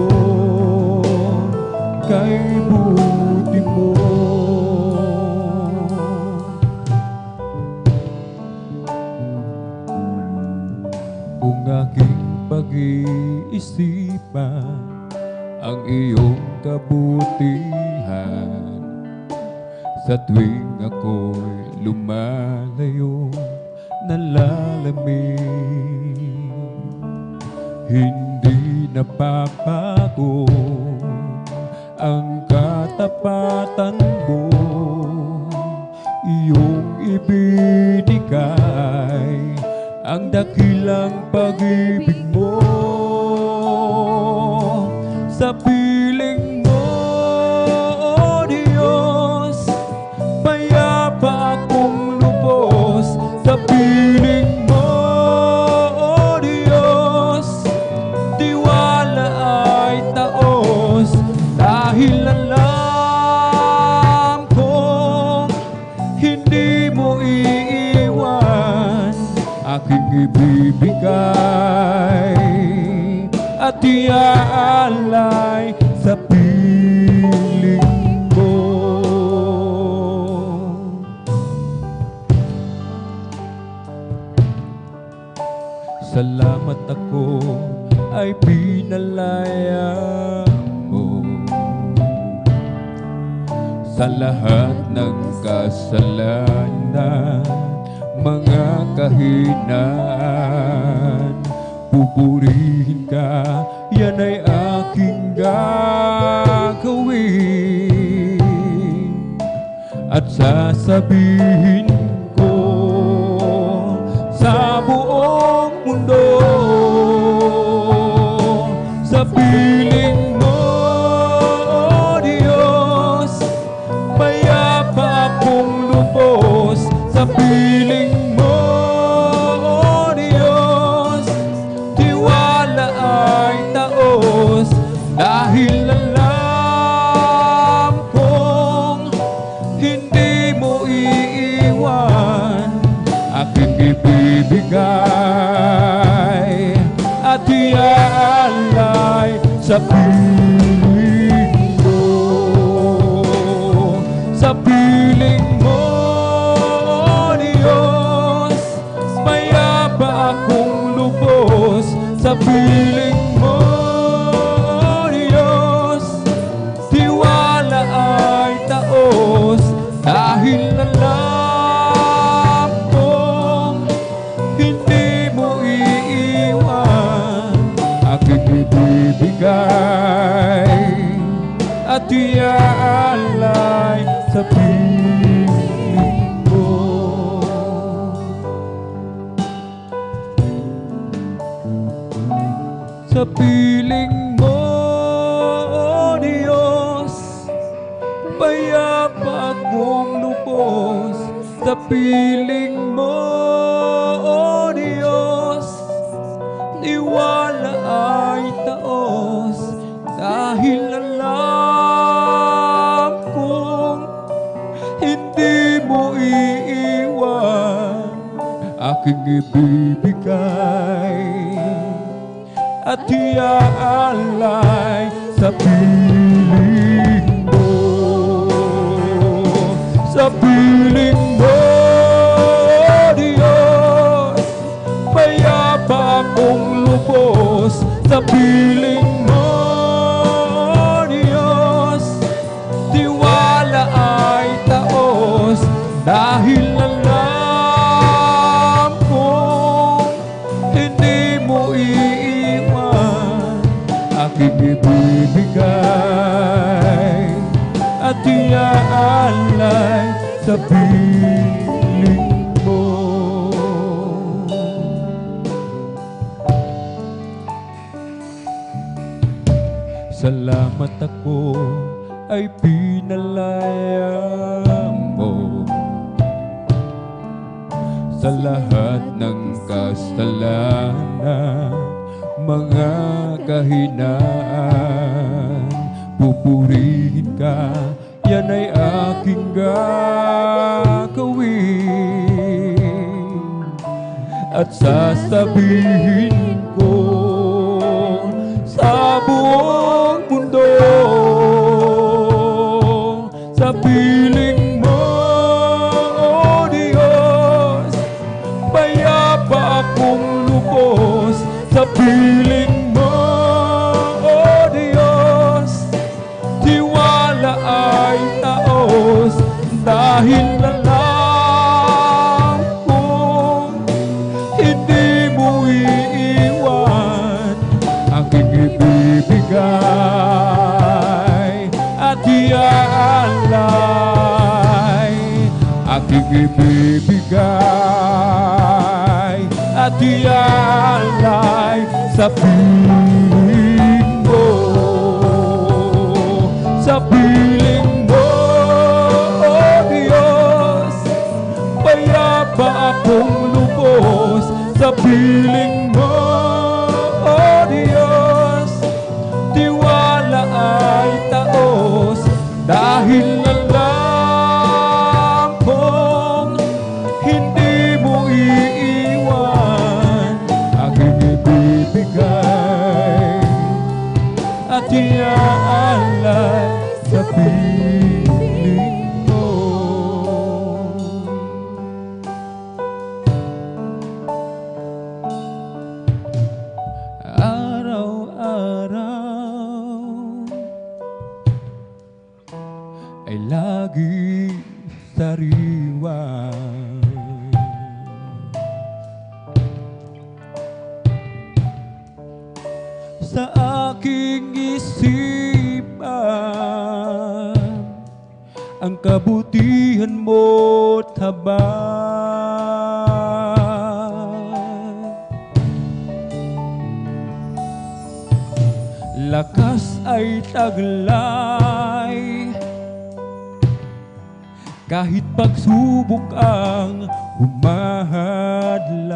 kay buti mo. Kung aking pag-iisipan ang iyong kabutihan, sa tuwing ako'y lumalayo, nalalamig, hindi napapago ang katapatan mo, iyong ibinigay ang dakilang pag-ibig mo. Sa piling mo, O Diyos, payapa akong lubos. Sa piling mo, O Diyos, tiwala ay taos. Dahil alam kong hindi mo iiwan aking ibibigay at iaalay sa piling mo. Salamat ako ay pinalaya mo sa lahat ng kasalanan, mga kahinaan. Pupurihin ka, yan ay aking gagawin at sasabihin ko sa buong mundo. Sa piling mo, O Diyos, payapa akong lubos. Sa piling mo, O Diyos, tiwala ay taos. Dahil alam kong hindi mo iiwan aking ibibigay at iaalay sa piling mo. Sa piling mo, O Diyos, payapa akong lubos. Sa piling mo, O Diyos, tiwala ay taos. Dahil alam kong hindi mo iiwan aking ibibigay at iaalay sa piling mo. Sa piling mo, O Diyos, payapa akong lubos. Sa piling mo, O Diyos, tiwala ay taos. Dahil alam kong hindi mo iiwan aking ibibigay at iaalay sa piling mo. Sa piling mo, O Diyos, payapa akong lubos. Sa piling mo, O Diyos, tiwala ay taos. Dahil alam kong hindi mo iiwan aking ibibigay at iaalay sa piling mo. Salamat ako ay pinalaya mo sa lahat ng kasalanan, mga kahinaan. Pupurihin ka, yan ay aking gagawin at sasabihin ko sa buong mundo. Sa piling mo, O Diyos, payapa akong lubos. Sa piling mo, O Diyos, tiwala ay taos. Dahil alam kong hindi mo iiwan aking ibibigay at iaalay, aking ibibigay at iaalay sa piling mo, sa piling mo, O Diyos. Payapa akong lubos sa piling mo, O Diyos. Tiwala ay taos dahil alam kong hindi mo iiwan. Aking ibibigay at iaalay sa piling mo. Araw-araw ay lagi sariwa, sa aking isipan ang kabutihan mo't habag. Lakas ay taglay kahit pagsubok ang humahadlang.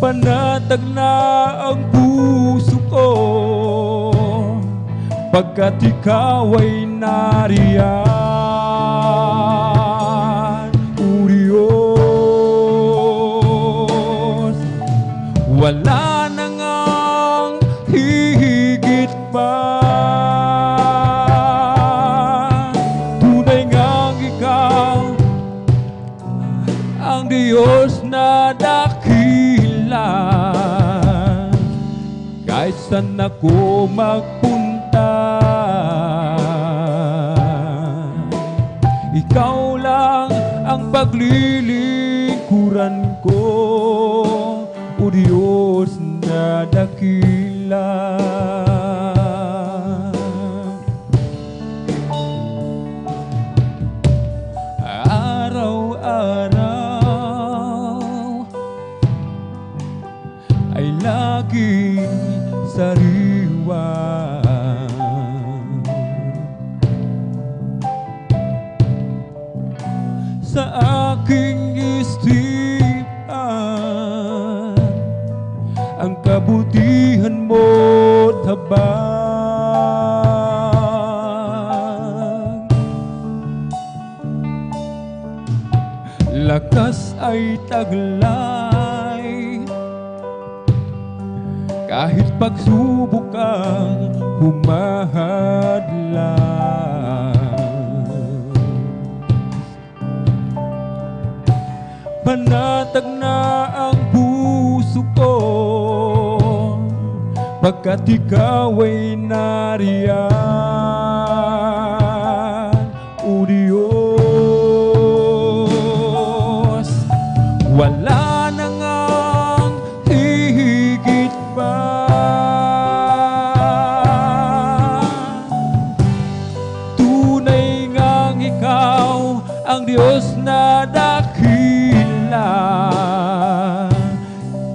Panatag na ang puso ko pagkat ikaw ay nariyan, O Diyos. Wala na ngang hihigit pa, tunay ngang ikaw ang Diyos na dakila. Kahit saan ako magpunta, ikaw lang ang paglilingkuran ko, O Diyos na dakila. Araw-araw ay laging sariwa, sa aking isipan ang kabutihan mo't habag. Lakas ay taglay kahit pagsubok ang humahadlang. Panatag na ang puso ko pagkat ikaw ay nariyan, O Diyos. Wala na ngang hihigit pa, tunay ngang ikaw ang Diyos na dakila.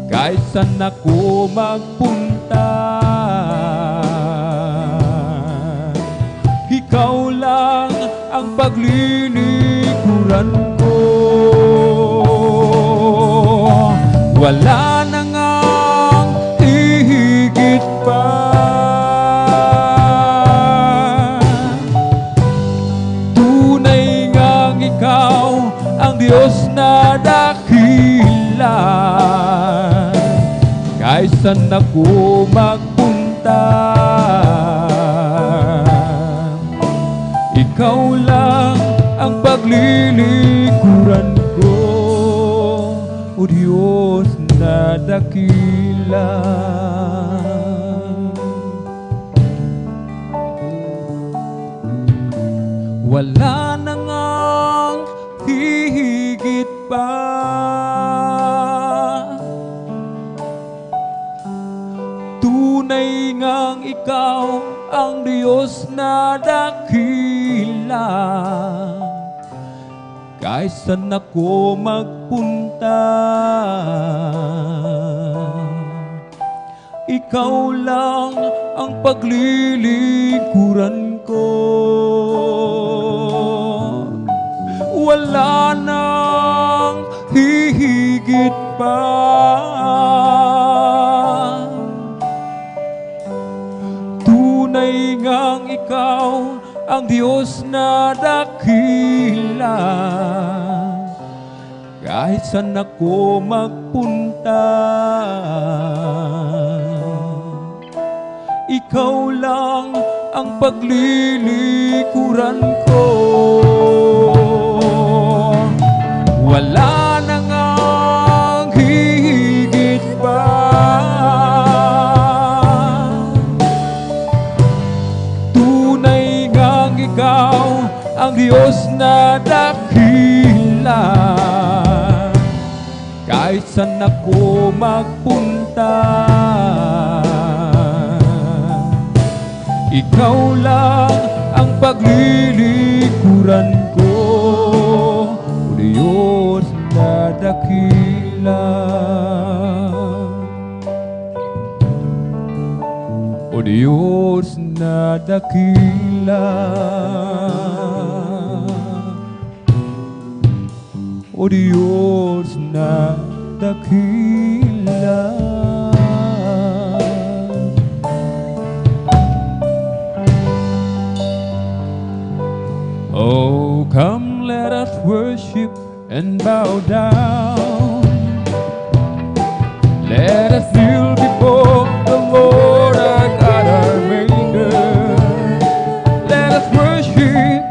Kahit saan ako magpunta, ikaw lang ang paglilingkuran ko. Wala na ngang hihigit pa, tunay ngang ikaw ang Diyos na dakila. Kahit saan ako magpunta, ikaw lang ang paglilingkuran ko, O Diyos na dakila. Wala na ngang hihigit pa, Tunay ngang ikaw ang Diyos na dakila. Kahit saan ako magpunta, ikaw lang ang paglilingkuran ko. Wala nang hihigit pa. Tunay ngang ikaw ang Diyos na dakila. Kahit saan ako magpunta, ikaw lang ang paglilikuran ko. Wala na ngang hihigit pa. Tunay ngang ikaw ang Diyos na dakila. Kahit saan ako magpunta, ikaw lang ang paglilikuran ko. O Diyos na dakila, O Diyos na dakila, O Diyos na dakila. Oh, come let us worship and bow down. Let us kneel before the Lord our God, our Maker. Let us worship,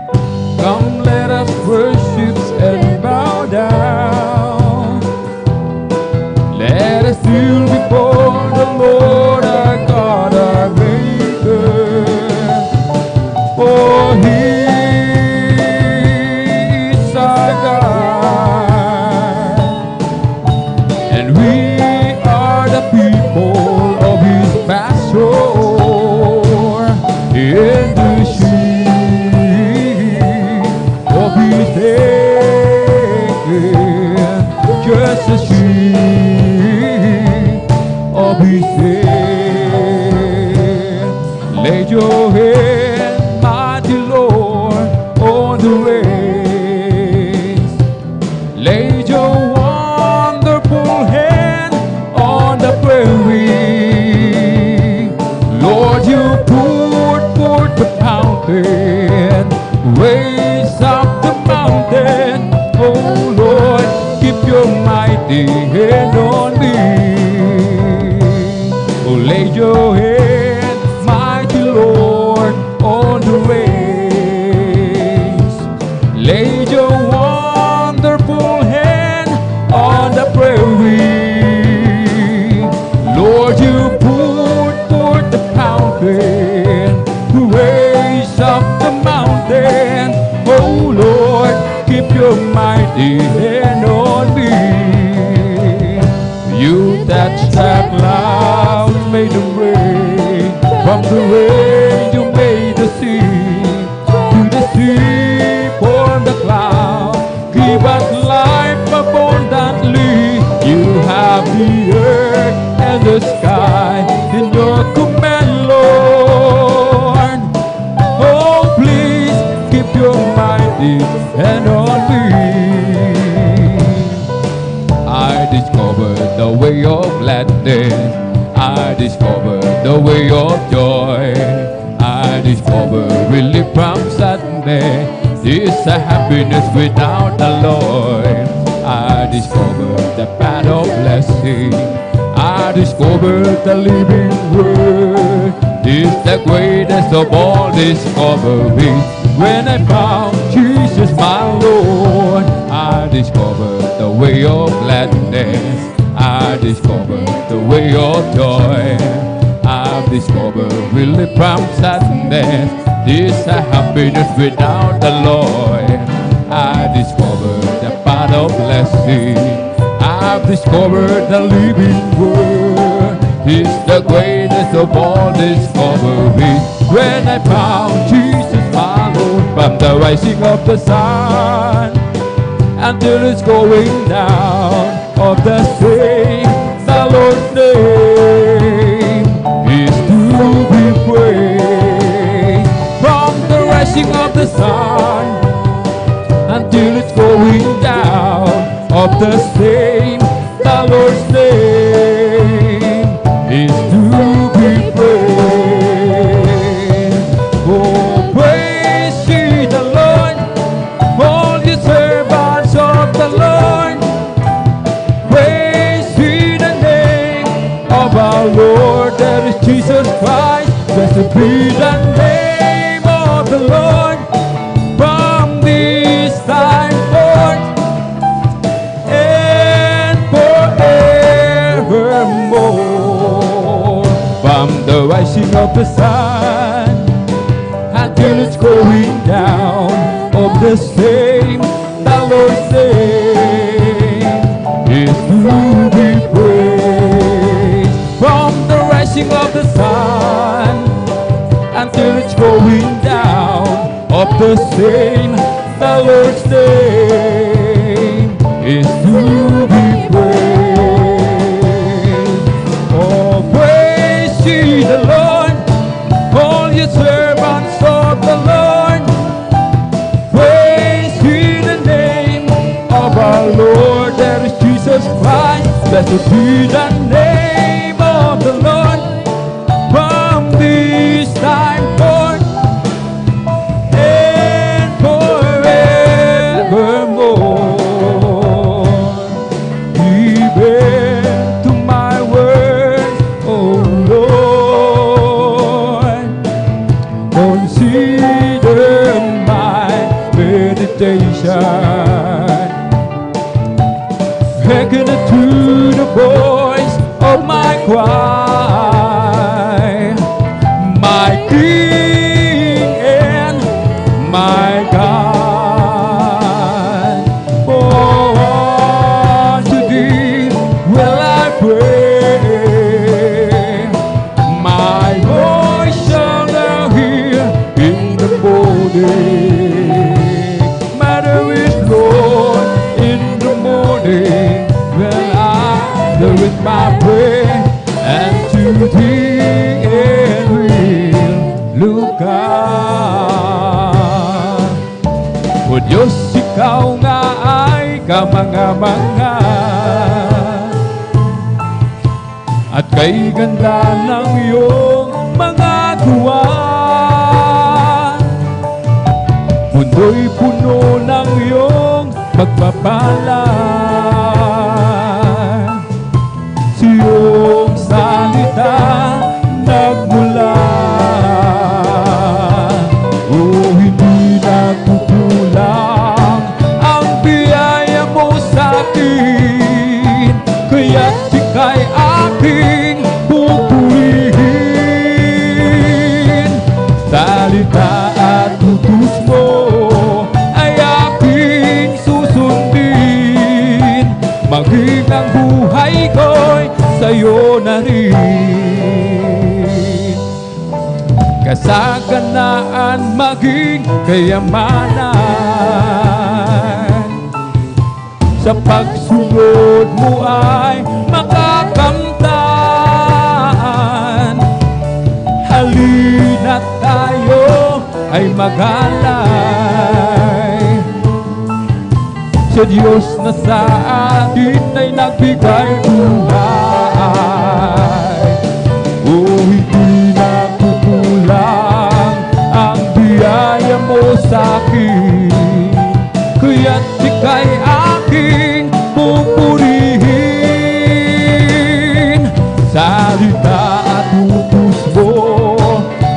come let us worship and bow down. Let us kneel before the Lord our God, our Maker. For He is our God, and we are the people of His pasture, in the sheep of His hand, just a sheep of His hand. Lay your hand, mighty Lord, on the waves. Lay your wonderful hand on the prairie. Lord, you put forth the fountain, raise up the mountain. Oh Lord, keep your mighty hand on me. Oh, lay your hand, mighty Lord, on the waves. Lay your wonderful hand on the prairie. Lord, you put forth the fountain, raise up the mountain. Oh Lord, keep your mighty hand on me. You that clouds made them rain, from the rain you made the sea, to the sea from the cloud, give us life abundantly. You have the earth and the sky in your command, Lord. Oh, please keep your mighty hand on me. I discovered the way of gladness, I discovered the way of joy, I discovered relief from sadness. This a happiness without the Lord. I discovered the path of blessing, I discovered the living word. This the greatest of all discoveries. When I found Jesus my Lord, I discovered the way of gladness, I discovered the way of joy, I've discovered relief from sadness. This a happiness without the Lord. I discovered the path of blessing, I've discovered the living word. It's the greatest best of all discoveries when I found Jesus my Lord. From the rising of the sun until it's going down of the same, the Lord's name is to be praised. From the rising of the sun until it's going down of the same, the Lord's name is to be praised. Oh, praise ye the Lord, all you servants of the Lord. Praise ye the name of our Lord, that is Jesus Christ. Blessed be the name of the Lord from this time forth and forevermore. From the rising of the sun until it's going down of the same, the Lord's name is to be praised. From the rising of the sun until it's going down of the same, the Lord's name is to be praised. Oh, praise ye the Lord, all you servants of the Lord. Praise ye the name of our Lord, that is Jesus Christ. Blessed be the name of the Lord from this time forth and forevermore. Even to my words, oh Lord, consider my meditation. Hearken to the voice of my cry, my King and my God. For to thee will I pray, my voice shall thou hear in the morning. Matter is Lord in the morning when I lift my prayer and to thee and will look up. O Diyos, ikaw nga ay kamanga-manga at kay ganda ng iyong mga gawa. Mundo'y puno ng iyong pagpapala. Sa iyong salita nagmula. Oh, hindi nagkukulang ang biyaya mo sa akin, kaya't ika'y aking pupurihin. Salita at utos mo ay aking susundin, maging ang buhay ko'y sa'yo na rin. Kasaganaan maging kayamanan, sa pagsunod mo ay makakamtan. Halina't tayo ay magalay sa Diyos na sa atin ay nagbigay buhay. Oh, hindi nakukulang ang biyaya mo sa akin, kaya't ika'y aking pupurihin. Salita at utos mo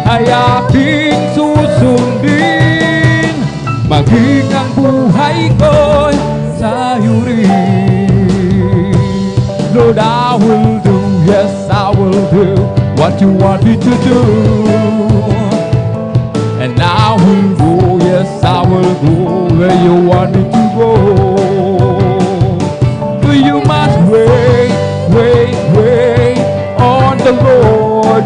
ay aking susundin, maging ang buhay ko'y sa'yo rin. Lord, I will do, yes, I will do what you want me to do. And I will go, yes, I will go where you want me to go. You must wait, wait, wait on the Lord.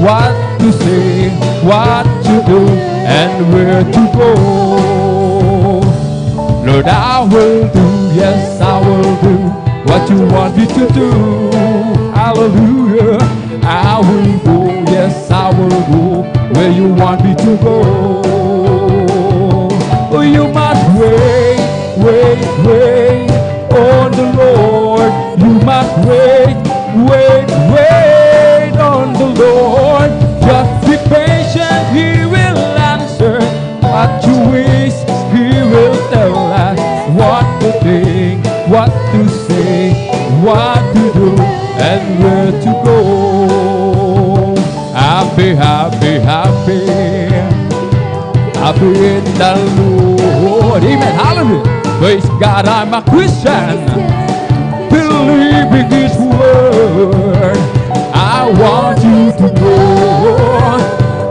what to say, what to do, and where to go. Lord, I will do, yes, I will do what you want me to do. Hallelujah. I will go, yes, I will go where you want me to go. Oh, you must wait, wait, wait on the Lord. You must wait, wait, wait on the Lord. Just be patient, He will answer what you wish. He will tell us what to think, what to say, what to do, and where to go. Happy, happy, happy, happy in the Lord. Amen. Hallelujah. Praise God, I'm a Christian, believing His word. I want you to know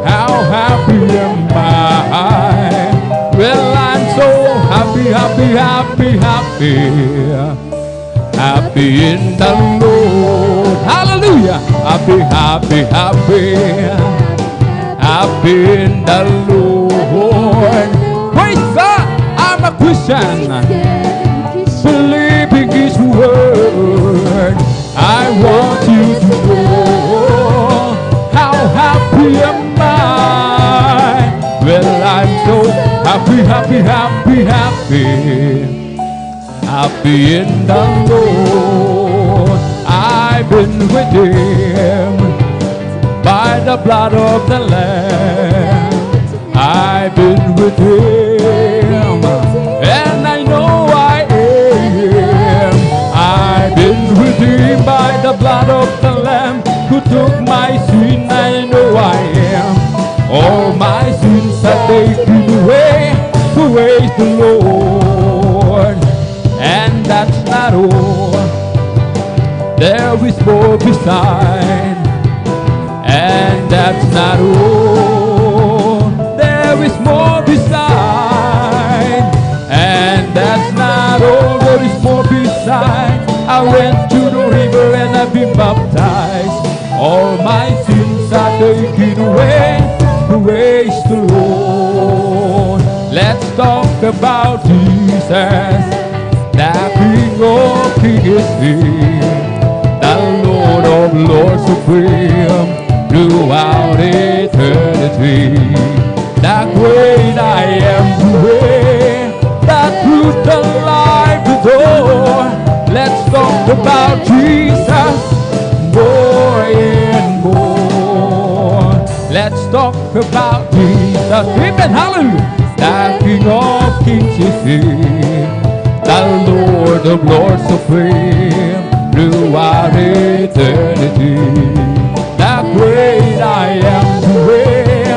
how happy am I. Well, I'm so happy, happy, happy, happy, happy in the Lord. Hallelujah. Happy, happy, happy, happy in the Lord. Praise God, I'm a Christian, believing His word. I want you to know how happy am I. Well, I'm so happy, happy, happy, happy, happy in the Lord. I've been redeemed by the blood of the Lamb. I've been redeemed, and I know I am. I've been redeemed by the blood of the Lamb who took my sin. I know I am. All my sins are taken away. Praise the Lord. And that's not all. There is more beside. And that's not all. There is more beside. And that's not all. There is more beside. I went to the river and I've been baptized. All my sins are taken away. Praise the Lord. Let's talk about Jesus. The King of Kings is here. The Lord of Lords supreme throughout eternity. The great I am, the way, the truth, the life, the door. Let's talk about Jesus more and more. Let's talk about Jesus. Amen. Hallelujah. The King of Kings is here. The Lord of Lords supreme throughout eternity. The great I am, the way,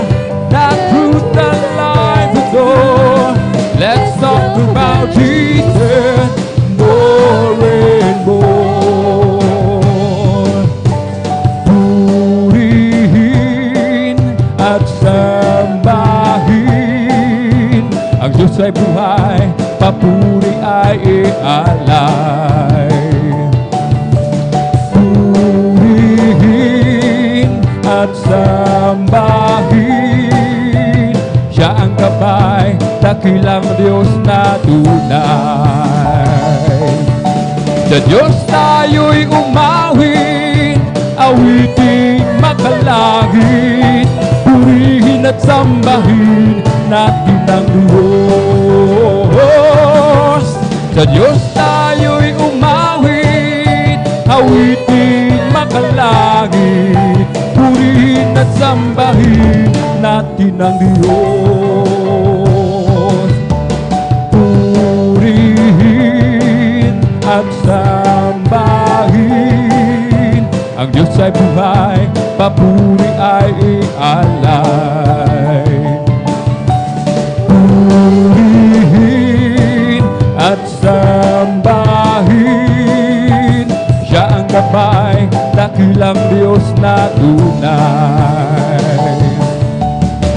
the truth, the life, the door. Let's talk about Jesus more and more. Purihin at sambahin ang Diyos ay buhay, papuri ay ialay. Purihin at sambahin, siya ang gabay, dakilang Diyos na tunay. Sa Diyos tayo'y umawit, awiting makalangit, purihin at sambahin natin ang Diyos. Sa Diyos tayo'y umawit, awiting makalangit, purihin at sambahin natin ang Diyos. Purihin at sambahin, ang Diyos ay buhay, papuri ay ialay. Purihin at sambahin, siya ang gabay, dakilang Diyos na tunay.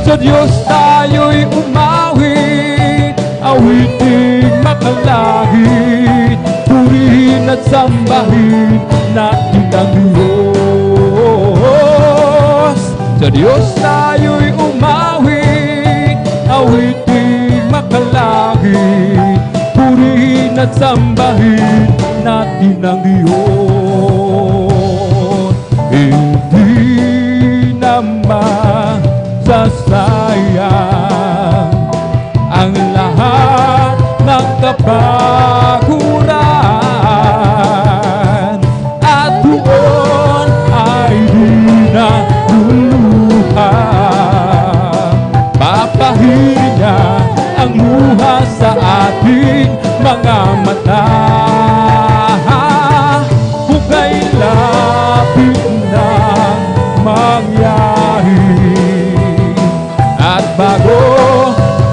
Sa Diyos tayo'y umawit, awiting makalangit, purihin at sambahin natin ang Diyos. Sa Diyos tayo'y umawit, awiting makalangit, purihin at sambahin natin ang Diyos. Hindi naman sasayang ang lahat ng kapaguran, at doon ay di na luluhan. Papahirin niya ang luha sa ating mga mata, kung kay lapit nang mangyari, at bago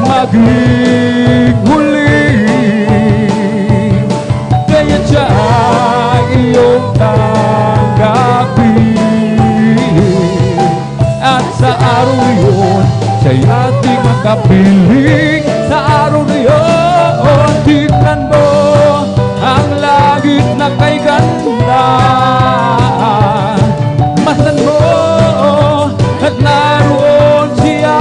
maging huli, kaya siya iyong tanggapin, at sa araw yun siya'y ating makapiling. Sa araw na yun, tignan mo ang langit na kay ganda, masdan mo at naroon siya,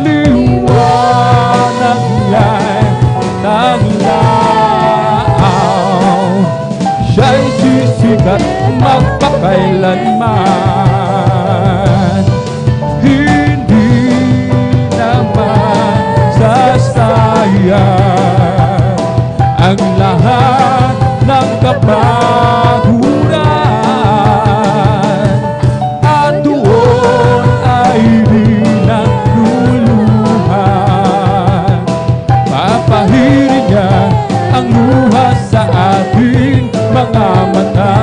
liwanag niya'y naglaw, siya'y sisikat magpakailanman, hindi naman sasayang ang lahat ng kapaguran, at doon ay di nagluluhan. Papahirin niya ang luha sa ating mga mata.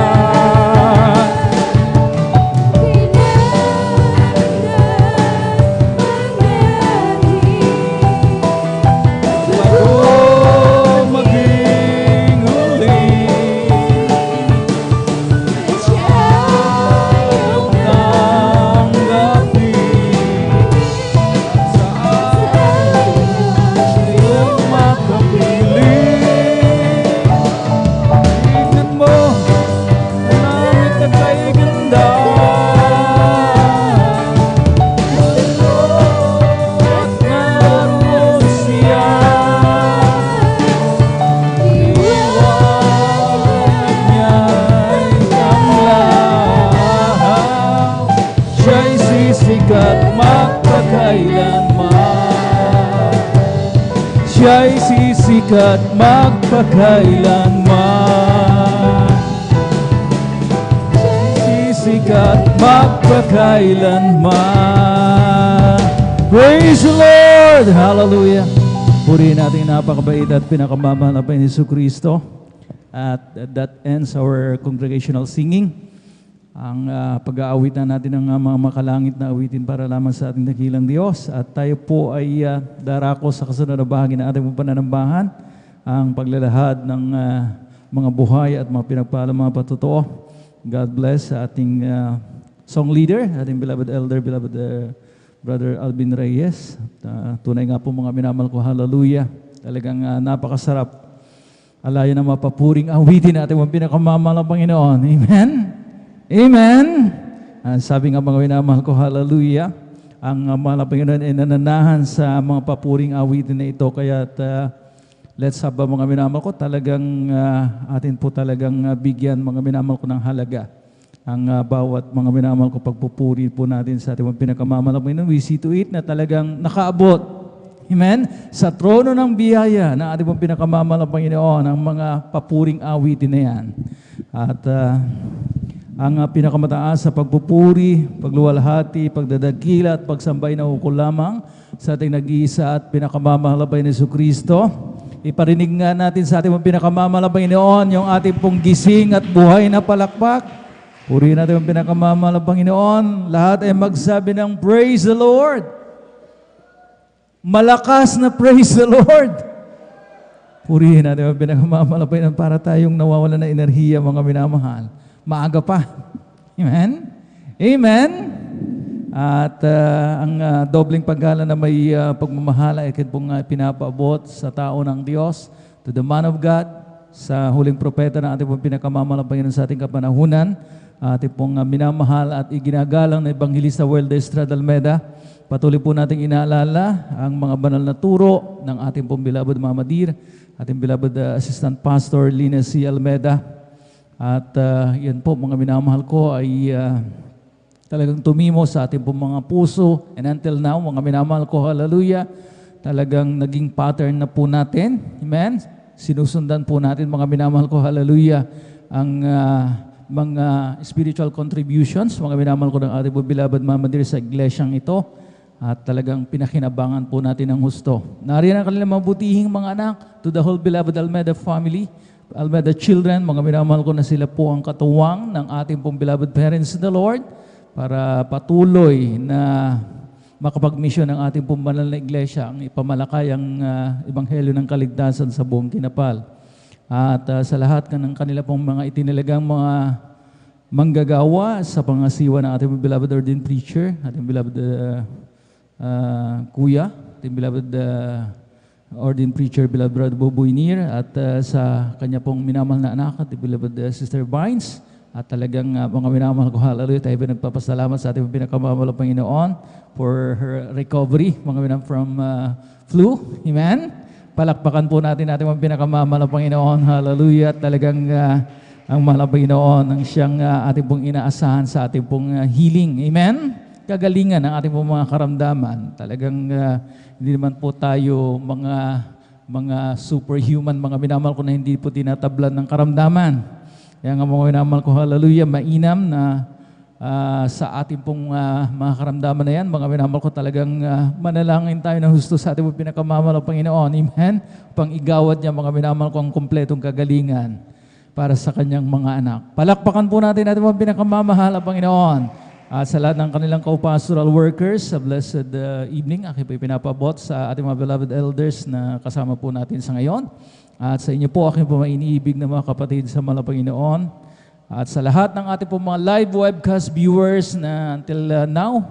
Siya'y sisikat magpakailanman, sisikat magpakailanman. Praise the Lord! Hallelujah! Purihin natin napakabait at pinakamamahal na Panginoon Jesucristo. At that ends our congregational singing. Ang pag-aawit na natin ng mga makalangit na awitin para lamang sa ating dakilang Diyos. At tayo po ay darako sa kasunod na bahagi ng ating pananambahan, ang paglalahad ng mga buhay at mga pinagpalang mga patotoo. God bless sa ating song leader, ating beloved elder, beloved Brother Alvin Reyes. Tunay nga po mga minamahal ko, hallelujah. Talagang napakasarap. Alayan na mapapuring awitin natin ang pinakamamahal ng Panginoon. Amen? Amen. Sabi nga mga minamahal ko, hallelujah, ang mahal na Panginoon ay nananahan sa mga papuring awitin na ito. Kaya let's have mga minamahal ko, talagang atin po talagang bigyan mga minamahal ko ng halaga. Ang bawat mga minamahal ko pagpupuri po natin sa ating pinakamamahal na Panginoon. We see to it na talagang nakaabot. Amen? Sa trono ng biyaya ng ating pinakamamahal na Panginoon, ang mga papuring awitin na yan. At ang pinakamataas sa pagpupuri, pagluwalhati, pagdadagila at pagsambay na ukol lamang sa ating nag-iisa at pinakamamahal na Panginoon Jesucristo. Iparinig nga natin sa ating pinakamamahal na Panginoon yung ating pong gising at buhay na palakpak. Purihin natin ang pinakamamahal na Panginoon. Lahat ay magsabi ng praise the Lord. Malakas na praise the Lord. Purihin natin ang pinakamamahal na Panginoon para tayong nawawalan ng enerhiya mga minamahal. Maaga pa. Amen? Amen? At ang dobleng paggalan na may pagmamahala ay pong pinapaabot sa tao ng Diyos, to the man of God, sa huling propeta ng ating pinakamamahal na Panginoon sa ating kapanahunan, ating pong minamahal at iginagalang na Evangelista Welda Estrada Almeda. Patuloy po nating inaalala ang mga banal na turo ng ating pong beloved Mama Dir, ating beloved Assistant Pastor Lina C. Almeda. At yan po mga minamahal ko ay talagang tumimo sa ating pong mga puso. And until now, mga minamahal ko, hallelujah, talagang naging pattern na po natin. Amen? Sinusundan po natin, mga minamahal ko, hallelujah, ang mga spiritual contributions, mga minamahal ko ng ating pong beloved Mama Dir sa iglesyang ito. At talagang pinakinabangan po natin ang husto. Nariyan ang kanilang mabutihing mga anak to the whole beloved Almeda family, Almeda children, mga minamahal ko na sila po ang katuwang ng ating pong beloved parents in the Lord, para patuloy na makapag-mission ng ating pong banal na iglesia, ang ipamalakay ang ebanghelyo ng kaligtasan sa buong Kinapal. At sa lahat ng kanila pong mga itinilagang mga manggagawa sa pangasiwa ng ating beloved ordained preacher, ating beloved kuya, ating beloved ordained preacher, beloved Brother Boboy Nir, at sa kanya pong minamahal na anak, ating beloved Sister Vines. At talagang mga minamahal ko, hallelujah, tayo nagpapasalamat sa ating pinakamamahal na Panginoon for her recovery, mga minamahal from flu. Amen? Palakpakan po natin ating mga pinakamamahal na Panginoon, hallelujah. At talagang ang mahal na Panginoon ang siyang ating pong inaasahan sa ating pong healing. Amen? Kagalingan ng ating pong mga karamdaman. Talagang hindi naman po tayo mga superhuman, mga minamahal ko na hindi po tinatablan ng karamdaman. Kaya nga mga minamahal ko, hallelujah, mainam na sa ating pong mga karamdaman na yan, mga minamahal ko, talagang manalangin tayo ng husto sa ating pong pinakamamahal na Panginoon. Amen? Upang igawad niya, mga minamahal ko, ang kumpletong kagalingan para sa kanyang mga anak. Palakpakan po natin ating pong pinakamamahal na Panginoon. At sa lahat ng kanilang co-pastoral workers, sa blessed evening, aking po pinapabot sa ating mga beloved elders na kasama po natin sa ngayon. At sa inyo po, aking po iniibig na mga kapatid sa mga Panginoon. At sa lahat ng ating po mga live webcast viewers na until now,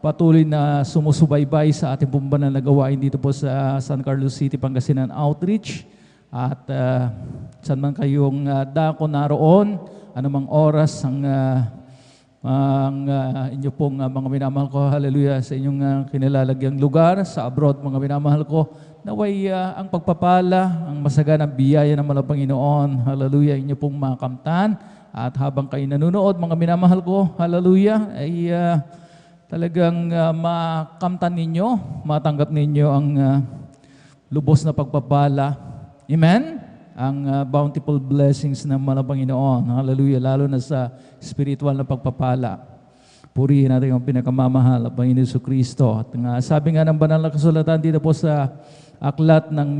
patuloy na sumusubaybay sa ating pong banal na gawain dito po sa San Carlos City, Pangasinan Outreach. At saan man kayong dako naroon, anumang oras ang inyo pong mga minamahal ko, hallelujah, sa inyong kinilalagyang lugar, sa abroad, mga minamahal ko, naway ang pagpapala, ang masaganang biyaya ng mga Panginoon, hallelujah, inyo pong makamtan. At habang kayo nanonood, mga minamahal ko, hallelujah, ay talagang makamtan ninyo, matanggap ninyo ang lubos na pagpapala. Amen? Ang bountiful blessings ng mga Panginoon. Hallelujah, lalo na sa spiritual na pagpapala. Purihin natin ang pinakamamahal ang Panginoon Jesucristo. At sabi nga ng banal na kasulatan dito po sa aklat ng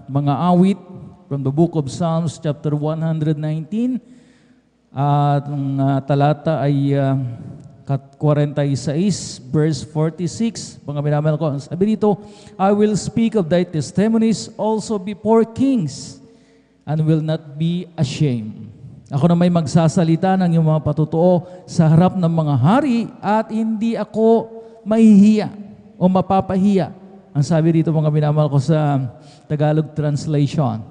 mga awit from the book of Psalms chapter 119 at ang talata ay 46 verse 46. Mga minamahal ko, sabi dito, I will speak of thy testimonies also before kings and will not be ashamed. Ako na may magsasalita ng iyong mga patutuo sa harap ng mga hari at hindi ako mahihiya o mapapahiya. Ang sabi dito mga minamahal ko sa Tagalog translation.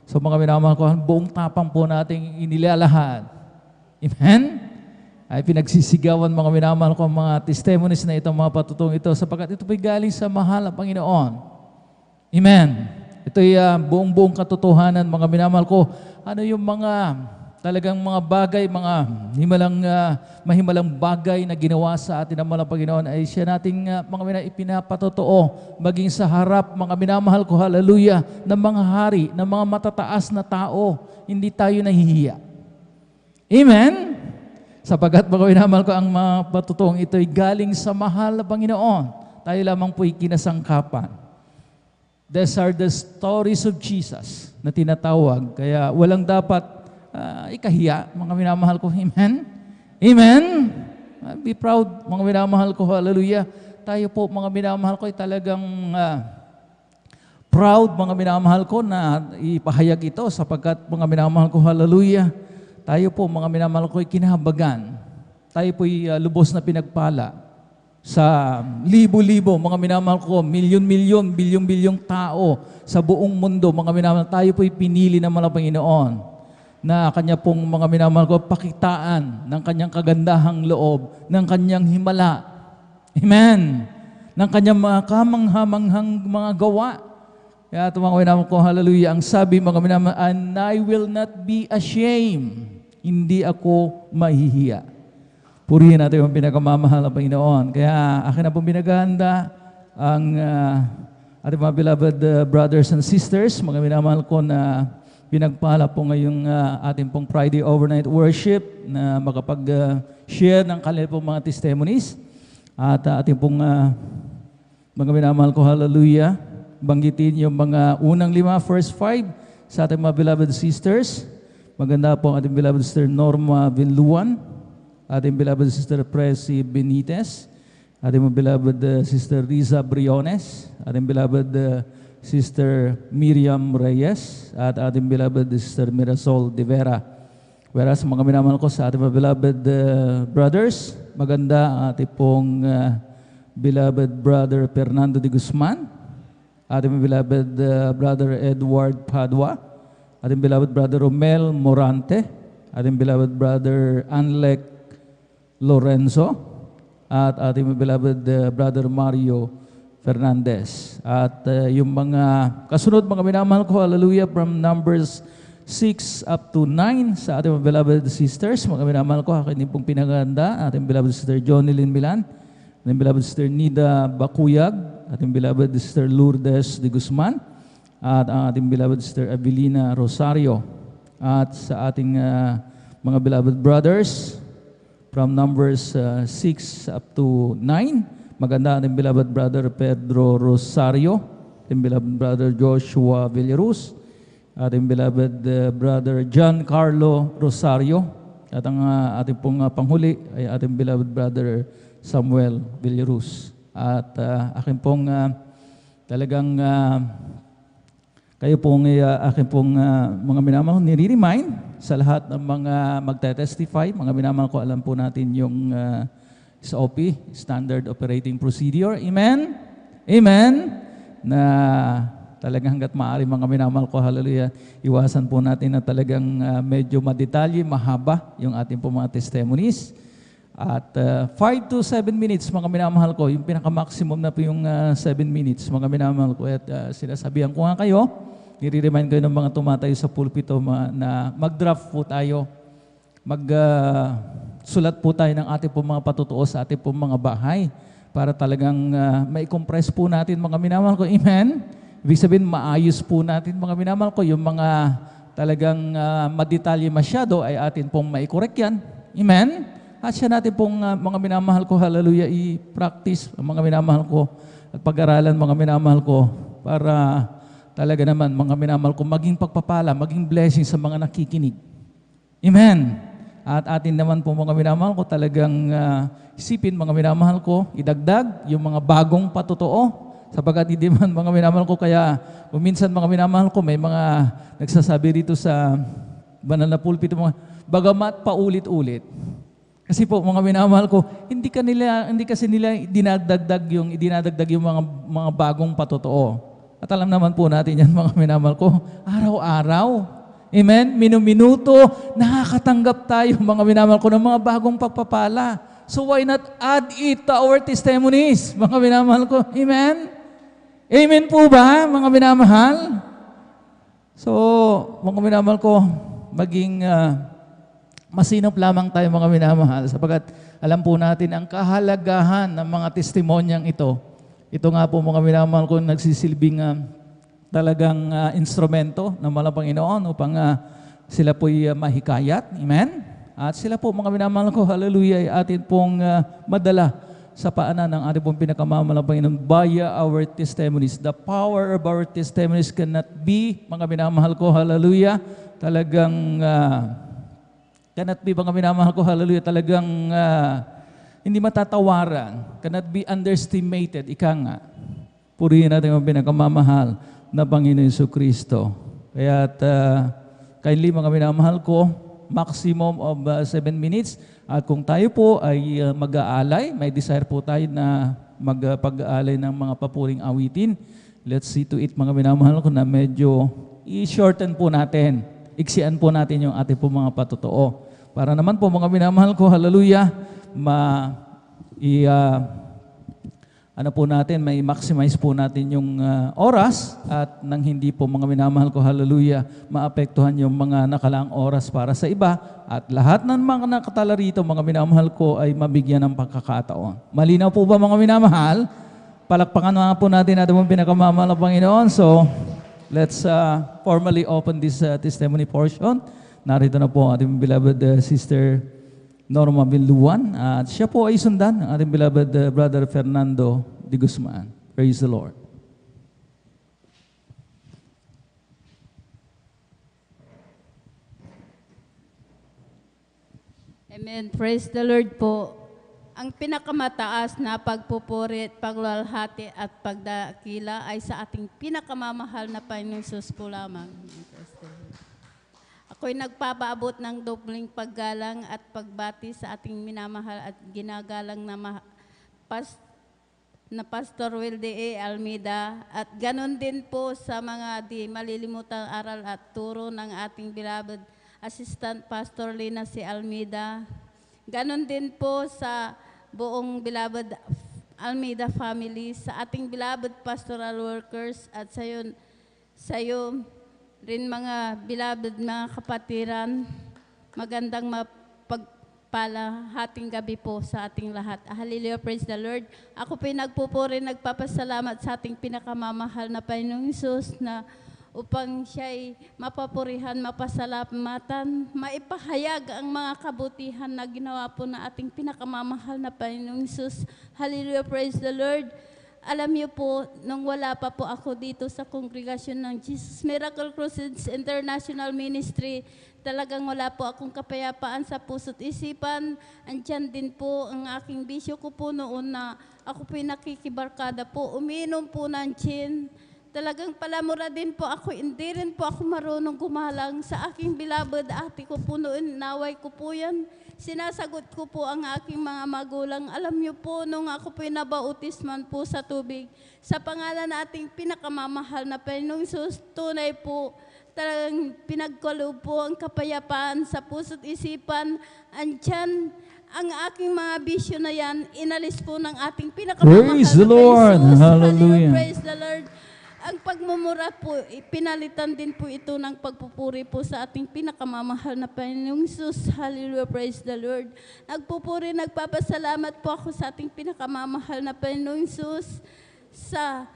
So mga minamahal ko, buong tapang po nating inilalahad. Amen? Ay pinagsisigawan mga minamahal ko mga testimonies na itong mga patutuong ito sapagkat ito po'y galing sa mahal na Panginoon. Amen? Ito'y buong katotohanan mga minamahal ko. Ano yung mga talagang mga bagay, mga mahimalang bagay na ginawa sa atin ng mga Panginoon ay siya nating mga ipinapatotoo maging sa harap, mga minamahal ko, hallelujah, ng mga hari, ng mga matataas na tao. Hindi tayo nahihiya. Amen? Sapagat mga minamahal ko, ang mga patutuong ito ay galing sa mahal na Panginoon. Tayo lamang po'y kinasangkapan. These are the stories of Jesus na tinatawag. Kaya walang dapat ikahiya, mga minamahal ko. Amen? Amen? Be proud, mga minamahal ko. Hallelujah. Tayo po, mga minamahal ko, ay talagang proud, mga minamahal ko, na ipahayag ito sapagkat, mga minamahal ko, hallelujah, tayo po, mga minamahal ko, ay kinahabagan. Tayo po ay lubos na pinagpala sa libo-libo, mga minamahal ko, milyon-milyon, bilyong-bilyong tao sa buong mundo, mga minamahal, tayo po'y pinili ng mga Panginoon na kanya pong mga minamahal ko, pakitaan ng kanyang kagandahang loob, ng kanyang himala. Amen. Ng kanyang mga kamanghamanghang mga gawa. Kaya ito mga minamahal ko, hallelujah, ang sabi mga minamahal, and I will not be ashamed. Hindi ako mahihiya. Purihin natin yung pinakamamahal ng Panginoon. Kaya akin na pong binaganda ang ating mga beloved brothers and sisters, mga minamahal ko na pinagpala po ngayong ating pong Friday overnight worship na makapag-share ng kanilang pong mga testimonies. At ating pong mga minamahal ko, hallelujah, banggitin yung mga unang 5, first 5 sa ating mga beloved sisters. Maganda po ang ating beloved sister Norma Vinluan, ating beloved sister Presi Benitez, ating mga beloved sister Riza Briones, ating beloved Sister Miriam Reyes, at ating beloved Sister Mirasol de Vera. Whereas mga minamahal ko sa ating mga beloved brothers, maganda ang ating pong beloved brother Fernando de Guzman, ating beloved brother Edward Padua, ating beloved brother Romel Morante, ating beloved brother Anlek Lorenzo, at ating beloved brother Mario Fernandez. At yung mga kasunod mga minamahal ko, hallelujah, from Numbers 6 up to 9 sa ating mga beloved sisters, mga minamahal ko, akin din pong pinaganda, ating beloved sister Jonilyn Milan, ating beloved sister Nida Bakuyag, ating beloved sister Lourdes de Guzman, at ang ating beloved sister Avelina Rosario. At sa ating mga beloved brothers, from Numbers 6 up to 9, maganda ating beloved brother Pedro Rosario, ating beloved brother Joshua Villaruz, ating beloved brother John Carlo Rosario, at ang ating pong panghuli ay ating beloved brother Samuel Villaruz. At akin pong talagang kayo pong akin pong mga minamahal nire-remind sa lahat ng mga magte-testify, mga minamahal ko, alam po natin yung SOP, Standard Operating Procedure. Amen? Amen? Na talagang hanggat maaari mga minamahal ko, hallelujah, iwasan po natin na talagang medyo madetalye, mahaba yung ating po mga testimonies. At 5 to 7 minutes, mga minamahal ko, yung pinaka-maximum na po yung 7 minutes, mga minamahal ko. At sinasabihan ko nga kayo, nire-remind kayo ng mga tumatayo sa pulpito na mag-draft po tayo, sulat po tayo ng ating po mga patutuo sa ating po mga bahay para talagang mai-compress po natin mga minamahal ko. Amen? Ibig sabihin, maayos po natin mga minamahal ko. Yung mga talagang madetalye masyado ay atin pong mai-correct yan. Amen? At siya natin pong mga minamahal ko, hallelujah, i-practice mga minamahal ko at pag-aralan mga minamahal ko para talaga naman mga minamahal ko maging pagpapala, maging blessing sa mga nakikinig. Amen? At atin naman po mga minamahal ko talagang isipin mga minamahal ko, idagdag yung mga bagong patutuo sapagkat hindi man mga minamahal ko kaya minsan mga minamahal ko may mga nagsasabi rito sa banal na pulpito mga bagamat paulit-ulit. Kasi po mga minamahal ko, hindi kasi nila dinadagdag yung mga bagong patutuo. At alam naman po natin yan mga minamahal ko, araw-araw. Amen? Minuminuto, nakakatanggap tayo mga minamahal ko ng mga bagong pagpapala. So why not add it to our testimonies, mga minamahal ko? Amen? Amen po ba, mga minamahal? So, mga minamahal ko, maging masinop lamang tayo mga minamahal sapagkat alam po natin ang kahalagahan ng mga testimonyang ito. Ito nga po mga minamahal ko nagsisilbing talagang instrumento ng malang Panginoon upang sila po'y mahikayat. Amen? At sila po, mga minamahal ko, hallelujah, ay atin pong madala sa paanan ng ating pong pinakamamalang Panginoon via our testimonies. The power of our testimonies cannot be, mga minamahal ko, hallelujah, talagang, cannot be, mga minamahal ko, hallelujah, talagang hindi matatawaran, cannot be underestimated, ika nga. Purihin natin ang pinakamamahal na Panginoon Jesucristo. Kaya kindly mga minamahal ko, maximum of 7 minutes. At kung tayo po ay mag-aalay, may desire po tayo na magpag-aalay ng mga papuring awitin, let's see to it mga minamahal ko na medyo i-shorten po natin. iksian po natin yung ating po mga patotoo. Para naman po mga minamahal ko, hallelujah, ano po natin, may maximize po natin yung oras at nang hindi po mga minamahal ko, hallelujah, maapektuhan yung mga nakalaang oras para sa iba at lahat ng mga nakatala rito, mga minamahal ko, ay mabigyan ng pagkakataon. Malinaw po ba mga minamahal? Palakpakan mga po natin natin mong pinakamamahal ng Panginoon. So, let's formally open this testimony portion. Narito na po ang ating beloved Sister Norma Bilduan. At siya po ay sundan ng ating beloved Brother Fernando de Guzman. Praise the Lord. Amen. Praise the Lord po. Ang pinakamataas na pagpupurit, paglalhati at pagdakila ay sa ating pinakamamahal na Panginoon Jesus po lamang. Ako'y nagpapaabot ng dobling paggalang at pagbati sa ating minamahal at ginagalang na Pastor Wilde A. Almeida at ganon din po sa mga di malilimutang aral at turo ng ating beloved Assistant Pastor Lina C. Almeida. Ganon din po sa buong beloved Almeida family, sa ating beloved pastoral workers at sayo rin mga beloved mga kapatiran. Magandang mapagpala hating gabi po sa ating lahat. Hallelujah, praise the Lord. Ako po nagpupuri, nagpapasalamat sa ating pinakamamahal na Panginoong Hesus na upang siya'y mapapurihan, mapasalamatan, maipahayag ang mga kabutihan na ginawa po na ating pinakamamahal na Panginoong Hesus. Hallelujah, praise the Lord. Alam niyo po, nung wala pa po ako dito sa kongregasyon ng Jesus Miracle Crusades International Ministry, talagang wala po akong kapayapaan sa puso't isipan. Andyan din po ang aking bisyo ko po noon na ako po'y nakikibarkada po, uminom po ng gin. Talagang palamura din po ako, hindi rin po ako marunong gumalang sa aking beloved ate ko po noon, naway ko po yan. Sinasagot ko po ang aking mga magulang. Alam niyo po, nung ako po'y nabautisman po sa tubig, sa pangalan nating pinakamamahal na Panginoong Hesus, tunay po, talagang pinagkaloob po ang kapayapaan sa puso't isipan. Andyan, ang aking mga bisyo na yan, inalis po ng ating pinakamamahal Praise na the Lord. Panginoong Hesus. Hallelujah. Praise the Lord. Ang pagmumura po, pinalitan din po ito ng pagpupuri po sa ating pinakamamahal na Panginoong Hesus. Hallelujah, praise the Lord. Nagpupuri, nagpapasalamat po ako sa ating pinakamamahal na Panginoong Hesus sa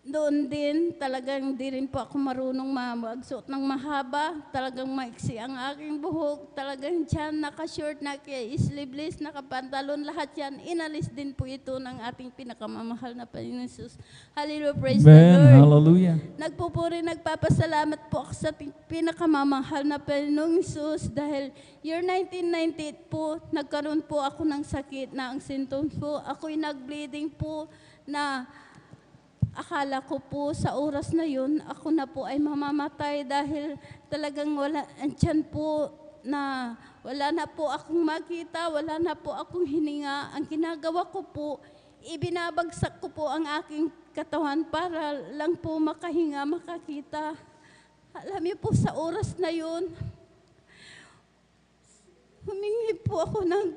doon din, talagang di rin po ako marunong magsuot ng mahaba. Talagang maiksi ang aking buhok. Talagang dyan, naka-short, naka-sleeveless, naka-pantalon, lahat yan. Inalis din po ito ng ating pinakamamahal na Panginoon Hesus. Hallelujah, praise the Amen. Lord. Hallelujah. Nagpupuri, nagpapasalamat po ako sa ating pinakamamahal na Panginoong Hesus dahil year 1998 po, nagkaroon po ako ng sakit na ang symptoms po. Ako'y nag-bleeding po na akala ko po sa oras na yun, ako na po ay mamamatay dahil talagang andyan po na wala na po akong makita, wala na po akong hininga. Ang ginagawa ko po, ibinabagsak ko po ang aking katawan para lang po makahinga, makakita. Alam niyo po sa oras na yun, humingi po ako ng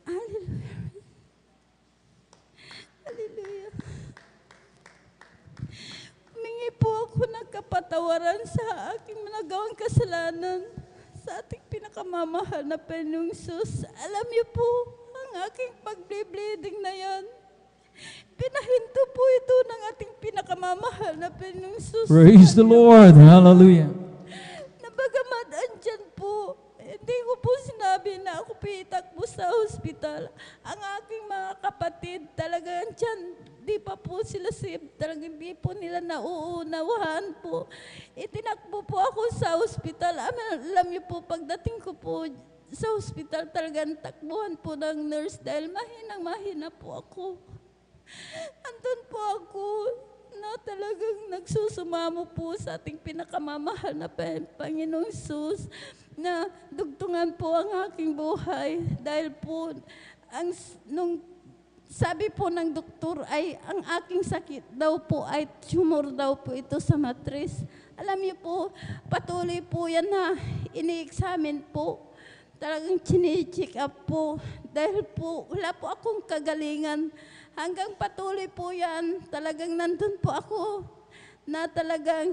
hallelujah. Hallelujah. Humingi po ako ng kapatawaran sa aking nagawang kasalanan sa ating pinakamamahal na Panginoong Hesus. Alam niyo po, ang aking pag-bleeding na yan, pinahinto po ito ng ating pinakamamahal na Panginoong Hesus. Praise the Lord. Hallelujah. Nabagamat andyan po, hindi ko po sinabi na ako pitakbo sa ospital. Ang aking mga kapatid, talagang dyan, di pa po sila safe. Talagang di po nila nauunawahan po. Itinakbo po ako sa ospital. Alam niyo po, pagdating ko po sa ospital, talagang takbuhan po ng nurse dahil mahinang-mahina po ako. Andun po ako na talagang nagsusumamo po sa ating pinakamamahal na Panginoong Hesus na dugtungan po ang aking buhay dahil po nung sabi po ng doktor ay ang aking sakit daw po ay tumor daw po ito sa matris. Alam niyo po, patuloy po yan na ini-examine po. Talagang chine-check up po. Dahil po, wala po akong kagalingan. Hanggang patuloy po yan, talagang nandun po ako na talagang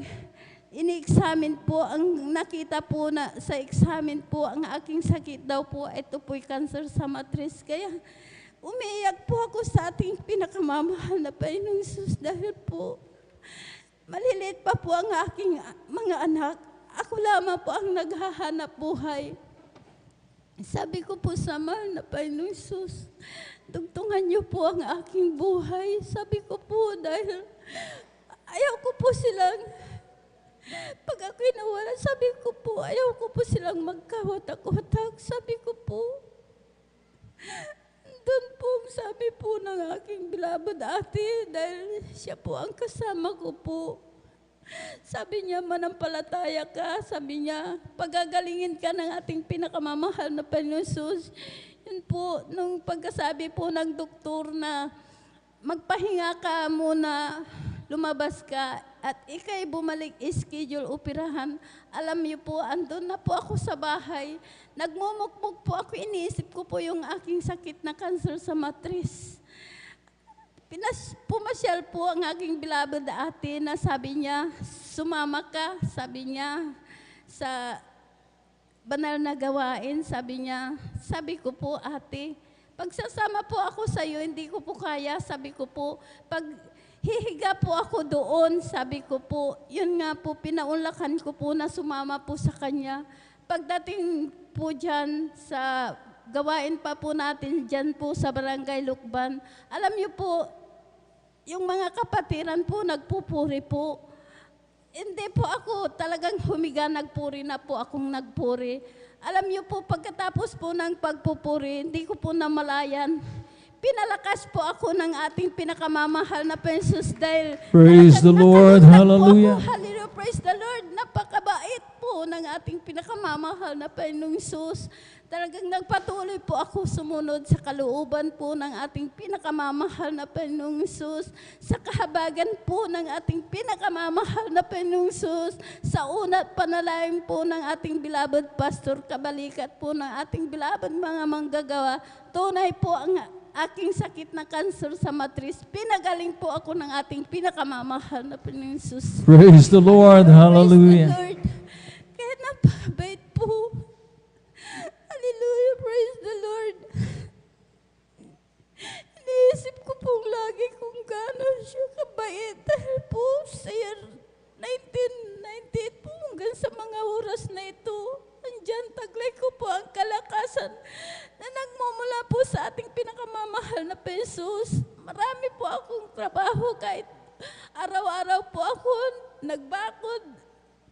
ini-examine po, ang nakita po na sa examine po, ang aking sakit daw po, ito po'y cancer sa matris. Kaya umiiyak po ako sa ating pinakamamahal na Panginoong Hesus dahil po maliliit pa po ang aking mga anak. Ako lamang po ang naghahanap buhay. Sabi ko po sa mahal na Panginoong Hesus, tugtungan niyo po ang aking buhay. Sabi ko po dahil ayaw ko po silang, pag ako'y nawala, sabi ko po, ayaw ko po silang magkawatak-watak. Sabi ko po, doon po sabi po ng aking beloved ate, dahil siya po ang kasama ko po. Sabi niya, manampalataya ka. Sabi niya, pagagalingin ka ng ating pinakamamahal na Panginoon Hesus. Yun po, nung pagkasabi po ng doktor na magpahinga ka muna, lumabas ka, at ikay bumalik schedule operahan. Alam niyo po, andun na po ako sa bahay. Nagmumukmuk po ako, iniisip ko po yung aking sakit na cancer sa matris. Pumasyal po ang aking beloved ate na sabi niya, sumama ka, sabi niya, sa banal na gawain, sabi niya, sabi ko po, ate, pagsasama po ako sa iyo, hindi ko po kaya, sabi ko po, pag hihiga po ako doon, sabi ko po, yun nga po, pinaunlakan ko po na sumama po sa kanya. Pagdating po dyan sa gawain pa po natin dyan po sa Barangay Lukban, alam niyo po, yung mga kapatiran po, nagpupuri po. Hindi po ako talagang humiga, nagpuri na po akong nagpuri. Alam niyo po, pagkatapos po ng pagpupuri, hindi ko po namalayan. Pinalakas po ako ng ating pinakamamahal na Panginoon dahil Praise the Lord. Hallelujah. Hallelujah. Praise the Lord. Napakabait po ng ating pinakamamahal na Panginoong Hesus. Talagang nagpatuloy po ako sumunod sa kalooban po ng ating pinakamamahal na Panginoong Hesus, sa kahabagan po ng ating pinakamamahal na Panginoong Hesus, sa unat panalangin po ng ating beloved pastor, kabalikat po ng ating beloved mga manggagawa. Tunay po ang aking sakit na cancer sa matris. Pinagaling po ako ng ating pinakamamahal na Panginoong Hesus. Praise the Lord. Hallelujah. Praise the Lord. Kaya napakabait po. Hallelujah, praise the Lord. Iniisip ko pong lagi kung gaano siya kabait. Dahil po sa year 1998 po hanggang sa mga oras na ito, andyan taglay ko po ang kalakasan na nagmumula po sa ating pinakamamahal na Jesus. Marami po akong trabaho kahit araw-araw po ako nagbakod.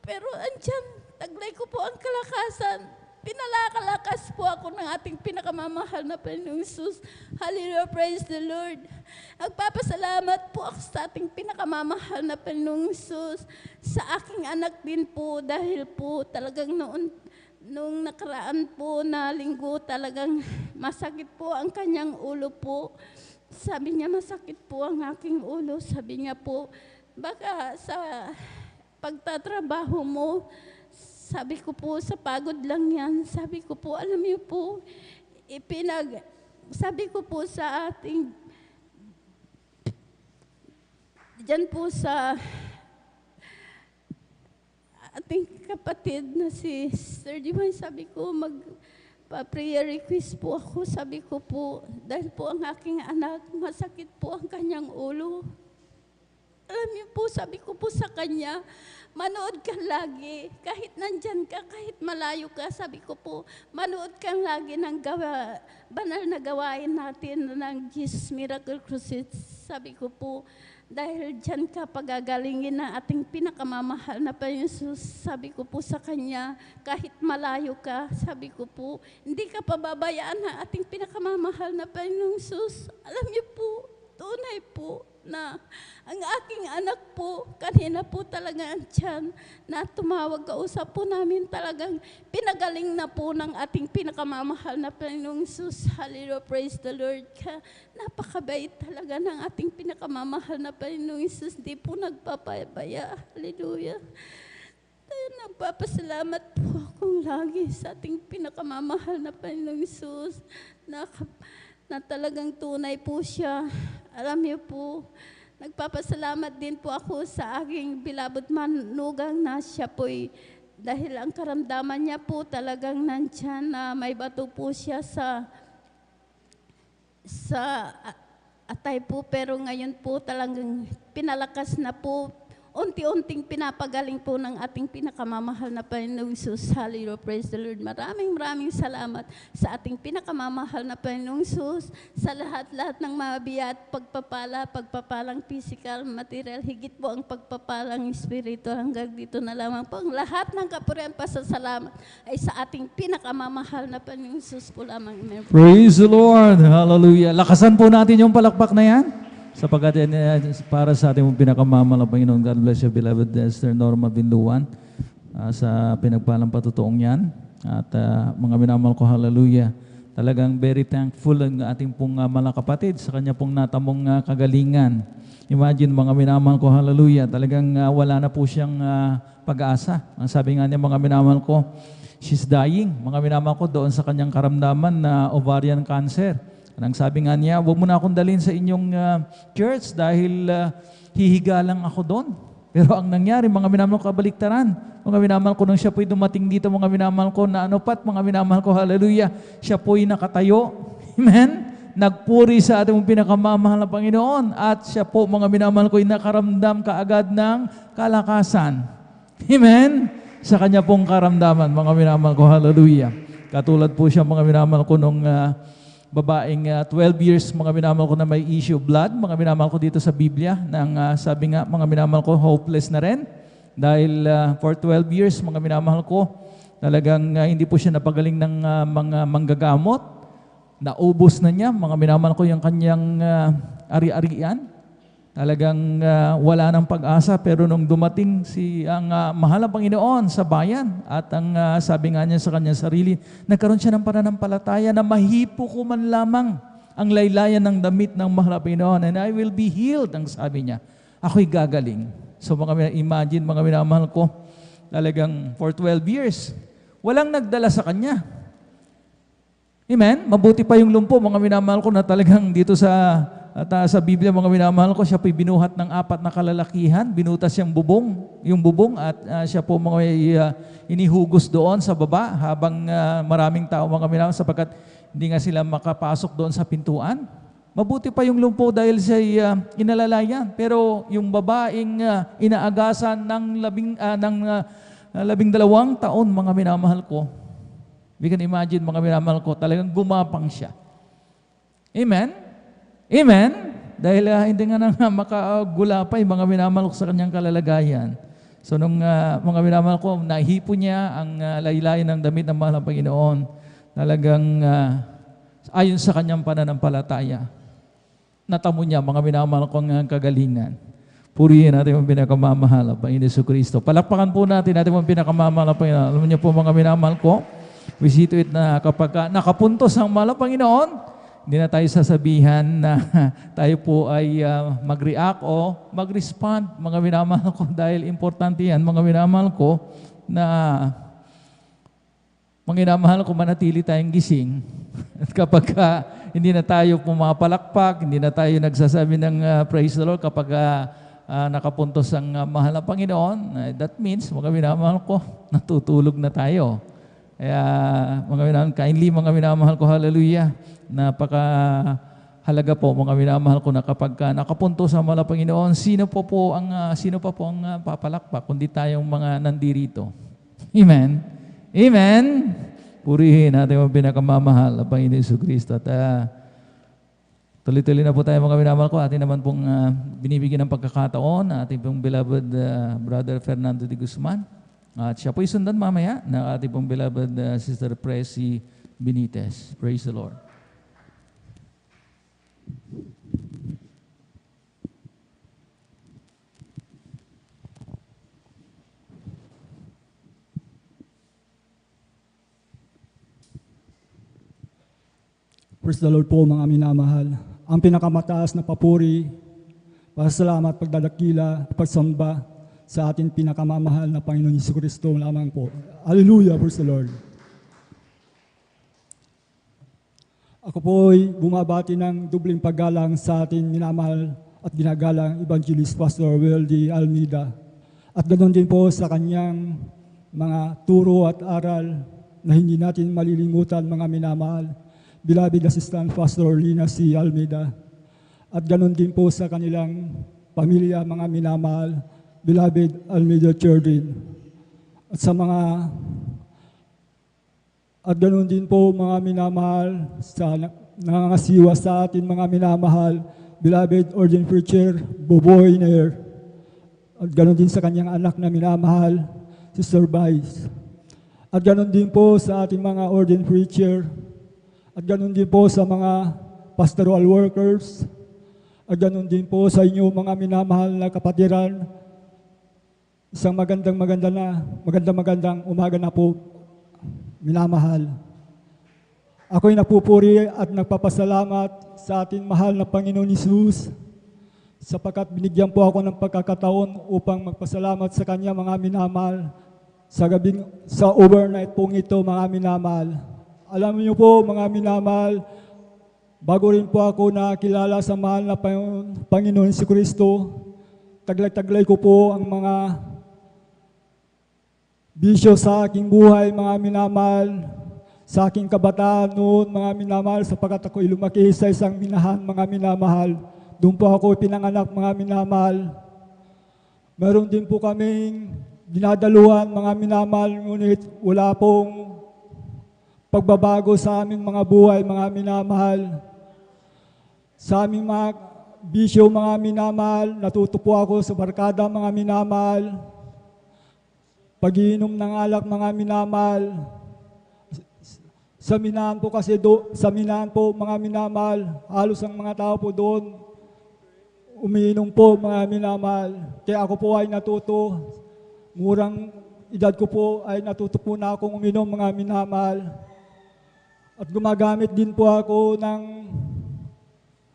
Pero andyan, taglay ko po ang kalakasan. Pinalakalakas po ako ng ating pinakamamahal na Panginoong Hesus. Hallelujah, praise the Lord. Nagpapasalamat po ako sa ating pinakamamahal na Panginoong Hesus, sa aking anak din po, dahil po talagang nung nakaraan po na linggo, talagang masakit po ang kanyang ulo po. Sabi niya, masakit po ang aking ulo. Sabi niya po, baka sa pagtatrabaho mo, sabi ko po, sa pagod lang yan. Sabi ko po, alam niyo po, sabi ko po sa ating, dyan po sa ating kapatid na si Sister Divine, sabi ko, magpa-prayer request po ako. Sabi ko po, dahil po ang aking anak, masakit po ang kanyang ulo. Alam niyo po, sabi ko po sa kanya, manood ka lagi, kahit nandyan ka, kahit malayo ka, sabi ko po, manood ka lagi ng banal na gawain natin ng Jesus Miracle Crusade. Sabi ko po, dahil dyan ka pagagalingin ng ating pinakamamahal na Panginoon Jesus. Sabi ko po sa kanya, kahit malayo ka, sabi ko po, hindi ka pababayaan ng ating pinakamamahal na Panginoon Jesus. Alam niyo po, tunay po, na ang aking anak po, kanina po talaga andyan, na tumawag, kausap po namin talagang pinagaling na po ng ating pinakamamahal na Panginoong Jesus. Hallelujah, praise the Lord. Napakabait talaga ng ating pinakamamahal na Panginoong Jesus, di po nagpapabaya. Hallelujah. Kaya nagpapasalamat po akong lagi sa ating pinakamamahal na Panginoong Jesus na talagang tunay po siya. Alam niyo po, nagpapasalamat din po ako sa aking beloved manugang na siya po'y dahil ang karamdaman niya po talagang nandyan na may bato po siya sa atay po, pero ngayon po talagang pinalakas na po. Unti-unting pinapagaling po ng ating pinakamamahal na Panginoong Jesus. Hallelujah, praise the Lord. Maraming salamat sa ating pinakamamahal na Panginoong Jesus, sa lahat-lahat ng mga biyat, pagpapalang physical, material, higit po ang pagpapalang spiritual. Hanggang dito na lamang po. Ang lahat ng kapurihan, pasasalamat ay sa ating pinakamamahal na Panginoong Jesus po lamang. Amen. Praise the Lord. Hallelujah. Lakasan po natin yung palakpak na yan. Sapagkat para sa ating pinakamamahal na Panginoon, God bless you, beloved Esther Norma Binduan, sa pinagpalang patutuong yan. At mga minamahal ko, hallelujah. Talagang very thankful ang ating pong mga kapatid sa kanya pong natamong kagalingan. Imagine mga minamahal ko, hallelujah, talagang wala na po siyang pag-asa. Ang sabi nga niya, mga minamahal ko, she's dying. Mga minamahal ko, doon sa kanyang karamdaman na ovarian cancer. Ang sabi nga niya, huwag mo na akong dalhin sa inyong church dahil hihiga lang ako doon. Pero ang nangyari, mga minamahal ko, kabaliktaran. Mga minamahal ko, nung siya po'y dumating dito, mga minamahal ko, na ano pat, mga minamahal ko, hallelujah, siya po'y nakatayo. Amen? Nagpuri sa ating pinakamamahal na Panginoon. At siya po, mga minamahal ko, nakaramdam kaagad ng kalakasan. Amen? Sa kanya pong karamdaman, mga minamahal ko, hallelujah. Katulad po siya, mga minamahal ko, nung babaeng 12 years, mga minamahal ko, na may issue of blood, mga minamahal ko dito sa Biblia, nang sabi nga, mga minamahal ko, hopeless na rin. Dahil for 12 years, mga minamahal ko, talagang hindi po siya napagaling ng mga manggagamot. Naubos na niya, mga minamahal ko, yung kanyang ari-arian. Talagang wala ng pag-asa, pero nung dumating ang mahal na Panginoon sa bayan, at ang sabi nga niya sa kanyang sarili, nagkaroon siya ng pananampalataya na mahipo ko man lamang ang laylayan ng damit ng mahal na Panginoon, and I will be healed, ang sabi niya. Ako'y gagaling. So imagine, mga minamahal ko, talagang for 12 years, walang nagdala sa kanya. Amen? Mabuti pa yung lumpo, mga minamahal ko, na talagang dito sa Biblia, mga minamahal ko, siya po'y binuhat ng 4 na kalalakihan, binutas yung bubong, at siya po mga inihugos doon sa baba habang maraming tao, mga minamahal, sapagkat hindi nga sila makapasok doon sa pintuan. Mabuti pa yung lumpo dahil siya inalalayan. Pero yung babaeng inaagasan ng 12 taon, mga minamahal ko, we can imagine, mga minamahal ko, talagang gumapang siya. Amen? Amen? Dahil hindi nga nang makagulapay, mga minamahal ko, sa kanyang kalalagayan. So nung mga minamahal ko, nahipo niya ang laylayan ng damit ng mahal ng Panginoon. Talagang ayon sa kanyang pananampalataya, natamo niya, mga minamahal ko, ang kagalingan. Purihin natin ang pinakamamahal ng Panginoon Jesucristo. Palakpakan po natin ang pinakamamahal ng Panginoon. Alam niyo po, mga minamahal ko, we see to it na kapag nakapuntos ang mahal ng Panginoon, hindi na tayo sasabihan na tayo po ay mag-react o mag-respond, mga minamahal ko, dahil importante yan, mga minamahal ko, na mga minamahal ko, manatili tayong gising. At kapag hindi na tayo pumapalakpak, hindi na tayo nagsasabi ng praise the Lord kapag nakapuntos ang mahal na Panginoon, that means, mga minamahal ko, natutulog na tayo. Kaya, mga minamahal, kindly, mga minamahal ko, hallelujah, napakahalaga po, mga minamahal ko, na kapag nakapuntos ang mahal na Panginoon, sino pa po ang papalakpak, kundi tayong mga nandirito. Amen? Amen? Purihin natin ang pinakamamahal na Panginoon Jesucristo. At tuloy-tuloy na po tayo, mga minamahal ko. Atin naman pong binibigyan ng pagkakataon ating pong beloved Brother Fernando de Guzman. At siya po'y sundan mamaya ng ating pong beloved Sister Presi Benitez. Praise the Lord. Praise the Lord po mga minamahal. Ang pinakamataas na papuri, pasasalamat, pagdadakila, pagsamba sa ating pinakamamahal na Panginoon Jesucristo lamang po. Hallelujah, praise the Lord. Ako po ay bumabati ng dubling paggalang sa ating minamahal at ginagalang Evangelist Pastor Weldy Almeida. At ganoon din po sa kanyang mga turo at aral na hindi natin malilimutan mga minamahal. Beloved Assistant Pastor Lina C. Almeida. At ganoon din po sa kanilang pamilya mga minamahal, Beloved Almeida Children. At ganoon din po mga minamahal sa nangangasiwa sa atin mga minamahal, Beloved Ordained Preacher Boboy Nair. At ganoon din sa kanyang anak na minamahal, Sister Vice. At ganoon din po sa ating mga Ordained Preacher. At ganoon din po sa mga pastoral workers. At ganoon din po sa inyo mga minamahal na kapatiran. Isang magandang umaga na po, minamahal. Ako'y napupuri at nagpapasalamat sa ating mahal na Panginoon Hesus sapagkat binigyan po ako ng pagkakataon upang magpasalamat sa Kanya mga minamahal sa overnight pong ito mga minamahal. Alam niyo po mga minamahal, bago rin po ako nakilala sa mahal na Panginoon si Kristo, taglay-taglay ko po ang mga bisyo sa aking buhay mga minamahal, sa aking kabataan noon mga minamahal, sapagkat ako'y lumaki sa isang minahan mga minamahal. Doon po ako pinanganak mga minamahal. Meron din po kaming dinadaluhan mga minamahal, ngunit wala pong pagbabago sa aming mga buhay, mga minamahal. Sa aming mga bisyo, mga minamahal, natuto po ako sa barkada, mga minamahal. Pag-iinom ng alak, mga minamahal. Sa minahan po kasi, mga minamahal, halos ang mga tao po doon, umiinom po, mga minamahal. Kaya ako po ay natuto, murang edad ko po ay natuto po na akong uminom, mga minamahal. At gumagamit din po ako ng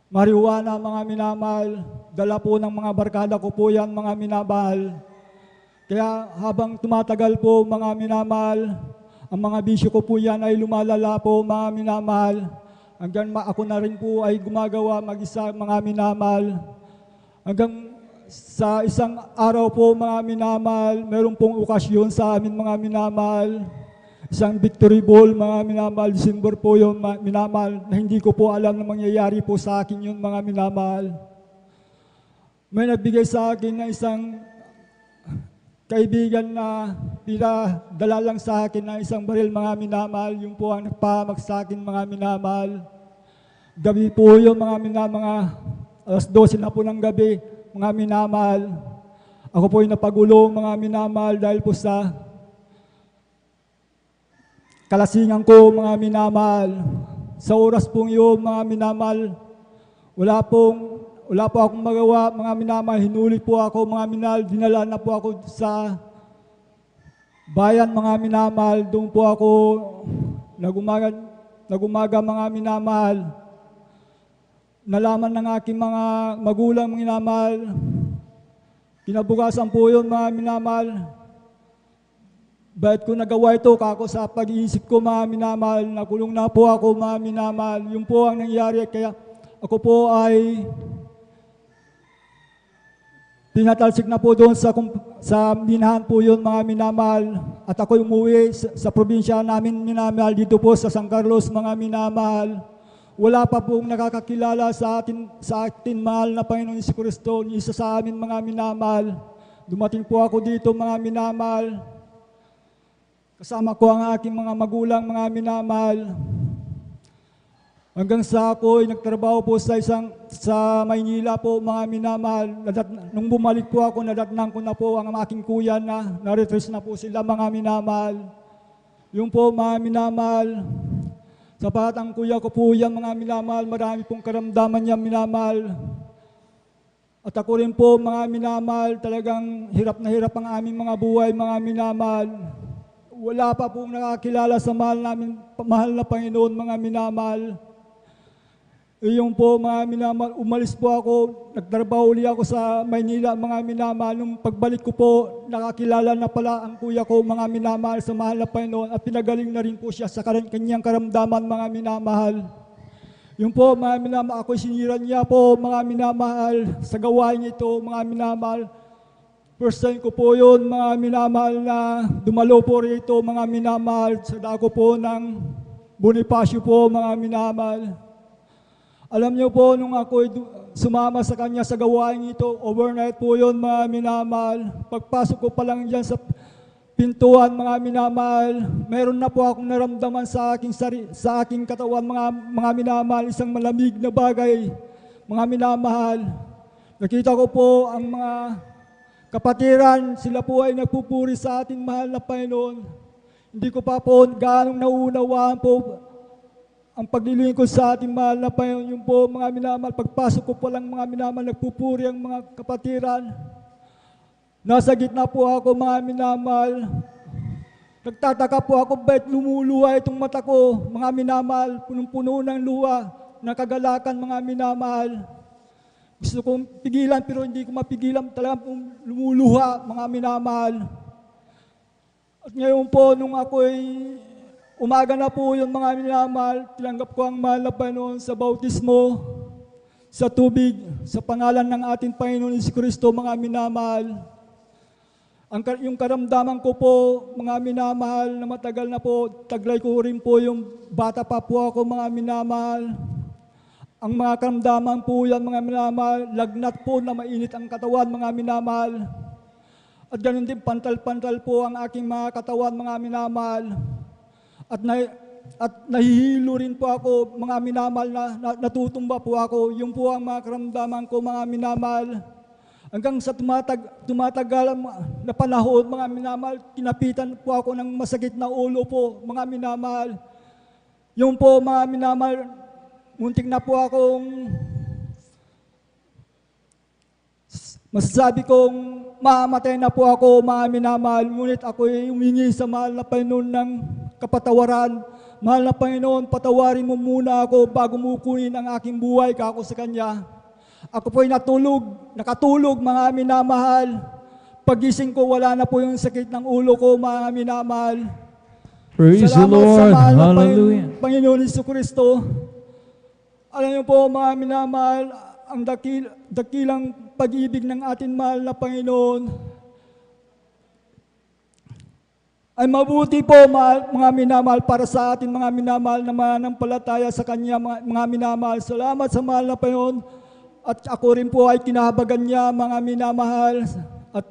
marijuana, mga minamahal. Dala po ng mga barkada ko po yan, mga minamahal. Kaya habang tumatagal po, mga minamahal, ang mga bisyo ko po yan ay lumalala po, mga minamahal. Hanggang ako na rin po ay gumagawa mag-isa, mga minamahal. Hanggang sa isang araw po, mga minamahal, meron pong okasyon sa amin, mga minamahal. Isang victory ball, mga minamahal, December po yun, minamahal, na hindi ko po alam na mangyayari po sa akin yun, mga minamahal. May nagbigay sa akin na isang kaibigan na dala lang sa akin na isang baril, mga minamahal, yung po ang nagpahamag sa akin, mga minamahal. Gabi po yun, mga alas 12 na po ng gabi, mga minamahal. Ako po yung napagulong, mga minamahal, dahil po sa kalasingan ko, mga minamahal. Sa oras pong yun, mga minamahal, wala po akong magawa, mga minamahal. Hinuli po ako, mga minamahal. Dinala na po ako sa bayan, mga minamahal. Doon po ako nagumaga, mga minamahal. Nalaman ng aking mga magulang, mga minamahal. Kinabukasan po yun, mga minamahal. Bakit ko nagawa ito? Kako sa pag-iisip ko, mga minamahal, nakulong na po ako, mga minamahal. Yun po ang nangyari, kaya ako po ay tinatalsik na po doon sa minahan po yun, mga minamahal. At ako umuwi sa probinsya namin, minamahal, dito po sa San Carlos, mga minamahal. Wala pa pong nakakakilala sa atin mahal na Panginoon Jesucristo, isa sa amin, mga minamahal. Dumating po ako dito, mga minamahal. Kasama ko ang aking mga magulang, mga minamahal. Hanggang sa ako ay nagtrabaho po sa Maynila po, mga minamahal. Nung bumalik po ako, nadatnang ko na po ang aking kuya na na-retrace na po sila, mga minamahal. Yung po, mga minamahal. Sapat ang kuya ko po yan, mga minamahal. Marami pong karamdaman niya, minamahal. At ako rin po, mga minamahal, talagang hirap na hirap ang aming mga buhay, mga minamahal. Wala pa pong nakakilala sa mahal na Panginoon, mga minamahal. Yung po mga minamahal, umalis po ako, nagtrabaho uli ako sa Maynila, mga minamahal. Nung pagbalik ko po, nakakilala na pala ang kuya ko, mga minamahal, sa mahal na Panginoon, at pinagaling na rin po siya sa kanyang karamdaman, mga minamahal. Yung po, mga minamahal, ako sinira niya po, mga minamahal, sa gawain ito, mga minamahal. First time ko po yun, mga minamahal, na dumalo po rito, mga minamahal, sa dako po ng Bonifacio po, mga minamahal. Alam niyo po, nung ako sumama sa kanya sa gawain ito, overnight po yun, mga minamahal. Pagpasok ko pa lang dyan sa pintuan, mga minamahal, meron na po akong naramdaman sa aking katawan, mga minamahal, isang malamig na bagay, mga minamahal. Nakita ko po ang mga kapatiran, sila po ay nagpupuri sa ating mahal na Panginoon. Hindi ko pa po gaanong nauunawaan po ang paglilingkod sa ating mahal na Panginoon. Yung po, mga minamahal, pagpasok ko po lang, mga minamahal, nagpupuri ang mga kapatiran. Nasa gitna po ako, mga minamahal. Nagtataka po ako, bakit lumuluha itong mata ko, mga minamahal, punong-puno ng luha, ng kagalakan, mga minamahal. Gusto kong pigilan, pero hindi ko mapigilan, talagang lumuluha, mga minamahal. At ngayon po, nung ako'y umaga na po yung mga minamahal, tinanggap ko ang mahal na Panginoon sa bautismo, sa tubig, sa pangalan ng ating Panginoon Jesucristo, mga minamahal. Yung karamdaman ko po, mga minamahal, na matagal na po, taglay ko rin po yung bata pa po ako, mga minamahal. Ang mga karamdaman po yan, mga minamahal, lagnat po na mainit ang katawan, mga minamahal. At ganun din, pantal-pantal po ang aking mga katawan, mga minamahal. At nahihilo rin po ako, mga minamahal, na natutumba po ako. Yung po ang mga karamdaman ko, mga minamahal. Hanggang sa tumatagal na panahon, mga minamahal, kinapitan po ako ng masakit na ulo po, mga minamahal. Yung po, mga minamahal, muntik na po akong masasabi kong mamatay na po ako, mga minamahal. Ngunit ako'y humingi sa mahal na Panginoon ng kapatawaran. Mahal na Panginoon, patawarin mo muna ako bago mo kunin ang aking buhay kako sa Kanya. Ako po'y nakatulog, mga minamahal. Pagising ko, wala na po yung sakit ng ulo ko, mga minamahal. Praise the Lord. Hallelujah. Panginoon Jesucristo. Alam niyo po, mga minamahal, ang dakilang pag-ibig ng ating mahal na Panginoon ay mabuti po, mga minamahal, para sa atin, mga minamahal, na mananampalataya sa Kanya, mga minamahal. Salamat sa mahal na Panginoon. At ako rin po ay kinahabagan niya, mga minamahal. At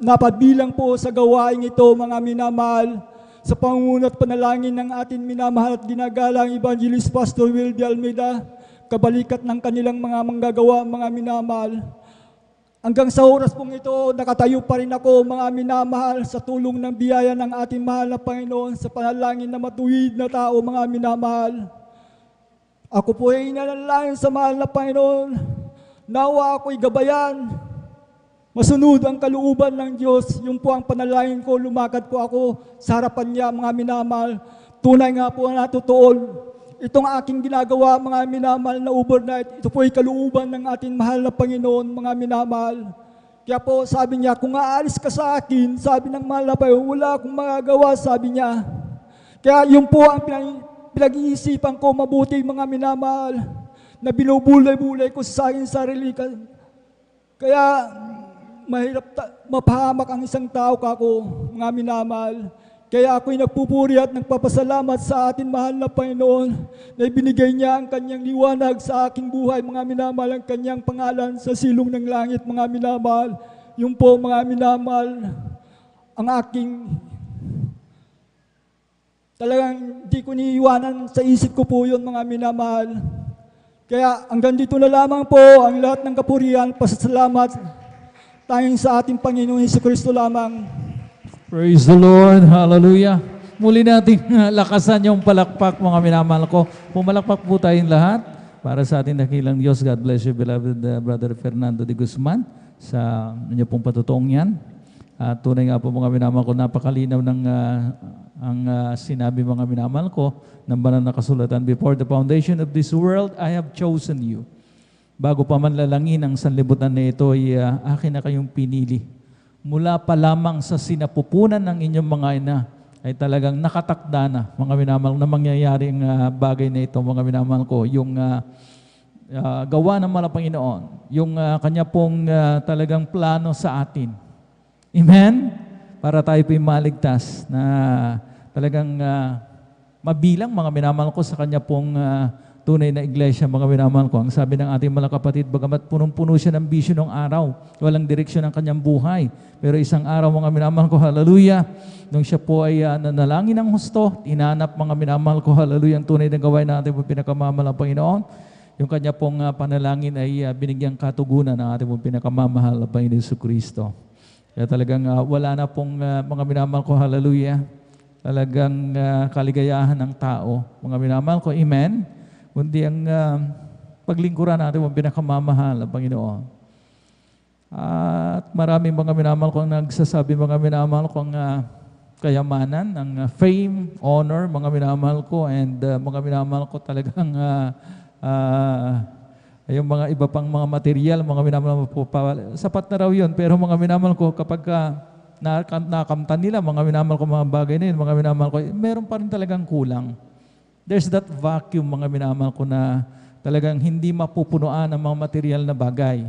napabilang po sa gawain ito, mga minamahal, sa pangunguna at panalangin ng ating minamahal at ginagalang Evangelist Pastor Will de Almeida, kabalikat ng kanilang mga manggagawa, mga minamahal. Hanggang sa oras pong ito, nakatayo pa rin ako, mga minamahal, sa tulong ng biyaya ng ating mahal na Panginoon, sa panalangin na matuwid na tao, mga minamahal. Ako po ay inalalayan sa mahal na Panginoon, nawa ako'y gabayan, masunod ang kalooban ng Diyos. Yung po ang panalangin ko, lumakad po ako sa harapan niya, mga minamahal. Tunay nga po na totoo. Itong aking ginagawa, mga minamahal, na overnight, ito po ay kalooban ng ating mahal na Panginoon, mga minamahal. Kaya po sabi niya, kung aalis ka sa akin, sabi ng mahal na Panginoon, wala akong magagawa, sabi niya. Kaya yun po ang pinag-iisipan ko mabuti, mga minamahal, na binubulay-bulay ko sa aking sarili. Kaya mahirap mapahamak ang isang tao kako, mga minamahal. Kaya ako'y nagpupuri at nagpapasalamat sa ating mahal na Panginoon na ibinigay niya ang kanyang liwanag sa aking buhay, mga minamahal, ang kanyang pangalan sa silong ng langit, mga minamahal. Yung po, mga minamahal, ang aking talagang di ko niiwanan sa isip ko po yun, mga minamahal. Kaya hanggang dito na lamang po ang lahat ng kapurihan, pasasalamat tayong sa ating Panginoon Jesucristo lamang. Praise the Lord. Hallelujah. Muli nating lakasan yung palakpak, mga minamahal ko. Pumalakpak po tayong lahat para sa ating dakilang Diyos. God bless you, beloved Brother Fernando de Guzman, sa inyo pong patutuong yan. At tunay nga po, mga minamahal ko, napakalinaw ng ang sinabi mga minamahal ko ng banal na kasulatan, before the foundation of this world, I have chosen you. Bago pa man lalangin ang sanlibutan na ito, ay akin na kayong pinili. Mula pa lamang sa sinapupunan ng inyong mga ina, ay talagang nakatakda na, mga minamahal, na mangyayaring bagay na ito, mga minamahal ko, yung gawa ng mga Panginoon, yung kanya pong talagang plano sa atin. Amen? Para tayo po'y maligtas na talagang mabilang, mga minamahal ko, sa kanya pong tunay na iglesia, mga minamahal ko. Ang sabi ng ating mga kapatid, bagamat punong-puno siya ng bisyo ng araw, walang direksyon ng kanyang buhay. Pero isang araw, mga minamahal ko, hallelujah, nung siya po ay nanalangin ng husto, inanap, mga minamahal ko, hallelujah, ang tunay na gawain natin po pinakamamahal ng Panginoon. Yung kanya pong panalangin ay binigyang katugunan ng ating pong pinakamamahal na Panginoon Jesucristo. Kaya talagang wala na pong mga minamahal ko, hallelujah, talagang kaligayahan ng tao. Mga minamahal ko, amen, kundi ang paglingkuran natin ang pinakamamahal na Panginoon. At maraming mga minamahal ko ang nagsasabi, mga minamahal ko, ang kayamanan, ang fame, honor, mga minamahal ko, and mga minamahal ko talagang yung mga iba pang mga material, mga minamahal po, sapat na raw yun. Pero mga minamahal ko, kapag nakamtan nila, mga minamahal ko, mga bagay na yun, mga minamahal ko, meron pa rin talagang kulang. There's that vacuum, mga minamahal ko, na talagang hindi mapupunuan ng mga material na bagay,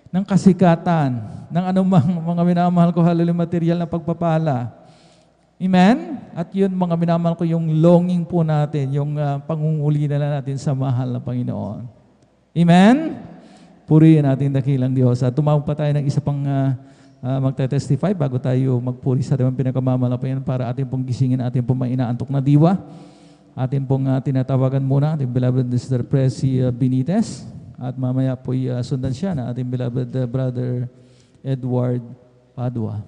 ng kasikatan, ng anumang mga minamahal ko, hallelujah, material na pagpapala. Amen? At yun, mga minamahal ko, yung longing po natin, yung pangunguli na natin sa mahal na Panginoon. Amen? Purihin natin dakilang Diyos. At tumawag pa tayo ng isa pang magte-testify bago tayo magpuri sa ating pinakamamahal na Panginoon para ating pong gisingin, ating pong mainaantok na diwa. Atin pong tinatawagan muna ating beloved Sister Presi Benitez at mamaya po sundan siya na ating beloved Brother Edward Padua.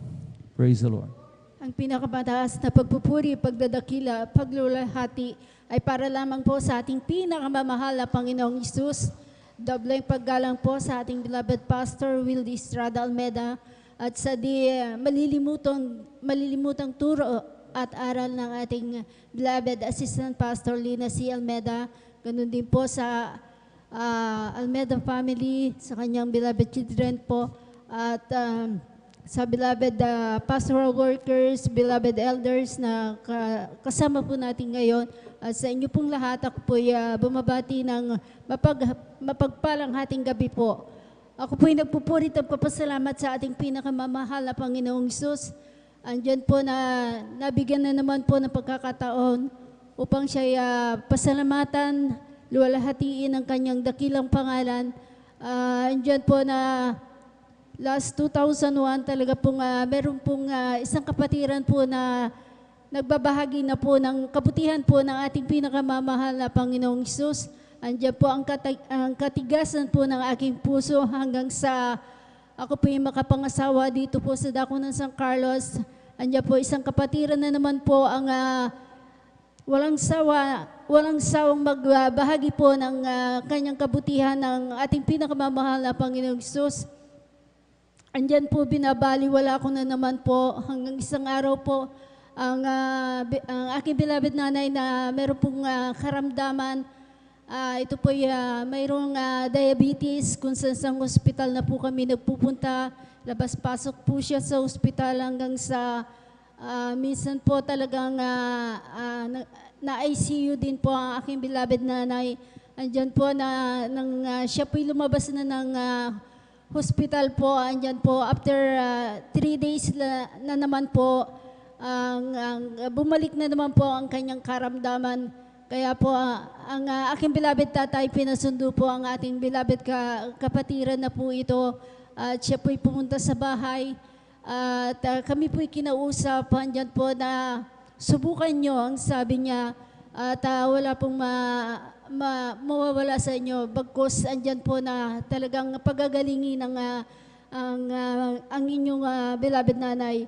Praise the Lord. Ang pinakamataas na pagpupuri, pagdadakila, paglulahati ay para lamang po sa ating pinakamamahal na Panginoong Hesus. Dobleng paggalang po sa ating beloved Pastor Wildy Estrada Almeda at sa malilimutang turo at aral ng ating beloved Assistant Pastor Lina C. Almeda. Ganun din po sa Almeda family, sa kanyang beloved children po, at sa beloved pastoral workers, beloved elders na kasama po natin ngayon. At sa inyo pong lahat, ako po bumabati ng mapagpalang hating gabi po. Ako po'y nagpupurit at papasalamat sa ating pinakamamahal na Panginoong Hesus. Andyan po na nabigyan na naman po ng pagkakataon upang siya pasalamatan, luwalhatiin ang kanyang dakilang pangalan. Andyan po na last 2001 talaga pong meron pong isang kapatiran po na nagbabahagi na po ng kabutihan po ng ating pinakamamahal na Panginoong Hesus. Andyan po ang katigasan po ng aking puso hanggang sa ako po yung makapangasawa dito po sa Dako ng San Carlos. Andiyan po isang kapatiran na naman po ang walang sawang magbahagi po ng kanyang kabutihan ng ating pinakamamahal na Panginoong Hesus. Andiyan po binabaliwala ko na naman po hanggang isang araw po ang aking beloved nanay na meron pong karamdaman. Ito po mayroong diabetes, kung saan hospital na po kami nagpupunta. Labas-pasok po siya sa hospital hanggang sa minsan po talagang na-ICU din po ang aking beloved nanay. Andyan po siya po'y lumabas na ng hospital po. Andyan po after 3 days na naman po, bumalik na naman po ang kanyang karamdaman. Kaya po, ang aking beloved tatay, pinasundo po ang ating beloved kapatiran na po ito. At siya po'y pumunta sa bahay. At kami po'y kinausap, andyan po na subukan nyo, ang sabi niya. At wala pong mawawala sa inyo. Bagkus, andyan po na talagang pagagalingin ang inyong beloved nanay.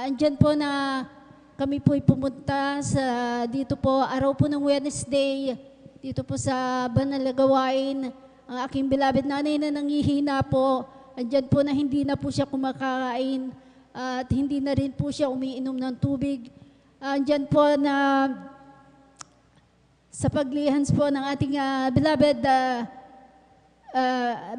Andyan po na kami po'y pumunta dito po, araw po ng Wednesday, dito po sa Banal na Gawain. Ang aking beloved nanay na nangihina po, andyan po na hindi na po siya kumakain at hindi na rin po siya umiinom ng tubig. andyan po na sa paglihans po ng ating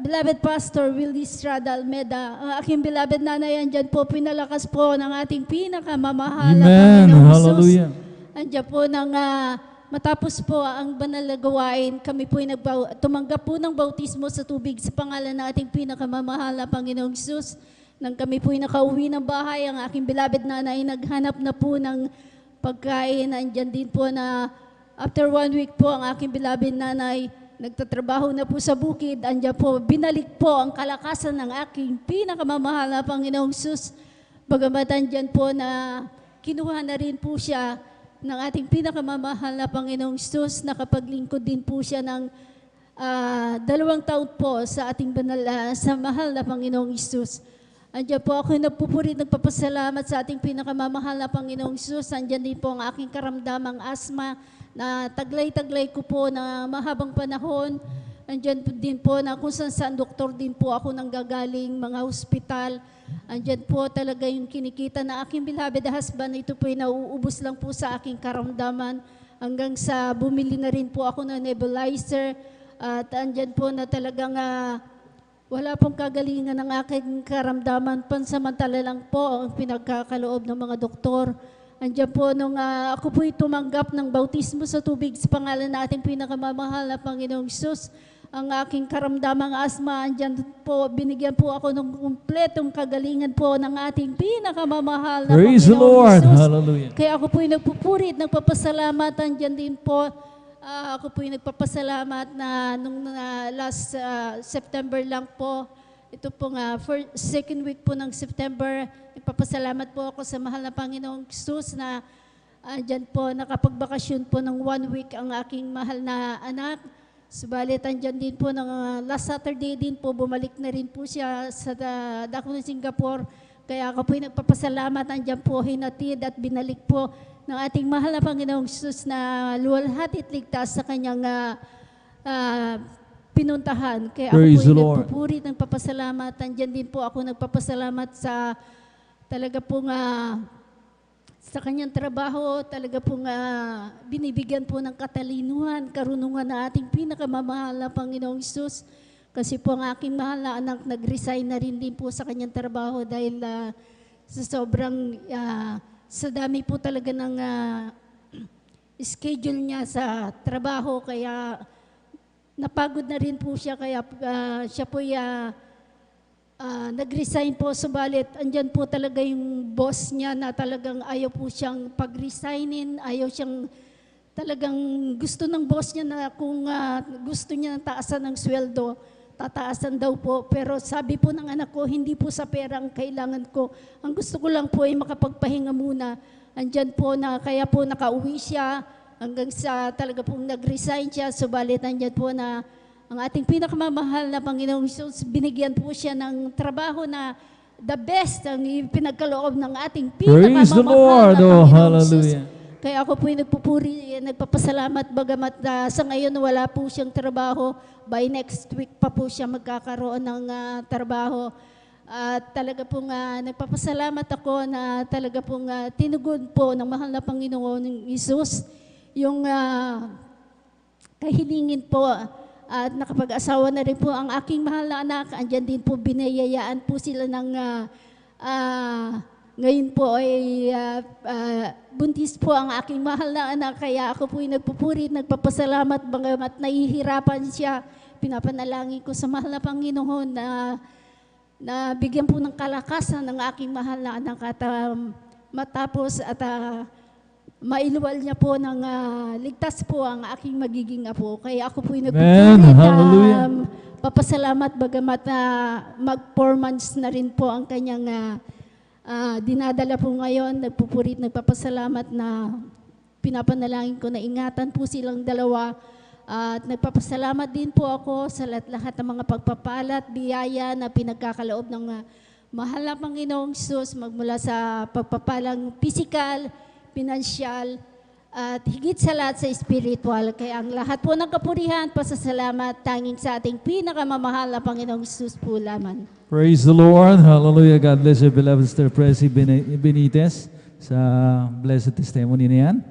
beloved Pastor Willie Estrada Almeda. Ang aking beloved nanay, andyan po, pinalakas po ng ating pinakamamahal na Amen. Panginoong Jesus. Hallelujah. Andyan po nang matapos po ang banal na gawain, kami po tumanggap po ng bautismo sa tubig sa pangalan ng ating pinakamamahal na Panginoong Jesus. Nang kami po nakauwi ng bahay, ang aking beloved nanay naghanap na po ng pagkain. Andyan din po na after 1 week po ang aking beloved nanay nagtatrabaho na po sa bukid. Andyan po, binalik po ang kalakasan ng aking pinakamamahal na Panginoong Jesus. Bagamat andyan po na kinuha na rin po siya ng ating pinakamamahal na Panginoong Jesus. Nakapaglingkod din po siya ng 2 taon po sa ating sa mahal na Panginoong Jesus. Andiyan po ako nagpupuri, nagpapasalamat sa ating pinakamamahal na Panginoong Jesus. Andiyan din po ang aking karamdamang asma na taglay-taglay ko po na mahabang panahon. Andiyan din po na kung saan doktor din po ako nanggagaling, mga hospital. Andiyan po talaga yung kinikita na aking beloved husband. Ito po ay nauubos lang po sa aking karamdaman hanggang sa bumili na rin po ako ng nebulizer. At andyan po na talagang wala pong kagalingan ng aking karamdaman. Pansamantala lang po ang pinagkakaloob ng mga doktor. Andiyan po nung ako po'y tumanggap ng bautismo sa tubig sa pangalan na ating pinakamamahal na Panginoong Jesus. Ang aking karamdamang asma, andyan po, binigyan po ako ng kumpletong kagalingan po ng ating pinakamamahal na Praise the Panginoong Lord. Jesus. Hallelujah. Kaya ako po'y nagpupurit, nagpapasalamat. Andyan din po, ako po'y nagpapasalamat na nung last September lang po, ito po nga, second week po ng September, nagpapasalamat po ako sa mahal na Panginoong Jesus na andyan po, nakapagbakasyon po ng 1 week ang aking mahal na anak. Subalit, andyan din po ng last Saturday din po, bumalik na rin po siya sa dako ng Singapore. Kaya ako po'y nagpapasalamat, andyan po hinatid at binalik po ng ating mahal na Panginoong Jesus na luwalhati at ligtas sa kanyang pinuntahan. Kaya Praise ako the po'y Lord. nagpupuri, nagpapasalamat. Andyan din po ako nagpapasalamat sa talaga pong sa kanyang trabaho, talaga pong binibigyan po ng katalinuhan, karunungan na ating pinakamamahal na Panginoong Jesus. Kasi po ang aking mahal na anak nag-resign na rin din po sa kanyang trabaho dahil sa sobrang, sa dami po talaga ng schedule niya sa trabaho. Kaya napagod na rin po siya, kaya siya po nag-resign po, subalit andyan po talaga yung boss niya na talagang ayaw po siyang pag-resignin, ayaw siyang talagang gusto ng boss niya na kung gusto niya taasan ng sweldo, tataasan daw po. Pero sabi po ng anak ko, hindi po sa pera ang kailangan ko. Ang gusto ko lang po ay makapagpahinga muna. Andyan po na kaya po nakauwi siya hanggang sa talaga pong nag-resign siya, subalit andyan po na ang ating pinakamamahal na Panginoong Jesus, binigyan po siya ng trabaho na the best ang pinagkaloob ng ating Praise the pinakamamahal Lord. na Oh, Panginoong Jesus. hallelujah. Kaya ako po'y nagpupuri, nagpapasalamat bagamat sa ngayon wala po siyang trabaho. By next week pa po siya magkakaroon ng trabaho. At talaga pong nagpapasalamat ako na talaga pong tinugon po ng mahal na Panginoon Jesus yung kahilingin po. At nakapag-asawa na rin po ang aking mahal na anak. Andyan din po, binayayaan po sila ng, ngayon po ay buntis po ang aking mahal na anak. Kaya ako po'y nagpupuri, nagpapasalamat, bagamat nahihirapan siya. Pinapanalangin ko sa mahal na Panginoon na bigyan po ng kalakasan ng aking mahal na anak at matapos at mailuwal niya po ng ligtas po ang aking magiging apo. Kaya ako po'y nagpupulit. Papasalamat bagamat mag-4 months na rin po ang kanyang dinadala po ngayon. Nagpupulit, nagpapasalamat na pinapanalangin ko na ingatan po silang dalawa. At nagpapasalamat din po ako sa lahat ng mga pagpapalat, biyaya na pinagkakaloob ng mahal na Panginoong Jesus magmula sa pagpapalang physical, pinansyal, at higit sa lahat sa spiritual. Kaya ang lahat po ng kapurihan, pasasalamat, tanging sa ating pinakamamahal na Panginoong Jesus po lamang. Praise the Lord. Hallelujah. God bless you, beloved Sister Presi Benitez. sa blessed testimony na yan.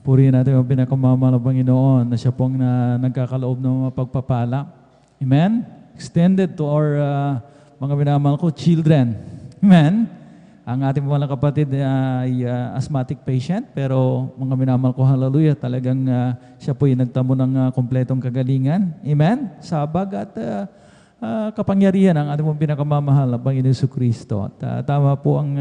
Purihin natin ang pinakamamahal na Panginoon na siya pong nagkakaloob ng mga pagpapala. Amen? Extended to our mga minamahal ko, children. Amen? Ang ating mga kapatid ay asthmatic patient, pero mga minamahal ko, hallelujah, talagang siya po ay nagtamo ng kompletong kagalingan. Amen? Sabag at kapangyarihan ang ating pong pinakamamahal na Panginoon Jesucristo. At tama po ang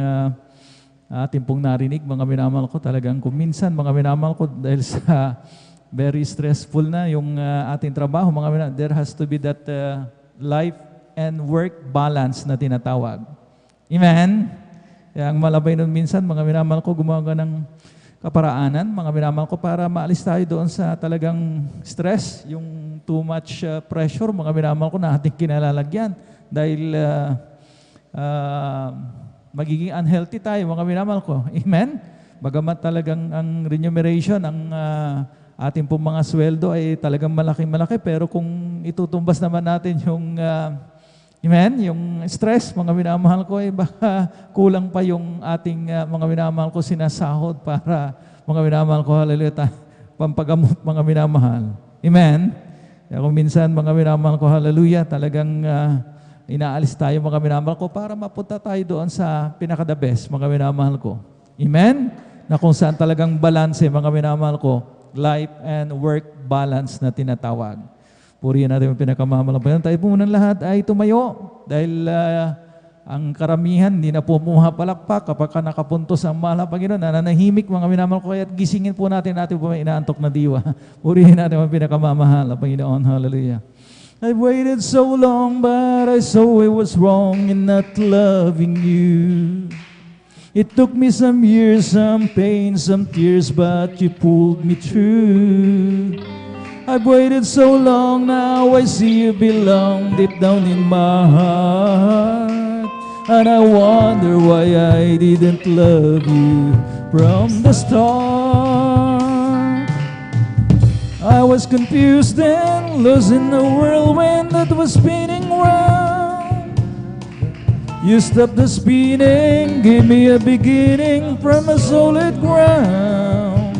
ating pong narinig, mga minamahal ko, talagang kuminsan, mga minamahal ko, dahil sa very stressful na yung ating trabaho, mga minamahal, there has to be that life and work balance na tinatawag. Amen? Kaya ang malabay nun minsan, mga minamahal ko, gumawa ng kaparaanan, mga minamahal ko, para maalis tayo doon sa talagang stress, yung too much pressure, mga minamahal ko, na ating kinalalagyan. Dahil magiging unhealthy tayo, mga minamahal ko. Amen? Bagamat talagang ang remuneration, ang ating pong mga sweldo ay talagang malaki-malaki, pero kung itutumbas naman natin yung amen, yung stress, mga minamahal ko, ay baka kulang pa yung ating mga minamahal ko sinasahod para, mga minamahal ko, hallelujah, pampagamot, mga minamahal. Amen? Kaya kung minsan, mga minamahal ko, hallelujah, talagang inaalis tayo, mga minamahal ko, para mapunta tayo doon sa pinaka-the best, mga minamahal ko. Amen? Na kung saan talagang balance, mga minamahal ko, life and work balance na tinatawag. Purihin natin yung pinakamamahal. Tayo po munang lahat ay tumayo dahil ang karamihan hindi na po pumapalakpak kapag nakapuntos ang mahal na Panginoon. Nananahimik, mga minamahal ko, kaya gisingin po natin po may inaantok na diwa. Purihin natin yung pinakamamahal na Panginoon. Hallelujah. I waited so long, but I saw it was wrong in not loving you. It took me some years, some pain, some tears, but you pulled me through. I've waited so long, now I see you belong deep down in my heart. And I wonder why I didn't love you from the start. I was confused and lost in the whirlwind that was spinning round. You stopped the spinning, gave me a beginning from a solid ground.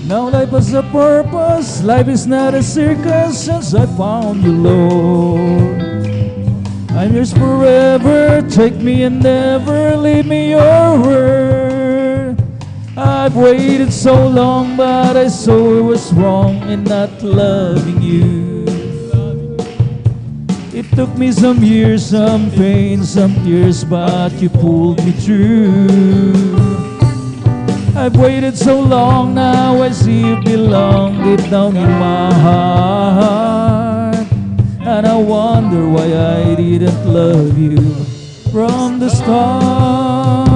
Now life has a purpose, life is not a circus since I found you, Lord. I'm yours forever, take me and never leave me your word. I've waited so long, but I saw it was wrong in not loving you. It took me some years, some pain, some tears, but you pulled me through. I've waited so long, now I see you belong deep down in my heart. And I wonder why I didn't love you from the start.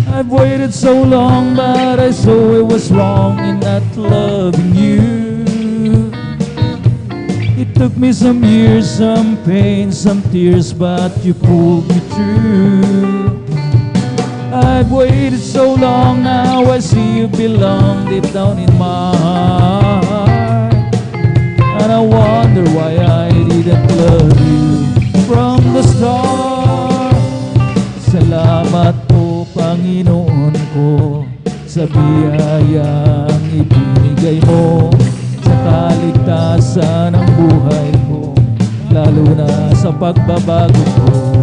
I've waited so long, but I saw it was wrong in not loving you. It took me some years, some pain, some tears, but you pulled me through. I've waited so long, now I see you belong deep down in my heart. And I wonder why I didn't love you from the start. Salamat po, Panginoon ko, sa biyayang ibinigay mo sa kaligtasan ng buhay ko, lalo na sa pagbabago ko.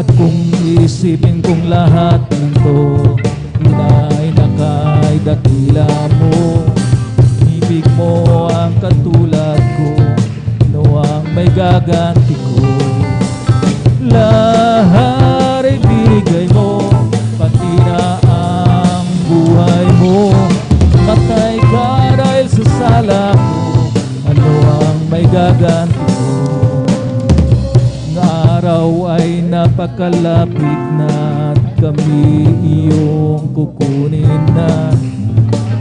At kung isipin kong lahat ng to, inay na kay dakila mo. Ibig mo ang katulad ko, ano ang may gaganti ko? Lahat ay binigay mo, pati na ang buhay mo. Matay ka dahil sa sala ko, ano ang may gaganti ko? Araw ay napakalapit na at kami iyong kukunin na.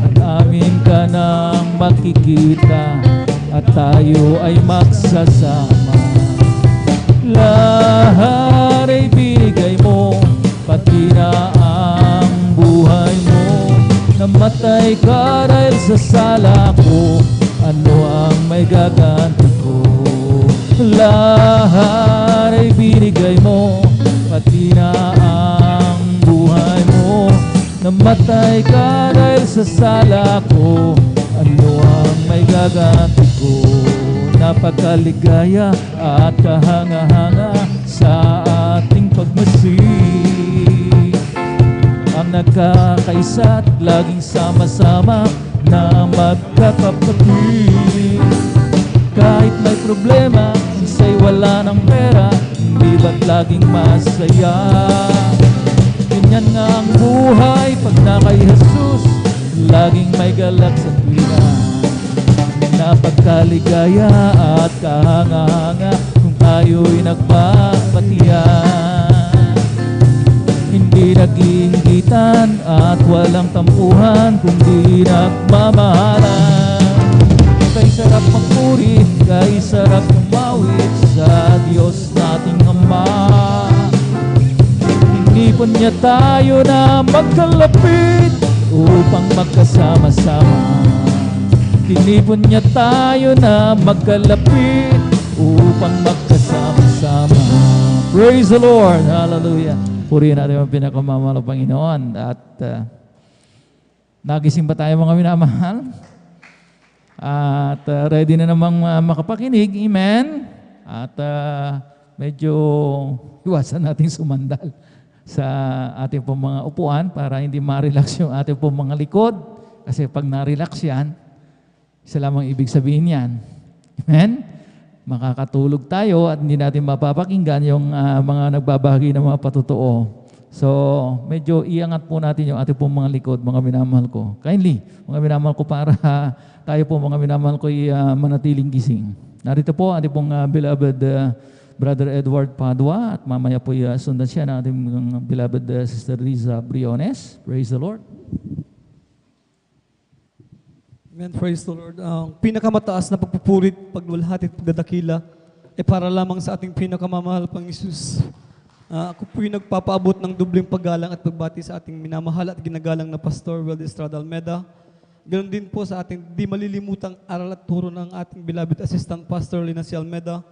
At amin ka nang makikita at tayo ay magsasama. Lahat ay binigay mo, pati na ang buhay mo. Namatay ka dahil sa sala ko, ano ang may gaganti ko? Lahat ay binigay mo, pati na ang Namatay ka dahil sa sala ko, ano ang may gaganti ko? Napakaligaya at kahanga-hanga sa ating pagmasik. Ang nagkakaisa at laging sama-sama na magkakapatid. Kahit may problema, isa'y wala ng pera, hindi ba't laging masaya? Ganyan nga ang buhay pag na kay Jesus, laging may galak sa tuwina. Napagkaligaya at kahanga-hanga kung tayo'y nagpapatiyan. Hindi nag-iinggitan at walang tampuhan, kundi nagmamahalan. Kay sarap magpuri, kay sarap umawit sa Diyos nating Ama. Inipon niya tayo na magkalapit upang magkasama-sama. Tinipon niya tayo na magkalapit upang magkasama-sama. Praise the Lord! Hallelujah! Purihin natin ang pinakamamahal ng Panginoon. At nagising ba tayo mga minamahal? At ready na namang makapakinig. Amen? At medyo iwasan natin sumandal sa ating pong mga upuan para hindi ma-relax yung ating pong mga likod. Kasi pag na-relax yan, isa lamang ibig sabihin yan. Amen? Makakatulog tayo at hindi natin mapapakinggan yung mga nagbabahagi ng mga patotoo. So, medyo iangat po natin yung ating pong mga likod, mga minamahal ko. Kindly, mga minamahal ko, para tayo po mga minamahal ko manatiling gising. Narito po ating pong beloved Brother Edward Padua at mamaya po sundan siya ng ating beloved Sister Riza Briones. Praise the Lord. Amen. Praise the Lord. Ang pinakamataas na pagpupurit, pagluwalhati at pagdadakila ay para lamang sa ating pinakamamahal pang Isus. Ako po yung nagpapaabot ng dubling paggalang at pagbati sa ating minamahal at ginagalang na Pastor Well Estrada Almeda. Ganon din po sa ating di malilimutang aral at turo ng ating beloved Assistant Pastor Lina C. Almeda.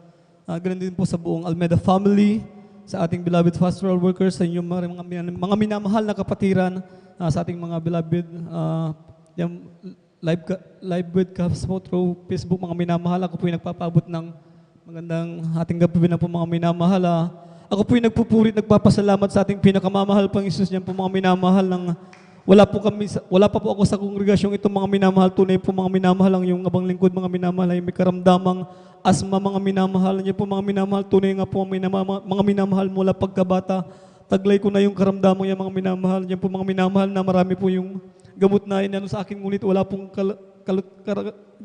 Ganon din po sa buong Almeda family, sa ating beloved pastoral workers, sa inyong mga minamahal na kapatiran, sa ating mga beloved yung live broadcast po through Facebook, mga minamahal. Ako po yung nagpapaabot ng magandang ating gabi na po mga minamahal. Ako po yung nagpupurit, nagpapasalamat sa ating pinakamamahal pang Isus niyan po mga minamahal. Wala pa po ako sa kongregasyong itong mga minamahal. Tunay po mga minamahal ang yung abang lingkod mga minamahal ay may karamdamang asma mga minamahal niya po mga minamahal. Tunay nga po mga minamahal mula pagkabata. Taglay ko na yung karamdaman niya mga minamahal niya po mga minamahal na marami po yung gamot na inano sa akin, ngunit wala pong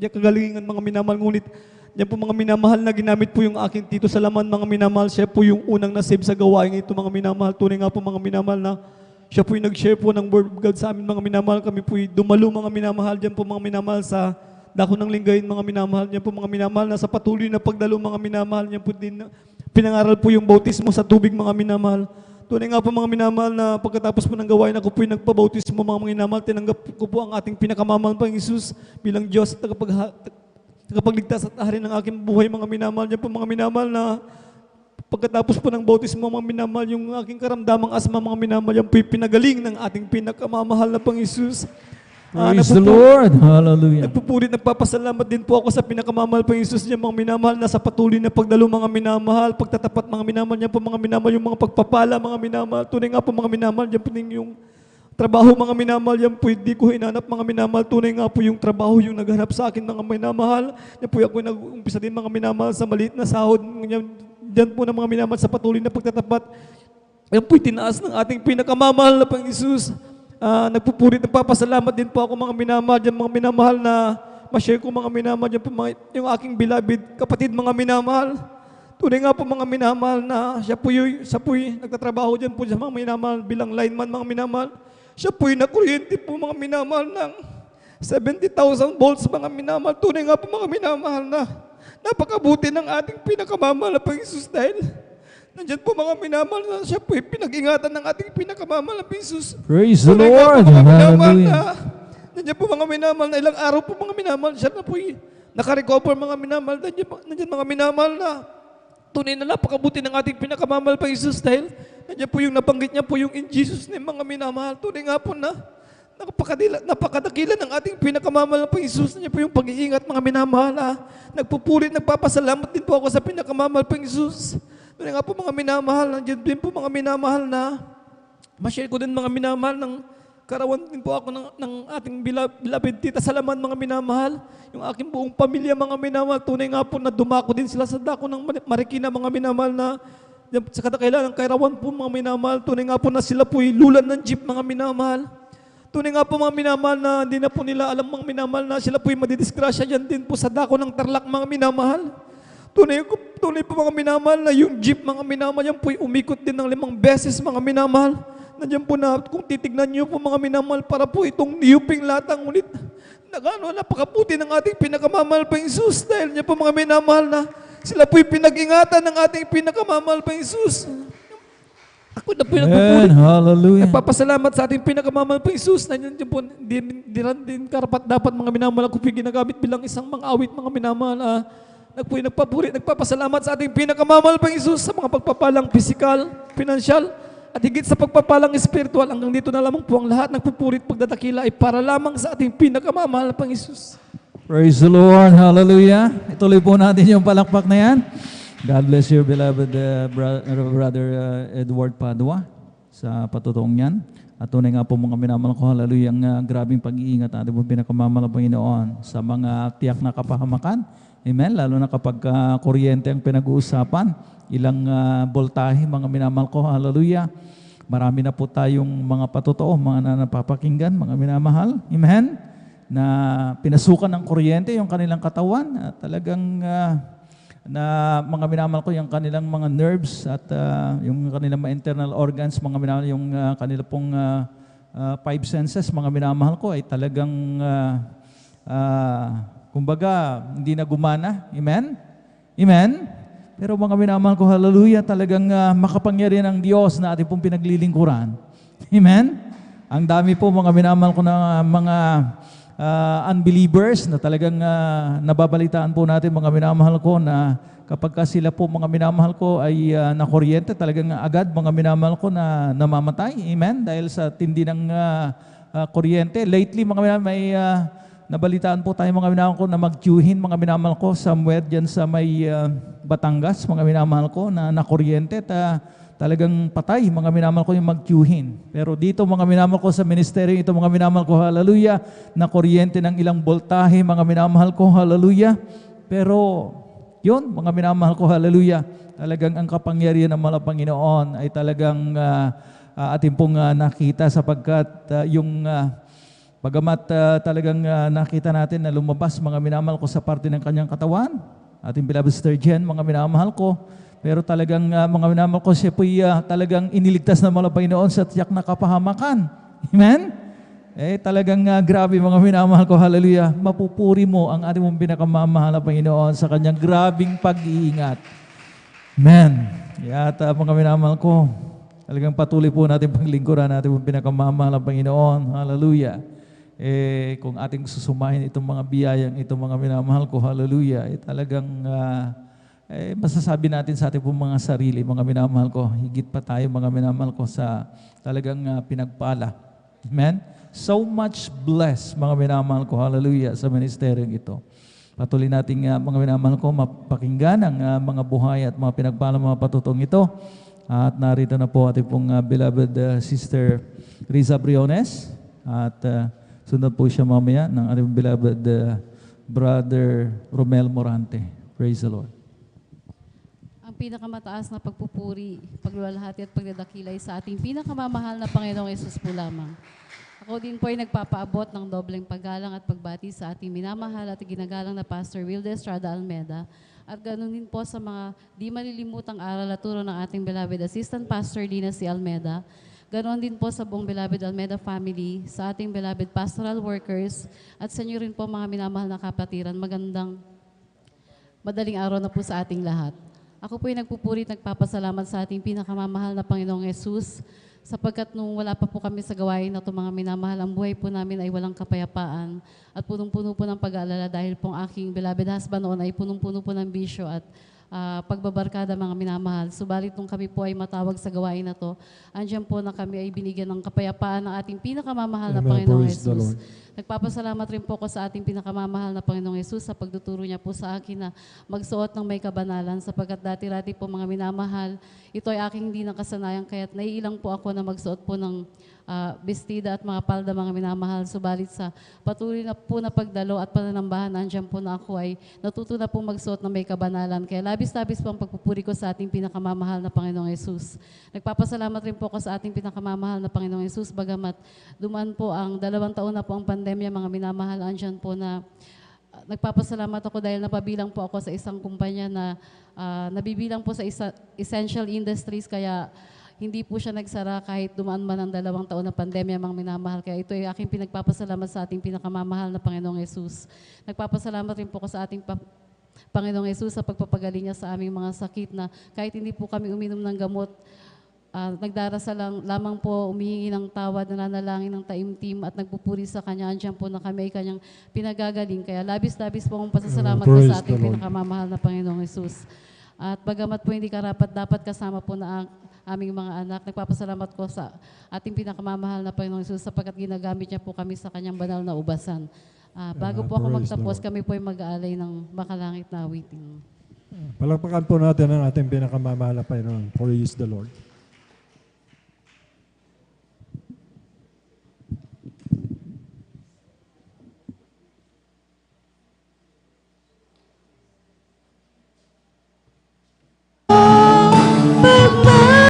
kagalingan mga minamahal, ngunit yan po mga minamahal na ginamit po yung aking Tito Salaman mga minamahal. Siya po yung unang nasave sa gawain ito mga minamahal. Tunay nga po mga minamahal na siya po yung nag-share po ng Word of God sa amin mga minamahal. Kami po yung dumalo mga minamahal dyan po mga minamahal sa dako ng linggayin mga minamahal. Yan po mga minamahal na sa patuloy na pagdalo mga minamahal. Yan po din pinangaral po yung bautismo sa tubig mga minamahal. Tunay nga po mga minamahal na pagkatapos po ng gawain, ako po yung nagpabautismo mga minamahal. Tinanggap ko po ang ating pinakamamahal pang Isus bilang Diyos at tagapagligtas at hari ng aking buhay mga minamahal. Yan po mga minamahal na pagkatapos po ng bautismo mga minamahal, yung aking karamdamang asma mga minamahal, yan po yung pinagaling ng ating pinakamamahal na pang Isus. Praise the Lord. Hallelujah. Nagpupulit, nagpapasalamat din po ako sa pinakamamahal pang Isus niya mga minamahal na sa patuloy na pagdalo mga minamahal, pagtatapat mga minamahal niya po mga minamahal, yung mga pagpapala mga minamahal. Tunay nga po mga minamahal, yan po yung trabaho mga minamahal, yan po hindi ko hinanap mga minamahal. Tunay nga po yung trabaho yung naghanap sa akin mga minamahal. Yan po ako nag-umpisa din mga minamahal sa maliit na sahod. Yan po ng mga minamahal sa patuloy na pagtatapat. Yan po tinaas ng ating pinakamamahal na pang Isus. Nagpupurit, nagpapasalamat din po ako mga minamahal, yung mga minamahal na ma-share ko mga minamahal, yung aking beloved kapatid mga minamahal. Tunay nga po mga minamahal na siya po yung nagtatrabaho dyan po sa mga minamahal bilang lineman mga minamahal. Siya po yung nakuryente po mga minamahal ng 70,000 volts mga minamahal. Tunay nga po mga minamahal na napakabuti ng ating pinakamamahal na pang Isus dahil nandyan po mga minamahal na siya po pinag-ingatan ng ating pinakamamahal na Isus. Praise the Tunay nga Lord. po mga minamahal Hallelujah. na nandiyan po mga minamahal na ilang araw po mga minamahal siya na po nakarecover mga minamahal. Nandiyan mga minamahal na tunay na napakabuti ng ating pinakamamahal pang Isus dahil nandiyan po yung nabanggit niya po yung in Jesus name mga minamahal. Tunay nga po na Napakadakila ng ating pinakamamahal na Panginoong Hesus. Niya po yung pag-iingat, mga minamahal. Nagpupulit, nagpapasalamat din po ako sa pinakamamahal Panginoong Hesus. Doon nga po mga minamahal, nandiyan din po mga minamahal na ma-share ko din mga minamahal ng karawan din po ako ng ating beloved Tita Salaman, mga minamahal. Yung aking buong pamilya, mga minamahal. Tunay nga po na dumako din sila sa dako ng Marikina, mga minamahal, na sa kadakailan ng kairawan po, mga minamahal. Tunay nga po na sila po'y lulan ng jeep, mga minamahal. Tunay nga po, mga minamahal, na hindi na po nila alam, mga minamahal, na sila po'y madidisgrasya yan din po sa dako ng Tarlac, mga minamahal. Tunay po, mga minamahal, na yung jeep, mga minamahal, yan po'y umikot din ng 5 beses, mga minamahal. Nandiyan po na, kung titignan niyo po, mga minamahal, para po itong niyuping latang, ngunit napakaputi ng ating pinakamamahal Panginoong Hesus. Dahil niya po, mga minamahal, na sila po'y pinag-ingatan ng ating pinakamamahal Panginoong Hesus. Ako na po nagpupulit. Hallelujah. Nagpapasalamat sa ating pinakamamahal Panginoong Hesus. Nandiyan po, din karapat dapat, mga minamahal, ako po'y ginagamit bilang isang mga awit, mga minamahal. Nagpapasalamat sa ating pinakamamahal Panginoong Hesus sa mga pagpapalang physical, financial, at higit sa pagpapalang spiritual. Hanggang dito na lamang po ang lahat nagpupurit pagdadakila ay para lamang sa ating pinakamamahal na Panginoong Hesus. Praise the Lord. Hallelujah. Ituloy po natin yung palakpak na yan. God bless you, beloved Brother Edward Padua, sa patutong yan. At tunay nga po, mga minamahal ko, hallelujah, ang grabing pag-iingat natin po pinakamamahal na Panginoon sa mga tiyak na kapahamakan. Amen. Lalo na kapag kuryente ang pinag-uusapan, ilang voltahe, mga minamahal ko, hallelujah. Marami na po tayong mga patotoo, mga napapakinggan, mga minamahal. Amen. Na pinasukan ng kuryente yung kanilang katawan. Talagang na mga minamahal ko, yung kanilang mga nerves at yung kanilang mga internal organs, mga minamahal, yung kanilang pong 5 senses, mga minamahal ko, ay talagang kumbaga, hindi na gumana. Amen? Amen? Pero mga minamahal ko, hallelujah, talagang makapangyarihan ang Diyos na ating pong pinaglilingkuran. Amen? Ang dami po, mga minamahal ko, na mga unbelievers na talagang nababalitaan po natin, mga minamahal ko, na kapag sila po, mga minamahal ko, ay nakuryente, talagang agad, mga minamahal ko, na namamatay. Amen? Dahil sa tindi ng kuryente. Lately, mga minamahal, may nabalitaan po tayo, mga minamahal ko, na mag-queuehin, mga minamahal ko, somewhere dyan sa may Batangas, mga minamahal ko, na nakuryente, talagang patay, mga minamahal ko, yung mag-queuehin. Pero dito, mga minamahal ko, sa ministeryo ito, mga minamahal ko, hallelujah, nakuryente ng ilang voltahe, mga minamahal ko, hallelujah. Pero yun, mga minamahal ko, hallelujah, talagang ang kapangyarihan ng mga Panginoon ay talagang ating pong nakita, sapagkat yung bagamat talagang nakita natin na lumabas, mga minamahal ko, sa parte ng kanyang katawan, ating beloved Sister Jen, mga minamahal ko, pero talagang mga minamahal ko, siya po'y talagang iniligtas ng mga Panginoon sa tiyak na kapahamakan. Amen? Talagang grabe, mga minamahal ko, hallelujah, mapupuri mo ang ating mong pinakamamahal na Panginoon sa kanyang grabing pag-iingat. Amen. At mga minamahal ko, talagang patuloy po natin paglingkuran natin mong pinakamamahal na Panginoon. Hallelujah. Kung ating susumahin itong mga biyayang itong mga minamahal ko, hallelujah, talagang masasabi natin sa ating pong mga sarili, mga minamahal ko, higit pa tayo, mga minamahal ko, sa talagang pinagpala. Amen? So much blessed, mga minamahal ko, hallelujah, sa ministeryong ito. Patuloy nating mga minamahal ko, mapakinggan ang mga buhay at mga pinagpala, mga patutong ito. At narito na po ating pong beloved Sister Riza Briones. At sunod po siya mamaya ng ating beloved Brother Romel Morante. Praise the Lord. Ang pinakamataas na pagpupuri, pagluwalhati at pagdadakilay sa ating pinakamamahal na Panginoong Yesus po lamang. Ako din po ay nagpapaabot ng dobleng paggalang at pagbati sa ating minamahal at ginagalang na Pastor Wilde Estrada Almeda. At ganoon din po sa mga di malilimutang aral at turo ng ating beloved Assistant Pastor Lina C. Almeda. Ganoon din po sa buong beloved Almeda family, sa ating beloved pastoral workers, at sa inyo rin po, mga minamahal na kapatiran. Magandang madaling araw na po sa ating lahat. Ako po ay nagpupuri at nagpapasalamat sa ating pinakamamahal na Panginoong Yesus, sapagkat nung wala pa po kami sa gawain na ito, mga minamahal, ang buhay po namin ay walang kapayapaan at punong-puno po ng pag-aalala dahil pong aking beloved husband noon ay punong-puno po ng bisyo at pagbabarkada mga minamahal. Subalit nung kami po ay matawag sa gawain na to, andyan po na kami ay binigyan ng kapayapaan ng ating pinakamamahal na Amen. Panginoong Praise the Jesus. Lord. Nagpapasalamat rin po ko sa ating pinakamamahal na Panginoong Jesus sa pagtuturo niya po sa akin na magsuot ng may kabanalan sapagkat dati-dati po mga minamahal, ito ay aking hindi nakasanayan kaya't naiilang po ako na magsuot po ng bestida at mga palda mga minamahal. Subalit sa patuloy na po na pagdalo at pananambahan, andyan po na ako ay natuto na po magsuot ng may kabanalan. Kaya labis-labis po ang pagpupuri ko sa ating pinakamamahal na Panginoong Jesus. Nagpapasalamat rin po ako sa ating pinakamamahal na Panginoong Jesus, bagamat dumaan po ang 2 taon na po ang pandemya mga minamahal, andyan po na nagpapasalamat ako dahil napabilang po ako sa isang kumpanya na nabibilang po sa essential industries, kaya hindi po siya nagsara kahit dumaan man ang 2 taon na pandemya mga minamahal. Kaya ito ay aking pinagpapasalamat sa ating pinakamamahal na Panginoong Jesus. Nagpapasalamat rin po ako sa ating Panginoong Jesus sa pagpapagaling niya sa aming mga sakit na kahit hindi po kami uminom ng gamot, nagdarasal lamang po, umihingi ng tawad, nananalangin ng taimtim at nagpupuri sa Kanya. Andiyan po na kami ay Kanyang pinagagaling. Kaya labis-labis po akong pasasalamat ko sa ating pinakamamahal na Panginoong Jesus. At bagamat po hindi dapat kasama po na aming mga anak, nagpapasalamat ko sa ating pinakamamahal na Panginoong Jesus sapagkat ginagamit niya po kami sa Kanyang banal na ubasan. Bago po ako magtapos, kami po ay mag-aalay ng makalangit na awitin. Palakpakan po natin ang ating pinakamamahal na Panginoon. Praise the Lord.